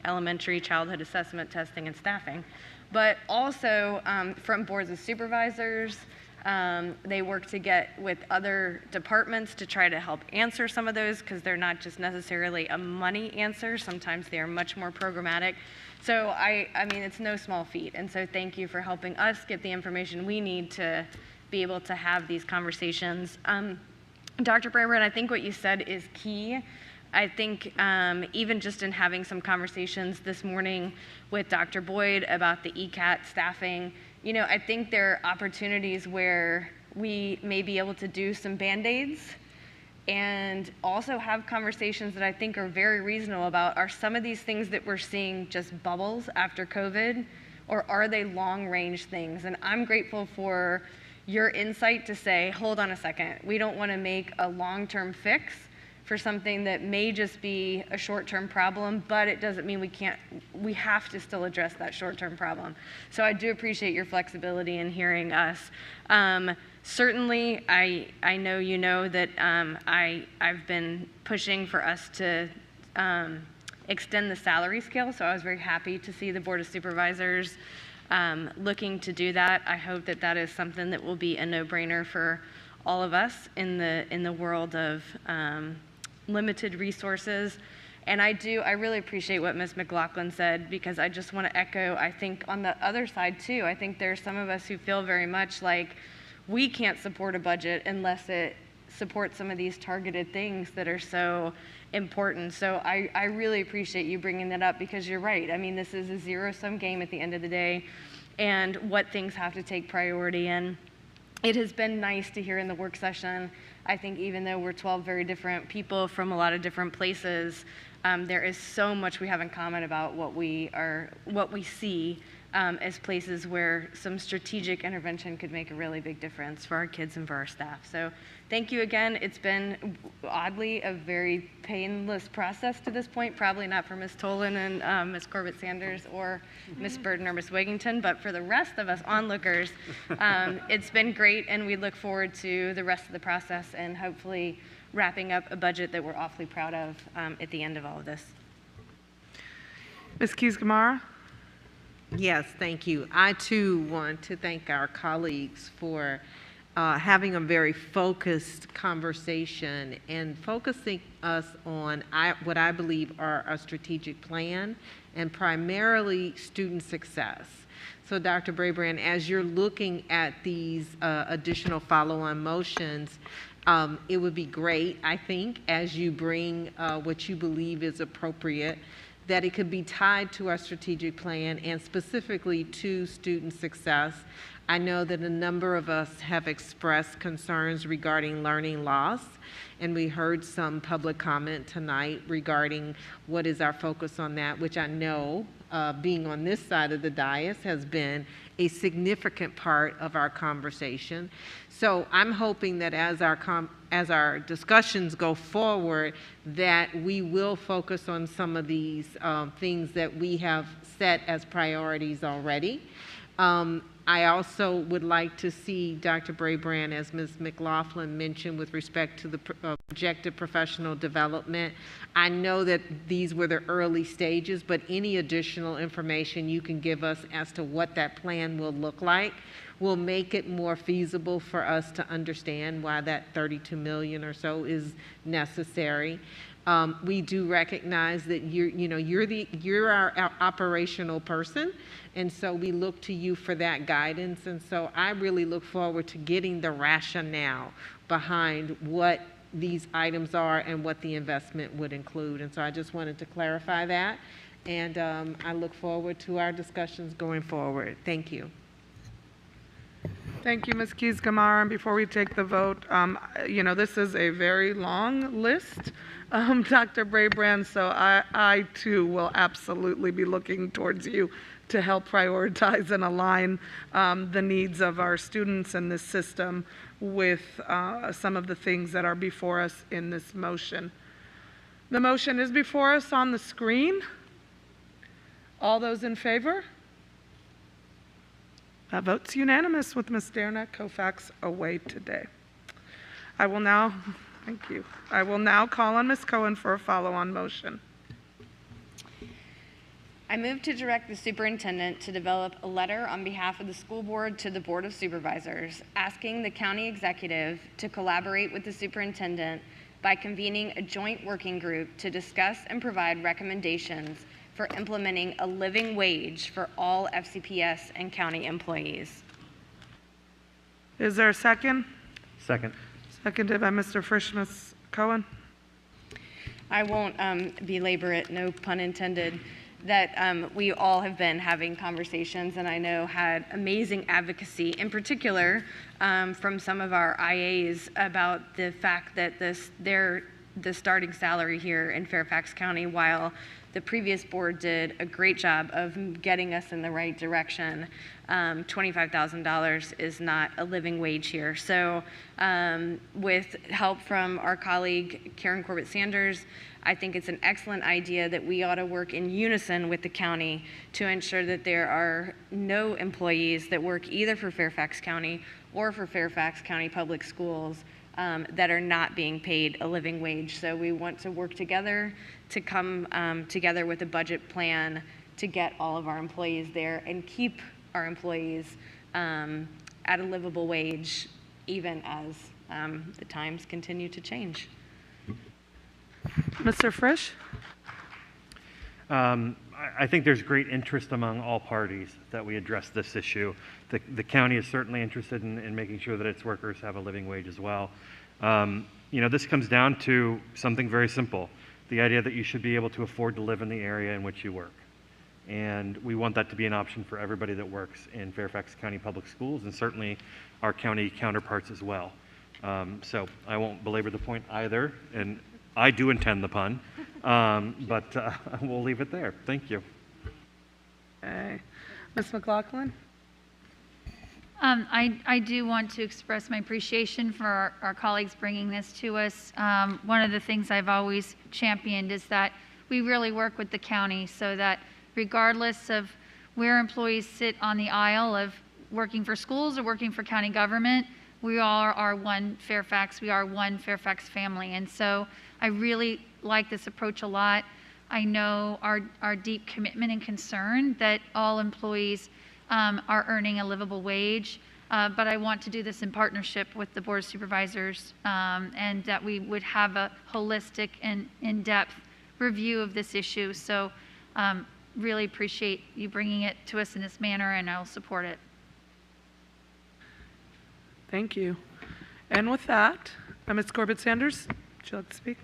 elementary childhood assessment testing and staffing, but also from boards of supervisors. They work to get with other departments to try to help answer some of those because they're not just necessarily a money answer. Sometimes they are much more programmatic. So I mean, it's no small feat. And so thank you for helping us get the information we need to be able to have these conversations. Dr. Bramer, I think what you said is key. I think even just in having some conversations this morning with Dr. Boyd about the ECAT staffing, you know, I think there are opportunities where we may be able to do some Band-Aids and also have conversations that I think are very reasonable about, are some of these things that we're seeing just bubbles after COVID, or are they long-range things? And I'm grateful for your insight to say, hold on a second, we don't want to make a long-term fix for something that may just be a short-term problem, but it doesn't mean we have to still address that short-term problem. So I do appreciate your flexibility in hearing us. Certainly, I know you know that I've been pushing for us to extend the salary scale, so I was very happy to see the Board of Supervisors looking to do that. I hope that that is something that will be a no-brainer for all of us in the world of limited resources. And I really appreciate what Ms. McLaughlin said, because I just want to echo, I think on the other side too, I think there's some of us who feel very much like we can't support a budget unless it supports some of these targeted things that are so important. So I really appreciate you bringing that up, because you're right. I mean, this is a zero-sum game at the end of the day, and what things have to take priority. And it has been nice to hear in the work session, I think even though we're 12 very different people from a lot of different places, there is so much we have in common about what we see as places where some strategic intervention could make a really big difference for our kids and for our staff. So thank you again. It's been oddly a very painless process to this point, probably not for Ms. Tolan and Ms. Corbett-Sanders or Ms. Burden or Ms. Wigington, but for the rest of us onlookers, it's been great, and we look forward to the rest of the process and hopefully wrapping up a budget that we're awfully proud of at the end of all of this. Ms. Keys-Gamarra? Yes, thank you. I too want to thank our colleagues for having a very focused conversation and focusing us on what I believe are a strategic plan and primarily student success. So Dr. Brabrand, as you're looking at these additional follow-on motions, it would be great, I think, as you bring what you believe is appropriate, that it could be tied to our strategic plan and specifically to student success. I know that a number of us have expressed concerns regarding learning loss, and we heard some public comment tonight regarding what is our focus on that, which I know, being on this side of the dais, has been a significant part of our conversation. So I'm hoping that as our discussions go forward, that we will focus on some of these things that we have set as priorities already. I also would like to see Dr. Brabrand, as Ms. McLaughlin mentioned, with respect to the projected professional development. I know that these were the early stages, but any additional information you can give us as to what that plan will look like will make it more feasible for us to understand why that $32 million or so is necessary. We do recognize that you're our operational person, and so we look to you for that guidance. And so I really look forward to getting the rationale behind what these items are and what the investment would include. And so I just wanted to clarify that, and I look forward to our discussions going forward. Thank you. Thank you, Ms. Keys-Gamarra. And before we take the vote, this is a very long list, Dr. Brabrand, so I too will absolutely be looking towards you to help prioritize and align the needs of our students in this system with some of the things that are before us in this motion. The motion is before us on the screen. All those in favor? That vote's unanimous with Ms. Derenak Koufax away today. Thank you. I will now call on Ms. Cohen for a follow-on motion. I move to direct the superintendent to develop a letter on behalf of the school board to the Board of Supervisors, asking the county executive to collaborate with the superintendent by convening a joint working group to discuss and provide recommendations for implementing a living wage for all FCPS and county employees. Is there a second? Second. Seconded by Mr. Frisch. Ms. Cohen? I won't belabor it, no pun intended, that we all have been having conversations, and I know had amazing advocacy, in particular from some of our IAs, about the fact that the starting salary here in Fairfax County, while the previous board did a great job of getting us in the right direction, $25,000 is not a living wage here. So with help from our colleague Karen Corbett-Sanders, I think it's an excellent idea that we ought to work in unison with the county to ensure that there are no employees that work either for Fairfax County or for Fairfax County Public Schools that are not being paid a living wage. So we want to work together to come together with a budget plan to get all of our employees there and keep our employees at a livable wage, even as the times continue to change. Mr. Frisch? I think there's great interest among all parties that we address this issue. The county is certainly interested in making sure that its workers have a living wage as well. This comes down to something very simple, the idea that you should be able to afford to live in the area in which you work. And we want that to be an option for everybody that works in Fairfax County Public Schools, and certainly our county counterparts as well. So I won't belabor the point either, and I do intend the pun, but we'll leave it there. Thank you. Okay. Ms. McLaughlin? I do want to express my appreciation for our colleagues bringing this to us. One of the things I've always championed is that we really work with the county so that regardless of where employees sit on the aisle of working for schools or working for county government, we all are one Fairfax. We are one Fairfax family. And so I really like this approach a lot. I know our deep commitment and concern that all employees are earning a livable wage. but I want to do this in partnership with the Board of Supervisors, and that we would have a holistic and in-depth review of this issue. So really appreciate you bringing it to us in this manner, and I'll support it. Thank you. And with that, Ms. Corbett-Sanders, would you like to speak?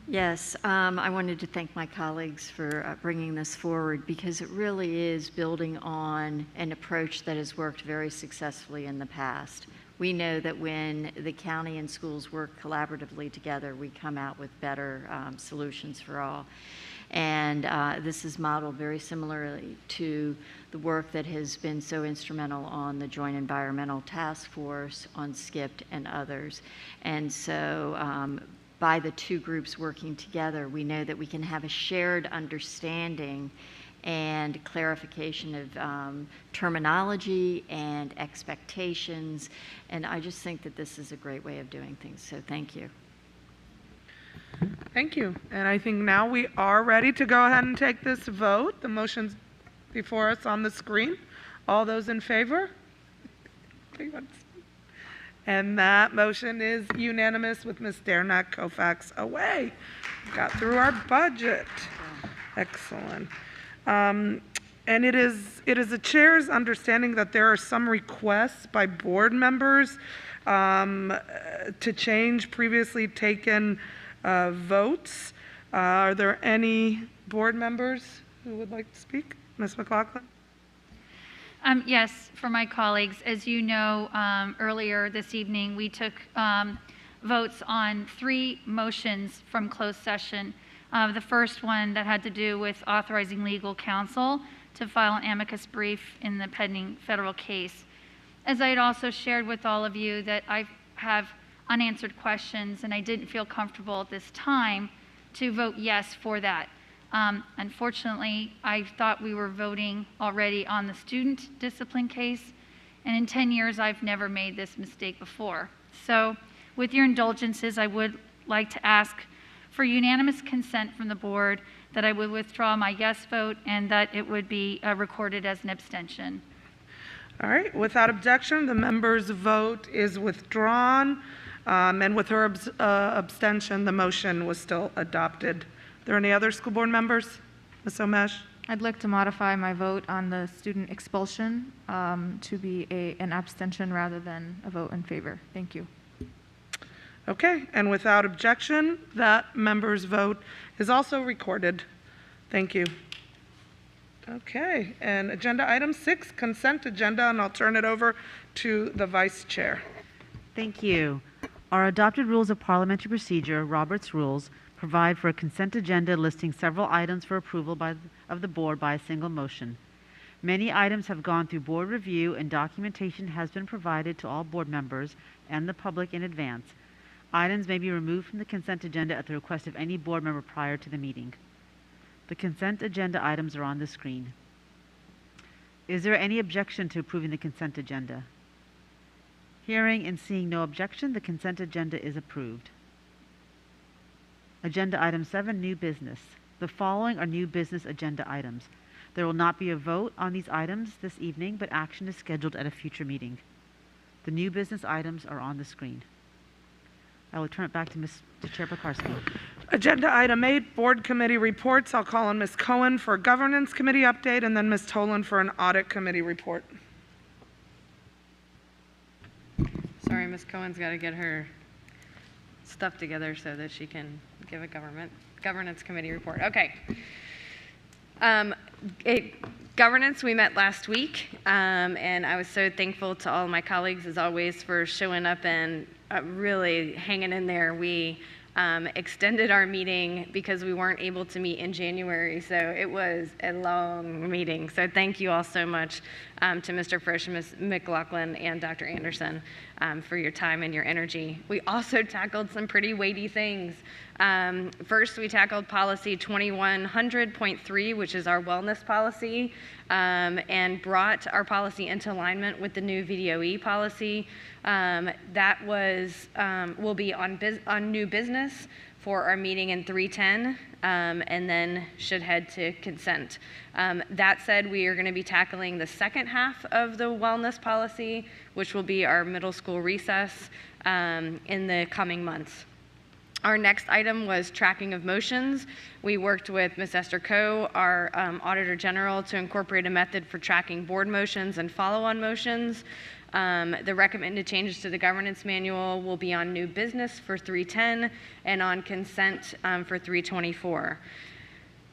Yes, I wanted to thank my colleagues for bringing this forward, because it really is building on an approach that has worked very successfully in the past. We know that when the county and schools work collaboratively together, we come out with better solutions for all. And this is modeled very similarly to the work that has been so instrumental on the Joint Environmental Task Force, on SCIPT, and others. And so by the two groups working together, we know that we can have a shared understanding and clarification of terminology and expectations. And I just think that this is a great way of doing things. So thank you. Thank you. And I think now we are ready to go ahead and take this vote. The motion's before us on the screen. All those in favor? And that motion is unanimous with Ms. Dernack Koufax away. Got through our budget. Excellent. And it is the chair's understanding that there are some requests by board members to change previously taken votes. Are there any board members who would like to speak? Ms. McLaughlin? Yes, for my colleagues, as you know, earlier this evening, we took votes on 3 motions from closed session. The first one that had to do with authorizing legal counsel to file an amicus brief in the pending federal case. As I had also shared with all of you, that I have unanswered questions, and I didn't feel comfortable at this time to vote yes for that. Unfortunately, I thought we were voting already on the student discipline case, and in 10 years, I've never made this mistake before. So with your indulgences, I would like to ask for unanimous consent from the board that I would withdraw my yes vote and that it would be recorded as an abstention. All right, without objection, the member's vote is withdrawn, and with her abstention, the motion was still adopted. Are there any other school board members? Ms. Omesh? I'd like to modify my vote on the student expulsion to be an abstention rather than a vote in favor. Thank you. Okay, and without objection, that member's vote is also recorded. Thank you. Okay, and agenda item 6, consent agenda, and I'll turn it over to the vice chair. Thank you. Our adopted rules of parliamentary procedure, Robert's Rules, provide for a consent agenda listing several items for approval of the board by a single motion. Many items have gone through board review, and documentation has been provided to all board members and the public in advance. Items may be removed from the consent agenda at the request of any board member prior to the meeting. The consent agenda items are on the screen. Is there any objection to approving the consent agenda? Hearing and seeing no objection, the consent agenda is approved. Agenda item 7, new business. The following are new business agenda items. There will not be a vote on these items this evening, but action is scheduled at a future meeting. The new business items are on the screen. I will turn it back to Chair Pekarsky. Agenda item 8, board committee reports. I'll call on Ms. Cohen for a governance committee update, and then Ms. Tolan for an audit committee report. Sorry, Ms. Cohen's got to get her stuff together so that she can give a governance committee report. Okay. Governance, we met last week, and I was so thankful to all my colleagues, as always, for showing up and really hanging in there. We extended our meeting because we weren't able to meet in January, so it was a long meeting. So thank you all so much to Mr. Frisch, Ms. McLaughlin, and Dr. Anderson for your time and your energy. We also tackled some pretty weighty things. First, we tackled policy 2100.3, which is our wellness policy, and brought our policy into alignment with the new VDOE policy. That was will be on new business, for our meeting in 310, and then should head to consent. That said, we are going to be tackling the second half of the wellness policy, which will be our middle school recess, in the coming months. Our next item was tracking of motions. We worked with Ms. Esther Coe, our Auditor General, to incorporate a method for tracking board motions and follow-on motions. The recommended changes to the governance manual will be on new business for 310 and on consent for 324.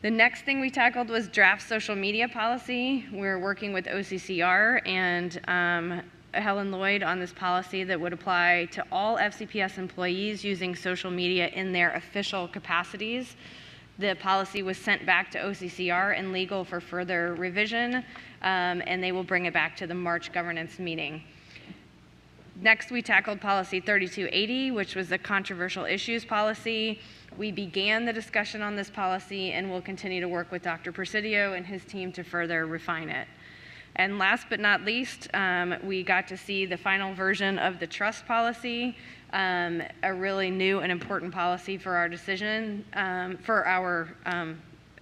The next thing we tackled was draft social media policy. We're working with OCCR and Helen Lloyd on this policy that would apply to all FCPS employees using social media in their official capacities. The policy was sent back to OCCR and legal for further revision, and they will bring it back to the March governance meeting. Next, we tackled policy 3280, which was the controversial issues policy. We began the discussion on this policy and will continue to work with Dr. Presidio and his team to further refine it. And last but not least, we got to see the final version of the trust policy, a really new and important policy for our decision, for our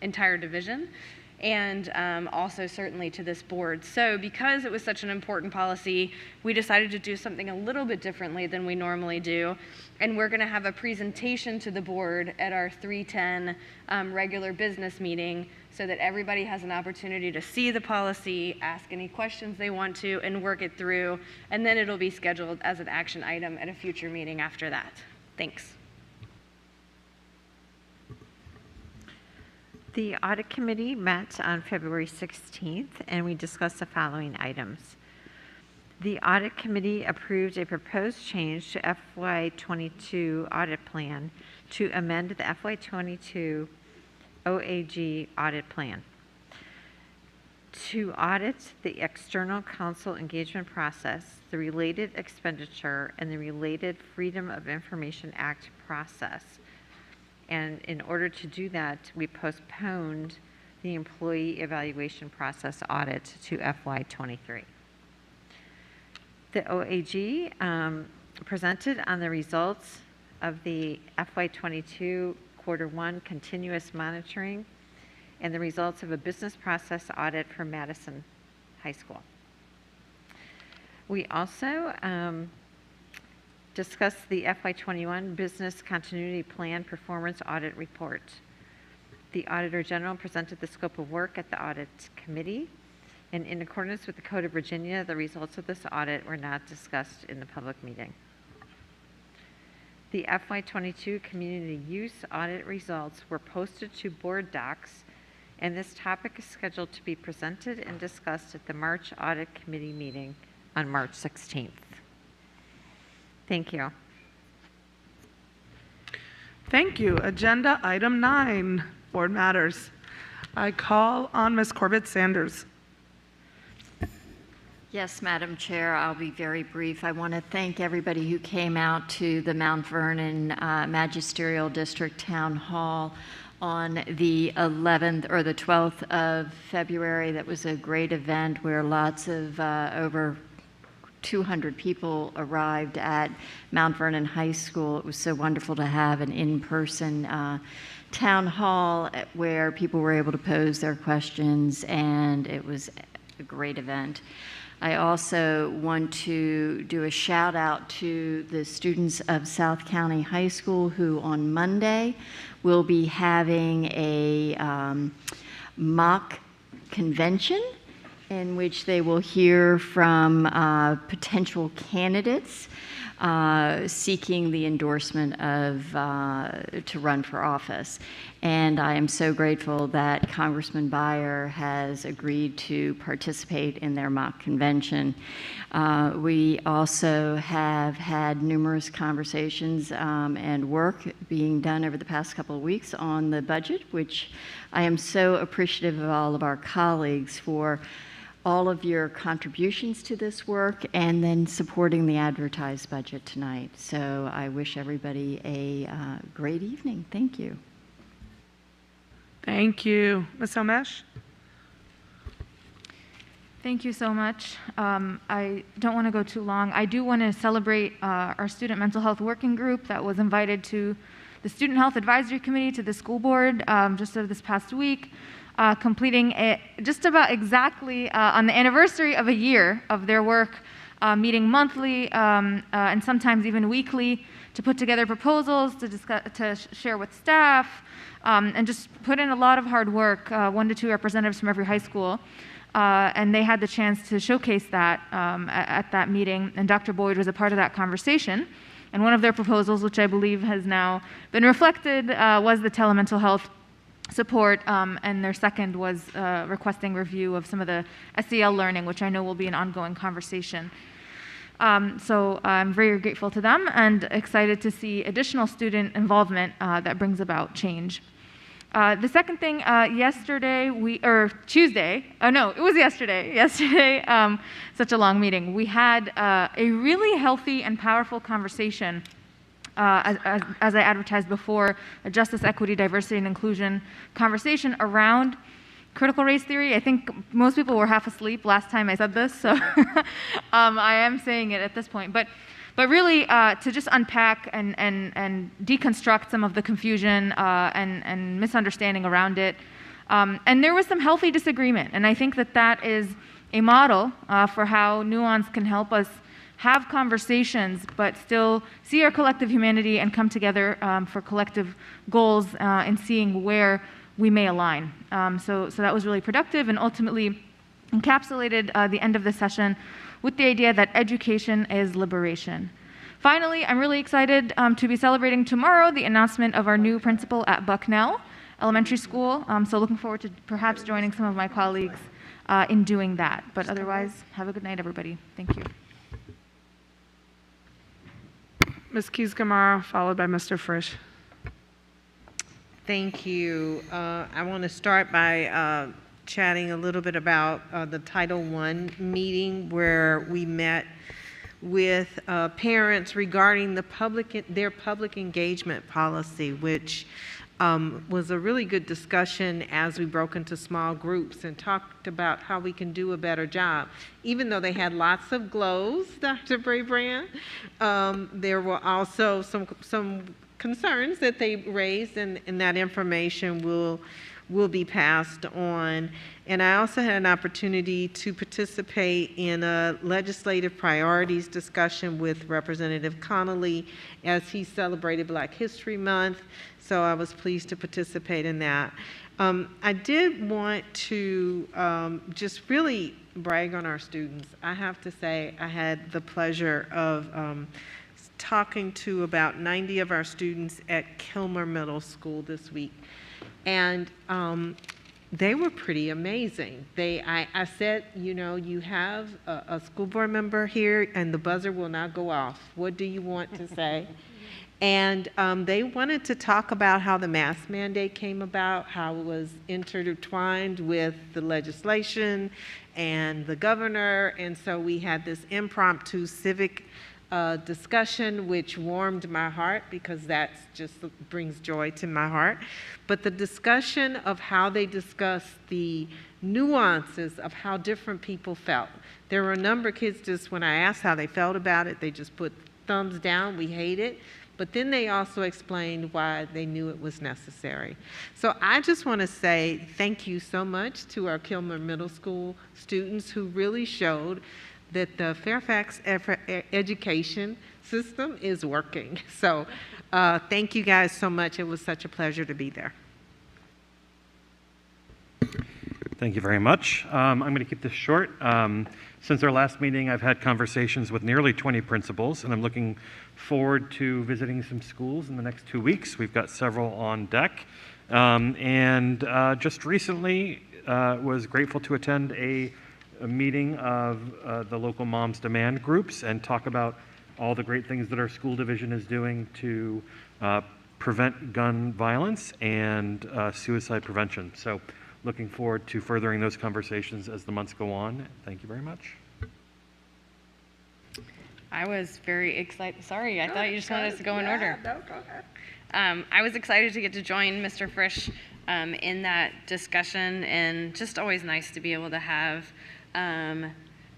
entire division, and also certainly to this board. So because it was such an important policy, we decided to do something a little bit differently than we normally do. And we're going to have a presentation to the board at our 310 regular business meeting so that everybody has an opportunity to see the policy, ask any questions they want to, and work it through. And then it'll be scheduled as an action item at a future meeting after that. Thanks. The Audit Committee met on February 16th, and we discussed the following items. The Audit Committee approved a proposed change to FY22 audit plan to amend the FY22 OAG audit plan to audit the external counsel engagement process, the related expenditure, and the related Freedom of Information Act process. And in order to do that, we postponed the employee evaluation process audit to FY23. The OAG presented on the results of the FY22 Q1 continuous monitoring and the results of a business process audit for Madison High School. We also discussed the FY21 Business Continuity Plan Performance Audit Report. The Auditor General presented the scope of work at the Audit Committee, and in accordance with the Code of Virginia, the results of this audit were not discussed in the public meeting. The FY22 Community Use Audit results were posted to board docs, and this topic is scheduled to be presented and discussed at the March Audit Committee meeting on March 16th. Thank you. Thank you. Agenda item 9, board matters. I call on Ms. Corbett Sanders. Yes, Madam Chair, I'll be very brief. I want to thank everybody who came out to the Mount Vernon Magisterial District Town Hall on the 11th or the 12th of February. That was a great event where lots of over 200 people arrived at Mount Vernon High School. It was so wonderful to have an in-person town hall where people were able to pose their questions, and it was a great event. I also want to do a shout out to the students of South County High School who on Monday will be having a mock convention in which they will hear from potential candidates seeking the endorsement of to run for office. And I am so grateful that Congressman Beyer has agreed to participate in their mock convention. We also have had numerous conversations and work being done over the past couple of weeks on the budget, which I am so appreciative of all of our colleagues for all of your contributions to this work and then supporting the advertised budget tonight. So I wish everybody a great evening. Thank you. Thank you. Ms. Omesh? Thank you so much. I don't want to go too long. I do want to celebrate our student mental health working group that was invited to the Student Health Advisory Committee to the school board just this past week, completing it just about exactly on the anniversary of a year of their work, meeting monthly and sometimes even weekly to put together proposals, to discuss, to share with staff, and just put in a lot of hard work, 1 to 2 representatives from every high school. And they had the chance to showcase that at that meeting, and Dr. Boyd was a part of that conversation. And one of their proposals, which I believe has now been reflected, was the telemental health support, and their second was requesting review of some of the SEL learning, which I know will be an ongoing conversation. So I'm very grateful to them and excited to see additional student involvement that brings about change. The second thing, yesterday, Tuesday, oh no, it was yesterday, such a long meeting. We had a really healthy and powerful conversation, as I advertised before, a justice, equity, diversity, and inclusion conversation around critical race theory. I think most people were half asleep last time I said this, so I am saying it at this point. But really, to just unpack and deconstruct some of the confusion and misunderstanding around it. And there was some healthy disagreement, and I think that that is a model for how nuance can help us have conversations, but still see our collective humanity and come together for collective goals and seeing where we may align. So that was really productive and ultimately encapsulated the end of the session with the idea that education is liberation. Finally, I'm really excited to be celebrating tomorrow the announcement of our new principal at Bucknell Elementary School. So looking forward to perhaps joining some of my colleagues in doing that. But otherwise, have a good night, everybody. Thank you. Ms. Keys-Gamarra, followed by Mr. Frisch. Thank you. I want to start by chatting a little bit about the Title I meeting where we met with parents regarding their public engagement policy, which was a really good discussion as we broke into small groups and talked about how we can do a better job. Even though they had lots of glows, Dr. Brabrand, there were also some concerns that they raised, and that information will be passed on. And I also had an opportunity to participate in a legislative priorities discussion with Representative Connolly as he celebrated Black History Month. So I was pleased to participate in that. I did want to just really brag on our students. I have to say I had the pleasure of talking to about 90 of our students at Kilmer Middle School this week. And they were pretty amazing. I said, you know, you have a school board member here and the buzzer will not go off. What do you want to say? And they wanted to talk about how the mask mandate came about, how it was intertwined with the legislation and the governor. And so we had this impromptu civic discussion, which warmed my heart because that just brings joy to my heart. But the discussion of how they discussed the nuances of how different people felt. There were a number of kids just when I asked how they felt about it, they just put thumbs down, we hate it. But then they also explained why they knew it was necessary. So I just want to say thank you so much to our Kilmer Middle School students who really showed that the Fairfax education system is working. So thank you guys so much. It was such a pleasure to be there. Thank you very much. I'm going to keep this short. Since our last meeting, I've had conversations with nearly 20 principals, and I'm looking forward to visiting some schools in the next 2 weeks. We've got several on deck. Just recently was grateful to attend a meeting of the local Moms Demand groups and talk about all the great things that our school division is doing to prevent gun violence and suicide prevention. So looking forward to furthering those conversations as the months go on. Thank you very much. I was very excited. Sorry, I thought you just wanted us to go in order. No, go ahead. I was excited to get to join Mr. Frisch in that discussion, and just always nice to be able to have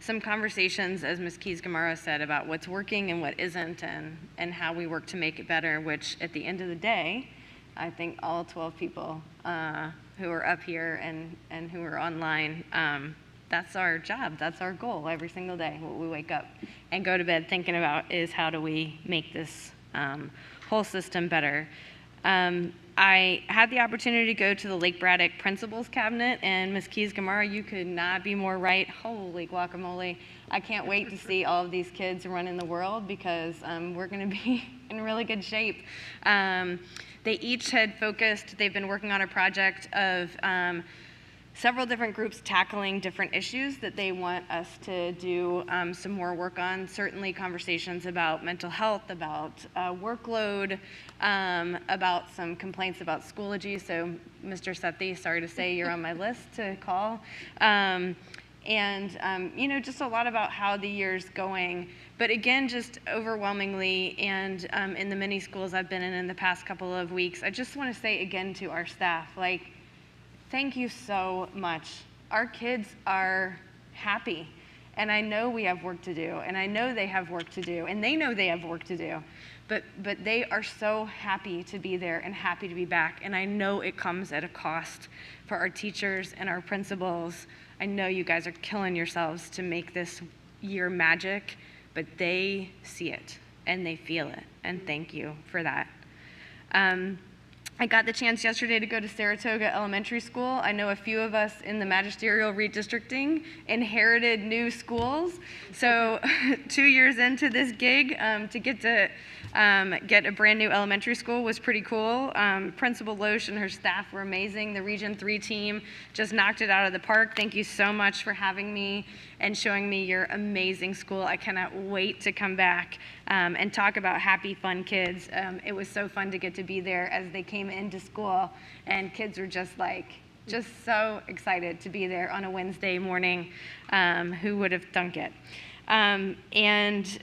some conversations, as Ms. Keys-Gamarra said, about what's working and what isn't, and how we work to make it better, which at the end of the day, I think all 12 people who are up here and who are online, that's our job, that's our goal every single day. What we wake up and go to bed thinking about is how do we make this whole system better. I had the opportunity to go to the Lake Braddock Principals Cabinet, and Ms. Keys-Gamarra, you could not be more right. Holy guacamole. I can't wait to see all of these kids running the world, because we're going to be in really good shape. They each had focused, they've been working on a project of several different groups tackling different issues that they want us to do some more work on. Certainly conversations about mental health, about workload, about some complaints about Schoology. So Mr. Sethi, sorry to say you're on my list to call. You know, just a lot about how the year's going. But again, just overwhelmingly, and in the many schools I've been in the past couple of weeks, I just want to say again to our staff, like, thank you so much. Our kids are happy, and I know we have work to do, and I know they have work to do, and they know they have work to do, but they are so happy to be there and happy to be back, and I know it comes at a cost for our teachers and our principals. I know you guys are killing yourselves to make this year magic, but they see it, and they feel it, and thank you for that. I got the chance yesterday to go to Saratoga Elementary School. I know a few of us in the magisterial redistricting inherited new schools. So 2 years into this gig, to get a brand new elementary school was pretty cool. Principal Loesch and her staff were amazing. The Region 3 team just knocked it out of the park. Thank you so much for having me and showing me your amazing school. I cannot wait to come back and talk about happy, fun kids. It was so fun to get to be there as they came into school, and kids were just so excited to be there on a Wednesday morning. Who would have thunk it? And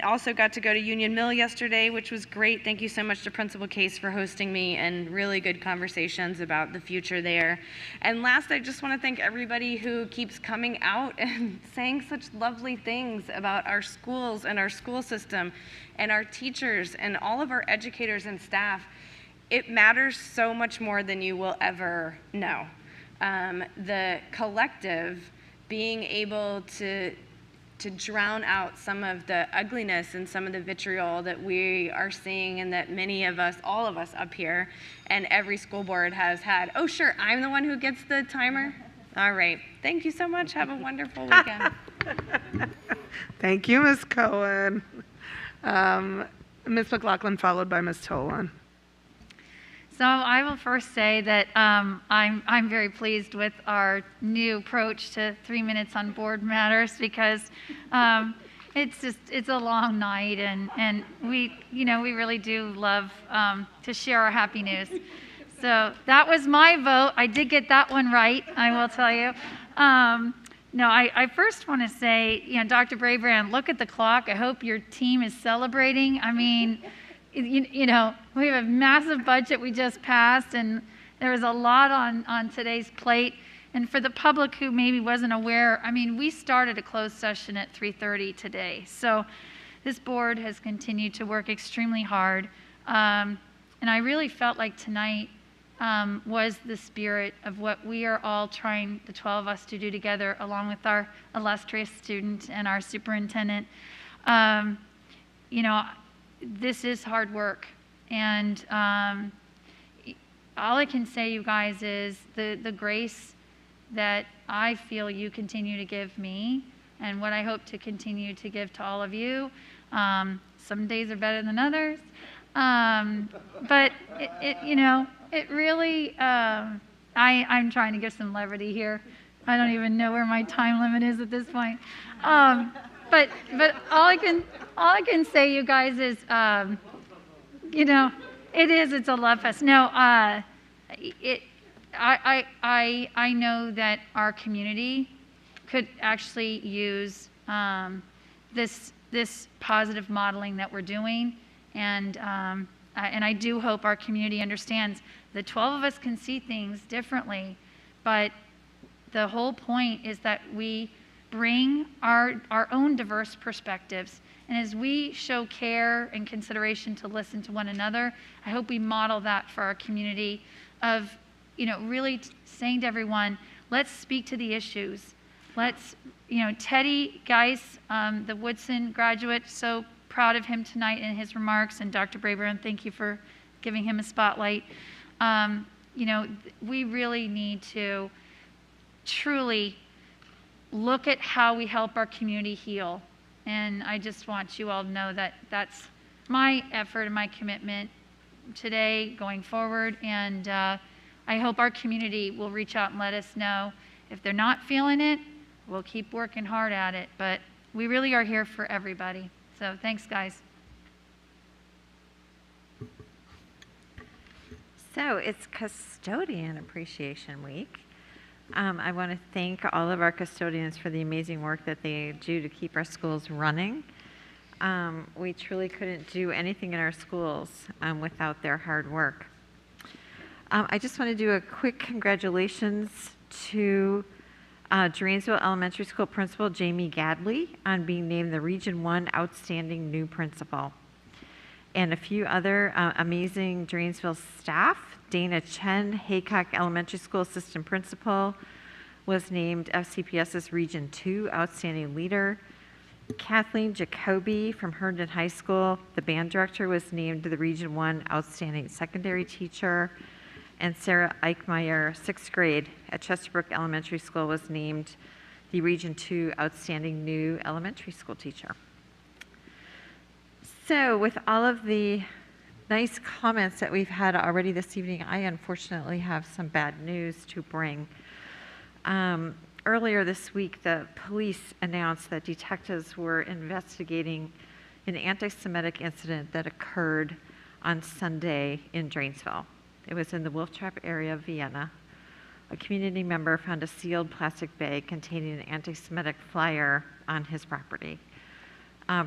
also got to go to Union Mill yesterday, which was great. Thank you so much to Principal Case for hosting me, and really good conversations about the future there. And last, I just want to thank everybody who keeps coming out and saying such lovely things about our schools and our school system and our teachers and all of our educators and staff. It matters so much more than you will ever know. The collective being able to drown out some of the ugliness and some of the vitriol that we are seeing, and that many of us, all of us up here, and every school board has had. Oh, sure, I'm the one who gets the timer? All right. Thank you so much. Have a wonderful weekend. Thank you, Ms. Cohen. Ms. McLaughlin, followed by Ms. Tolan. So I will first say that I'm very pleased with our new approach to 3 minutes on board matters, because it's a long night, and we really do love to share our happy news. So that was my vote. I did get that one right, I will tell you. No, I first want to say, Dr. Brabrand, look at the clock. I hope your team is celebrating. I mean, we have a massive budget we just passed, and there was a lot on today's plate. And for the public who maybe wasn't aware, I mean, we started a closed session at 3:30 today. So this board has continued to work extremely hard. And I really felt like tonight was the spirit of what we are all trying, the 12 of us, to do together, along with our illustrious student and our superintendent. This is hard work, and all I can say, you guys, is the grace that I feel you continue to give me, and what I hope to continue to give to all of you. Some days are better than others, but it really, I'm trying to get some levity here. I don't even know where my time limit is at this point. But all I can say, you guys, is, it's a love fest. No, I know that our community could actually use this positive modeling that we're doing, and I do hope our community understands the 12 of us can see things differently, but the whole point is that we bring our own diverse perspectives. And as we show care and consideration to listen to one another, I hope we model that for our community of, really saying to everyone, let's speak to the issues. Let's, Teddy Geis, the Woodson graduate, so proud of him tonight in his remarks, and Dr. Braeburn, thank you for giving him a spotlight. We really need to truly look at how we help our community heal. And I just want you all to know that that's my effort and my commitment today going forward. And I hope our community will reach out and let us know. If they're not feeling it, we'll keep working hard at it. But we really are here for everybody. So thanks, guys. So it's Custodian Appreciation Week. I want to thank all of our custodians for the amazing work that they do to keep our schools running. We truly couldn't do anything in our schools without their hard work. I just want to do a quick congratulations to Dranesville Elementary School Principal Jamie Gadley on being named the Region 1 Outstanding New Principal. And a few other amazing Dranesville staff. Dana Chen, Haycock Elementary School Assistant Principal, was named FCPS's Region 2 Outstanding Leader. Kathleen Jacoby from Herndon High School, the band director, was named the Region 1 Outstanding Secondary Teacher. And Sarah Eichmeyer, 6th grade at Chesterbrook Elementary School, was named the Region 2 Outstanding New Elementary School Teacher. So with all of the nice comments that we've had already this evening, I unfortunately have some bad news to bring. Earlier this week, the police announced that detectives were investigating an anti-Semitic incident that occurred on Sunday in Dranesville. It was in the Wolf Trap area of Vienna. A community member found a sealed plastic bag containing an anti-Semitic flyer on his property.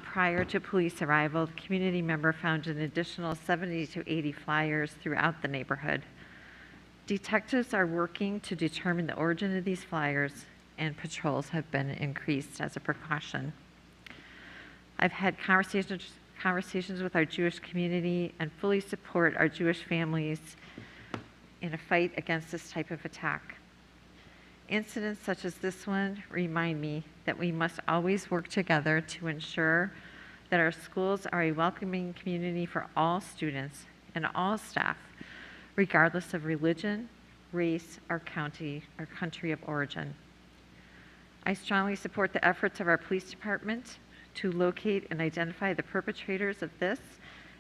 Prior to police arrival, the community member found an additional 70 to 80 flyers throughout the neighborhood. Detectives are working to determine the origin of these flyers, and patrols have been increased as a precaution. I've had conversations with our Jewish community and fully support our Jewish families in a fight against this type of attack. Incidents such as this one remind me that we must always work together to ensure that our schools are a welcoming community for all students and all staff, regardless of religion, race, or country of origin. I strongly support the efforts of our police department to locate and identify the perpetrators of this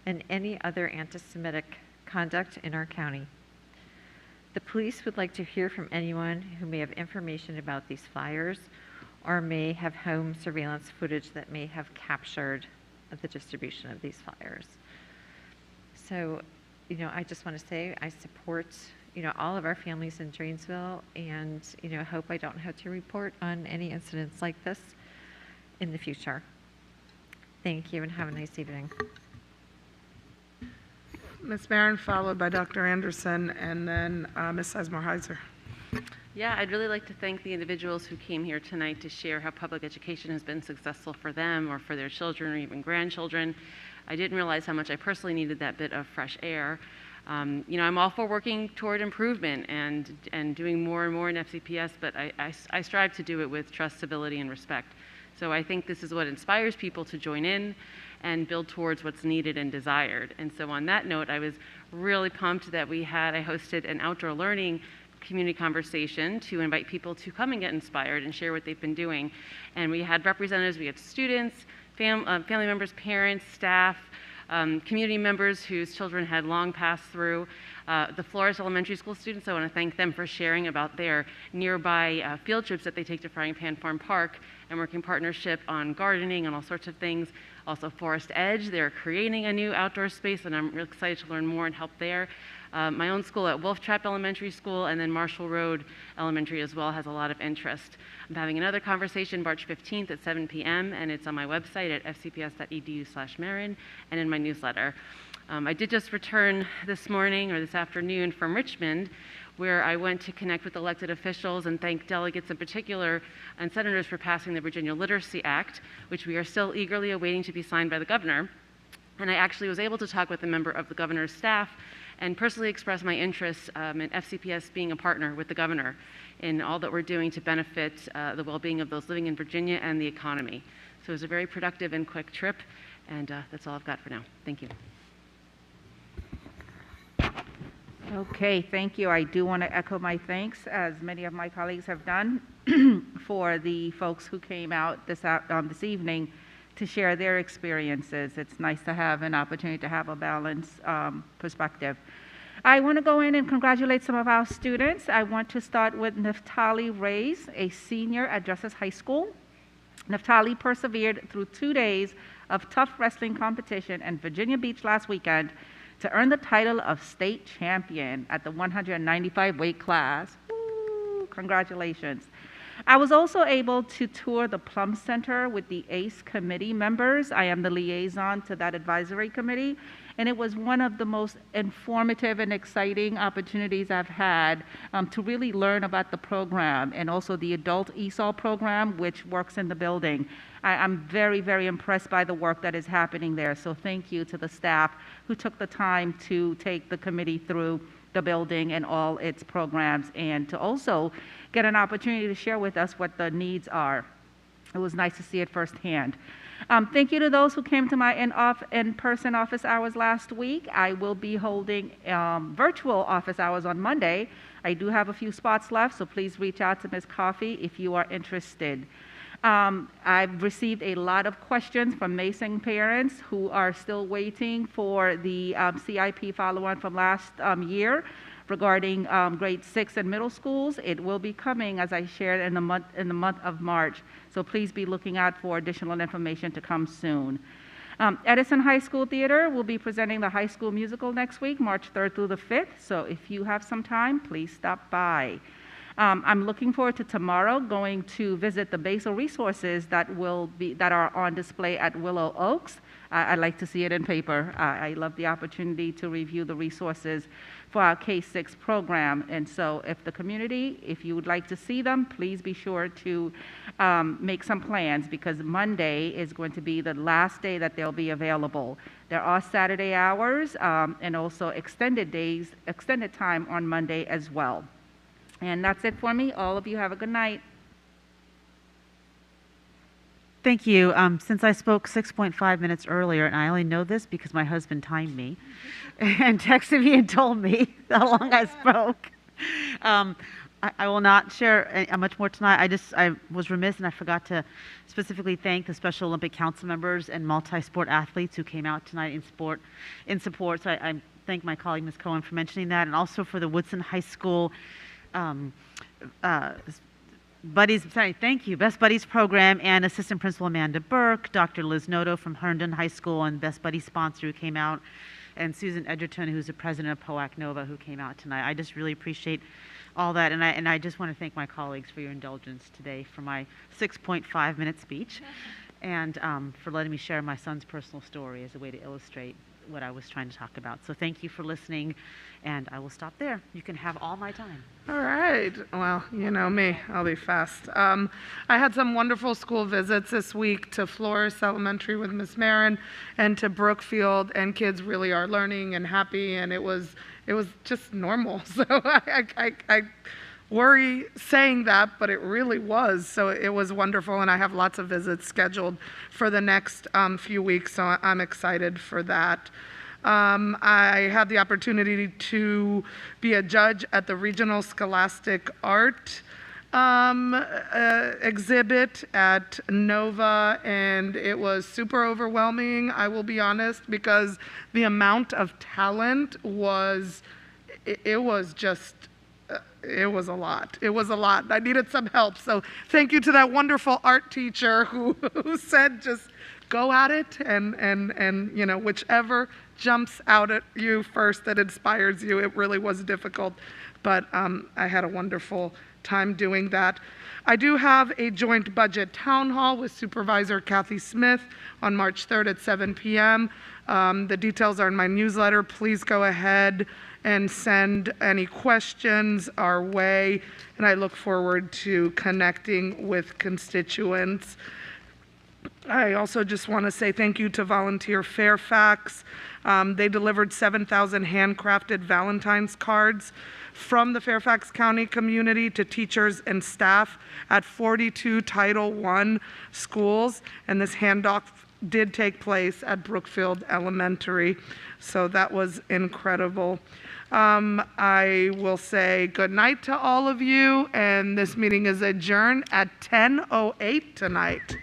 and any other anti-Semitic conduct in our county. The police would like to hear from anyone who may have information about these flyers or may have home surveillance footage that may have captured the distribution of these flyers. So, I just want to say I support, all of our families in Dranesville, and, hope I don't have to report on any incidents like this in the future. Thank you and have a nice evening. Ms. Barron, followed by Dr. Anderson, and then Ms. Sizemore-Heiser. Yeah, I'd really like to thank the individuals who came here tonight to share how public education has been successful for them or for their children or even grandchildren. I didn't realize how much I personally needed that bit of fresh air. I'm all for working toward improvement and doing more and more in FCPS, but I strive to do it with trust, civility, and respect. So I think this is what inspires people to join in and build towards what's needed and desired. And so on that note, I was really pumped that I hosted an outdoor learning community conversation to invite people to come and get inspired and share what they've been doing. And we had representatives, we had students, family members, parents, staff, community members whose children had long passed through. The Flores Elementary School students, I want to thank them for sharing about their nearby field trips that they take to Frying Pan Farm Park and working partnership on gardening and all sorts of things. Also Forest Edge, they're creating a new outdoor space, and I'm really excited to learn more and help there. My own school at Wolf Trap Elementary School and then Marshall Road Elementary as well has a lot of interest. I'm having another conversation March 15th at 7 p.m. and it's on my website at fcps.edu/Marin and in my newsletter. I did just return this morning or this afternoon from Richmond, where I went to connect with elected officials and thank delegates in particular and senators for passing the Virginia Literacy Act, which we are still eagerly awaiting to be signed by the governor. And I actually was able to talk with a member of the governor's staff and personally express my interest in FCPS being a partner with the governor in all that we're doing to benefit the well-being of those living in Virginia and the economy. So it was a very productive and quick trip, and that's all I've got for now. Thank you. Okay, thank you. I do want to echo my thanks, as many of my colleagues have done, for the folks who came out this evening to share their experiences. It's nice to have an opportunity to have a balanced perspective. I want to go in and congratulate some of our students. I want to start with Naftali Reyes, a senior at Justice High School. Naftali persevered through 2 days of tough wrestling competition in Virginia Beach last weekend to earn the title of state champion at the 195 weight class. Woo, congratulations. I was also able to tour the Plum Center with the ACE committee members. I am the liaison to that advisory committee, and it was one of the most informative and exciting opportunities I've had to really learn about the program and also the adult ESOL program, which works in the building. I'm very, very impressed by the work that is happening there. So thank you to the staff who took the time to take the committee through the building and all its programs, and to also get an opportunity to share with us what the needs are. It was nice to see it firsthand. Thank you to those who came to my in-person office hours last week. I will be holding virtual office hours on Monday. I do have a few spots left, so please reach out to Ms. Coffey if you are interested. I've received a lot of questions from Mason parents who are still waiting for the CIP follow-on from last year regarding grade 6 and middle schools. It will be coming, as I shared, in the month of March. So please be looking out for additional information to come soon. Edison High School Theater will be presenting the high school musical next week, March 3rd through the 5th. So if you have some time, please stop by. I'm looking forward to tomorrow going to visit the basal resources that are on display at Willow Oaks. I'd like to see it in paper. I love the opportunity to review the resources for our K-6 program. And so if you would like to see them, please be sure to make some plans, because Monday is going to be the last day that they'll be available. There are Saturday hours and also extended time on Monday as well. And that's it for me. All of you have a good night. Thank you. Since I spoke 6.5 minutes earlier, and I only know this because my husband timed me and texted me and told me how long I spoke, I will not share much more tonight. I was remiss and I forgot to specifically thank the Special Olympic Council members and multi-sport athletes who came out tonight in support. So I thank my colleague, Ms. Cohen, for mentioning that, and also for the Woodson High School Best Buddies program, and Assistant Principal Amanda Burke, Dr. Liz Noto from Herndon High School, and Best Buddies sponsor who came out, and Susan Edgerton, who's the president of POAC Nova, who came out tonight. I just really appreciate all that, and I just want to thank my colleagues for your indulgence today for my 6.5-minute speech, and for letting me share my son's personal story as a way to illustrate what I was trying to talk about. So thank you for listening, and I will stop there. You can have all my time. All right. Well, you know me, I'll be fast. I had some wonderful school visits this week to Flores Elementary with Miss Marin and to Brookfield, and kids really are learning and happy, and it was just normal. So I worry saying that, but it really was. So it was wonderful, and I have lots of visits scheduled for the next few weeks, so I'm excited for that. I had the opportunity to be a judge at the Regional Scholastic Art exhibit at Nova, and it was super overwhelming, I will be honest, because the amount of talent was a lot. It was a lot. I needed some help. So thank you to that wonderful art teacher who said just go at it, and you know, whichever jumps out at you first that inspires you. It really was difficult, but I had a wonderful time doing that. I do have a joint budget town hall with Supervisor Kathy Smith on March 3rd at 7 p.m. The details are in my newsletter. Please go ahead and send any questions our way. And I look forward to connecting with constituents. I also just want to say thank you to Volunteer Fairfax. They delivered 7,000 handcrafted Valentine's cards from the Fairfax County community to teachers and staff at 42 Title I schools, and this handoff did take place at Brookfield Elementary, so that was incredible. I will say good night to all of you, and this meeting is adjourned at 10:08 tonight.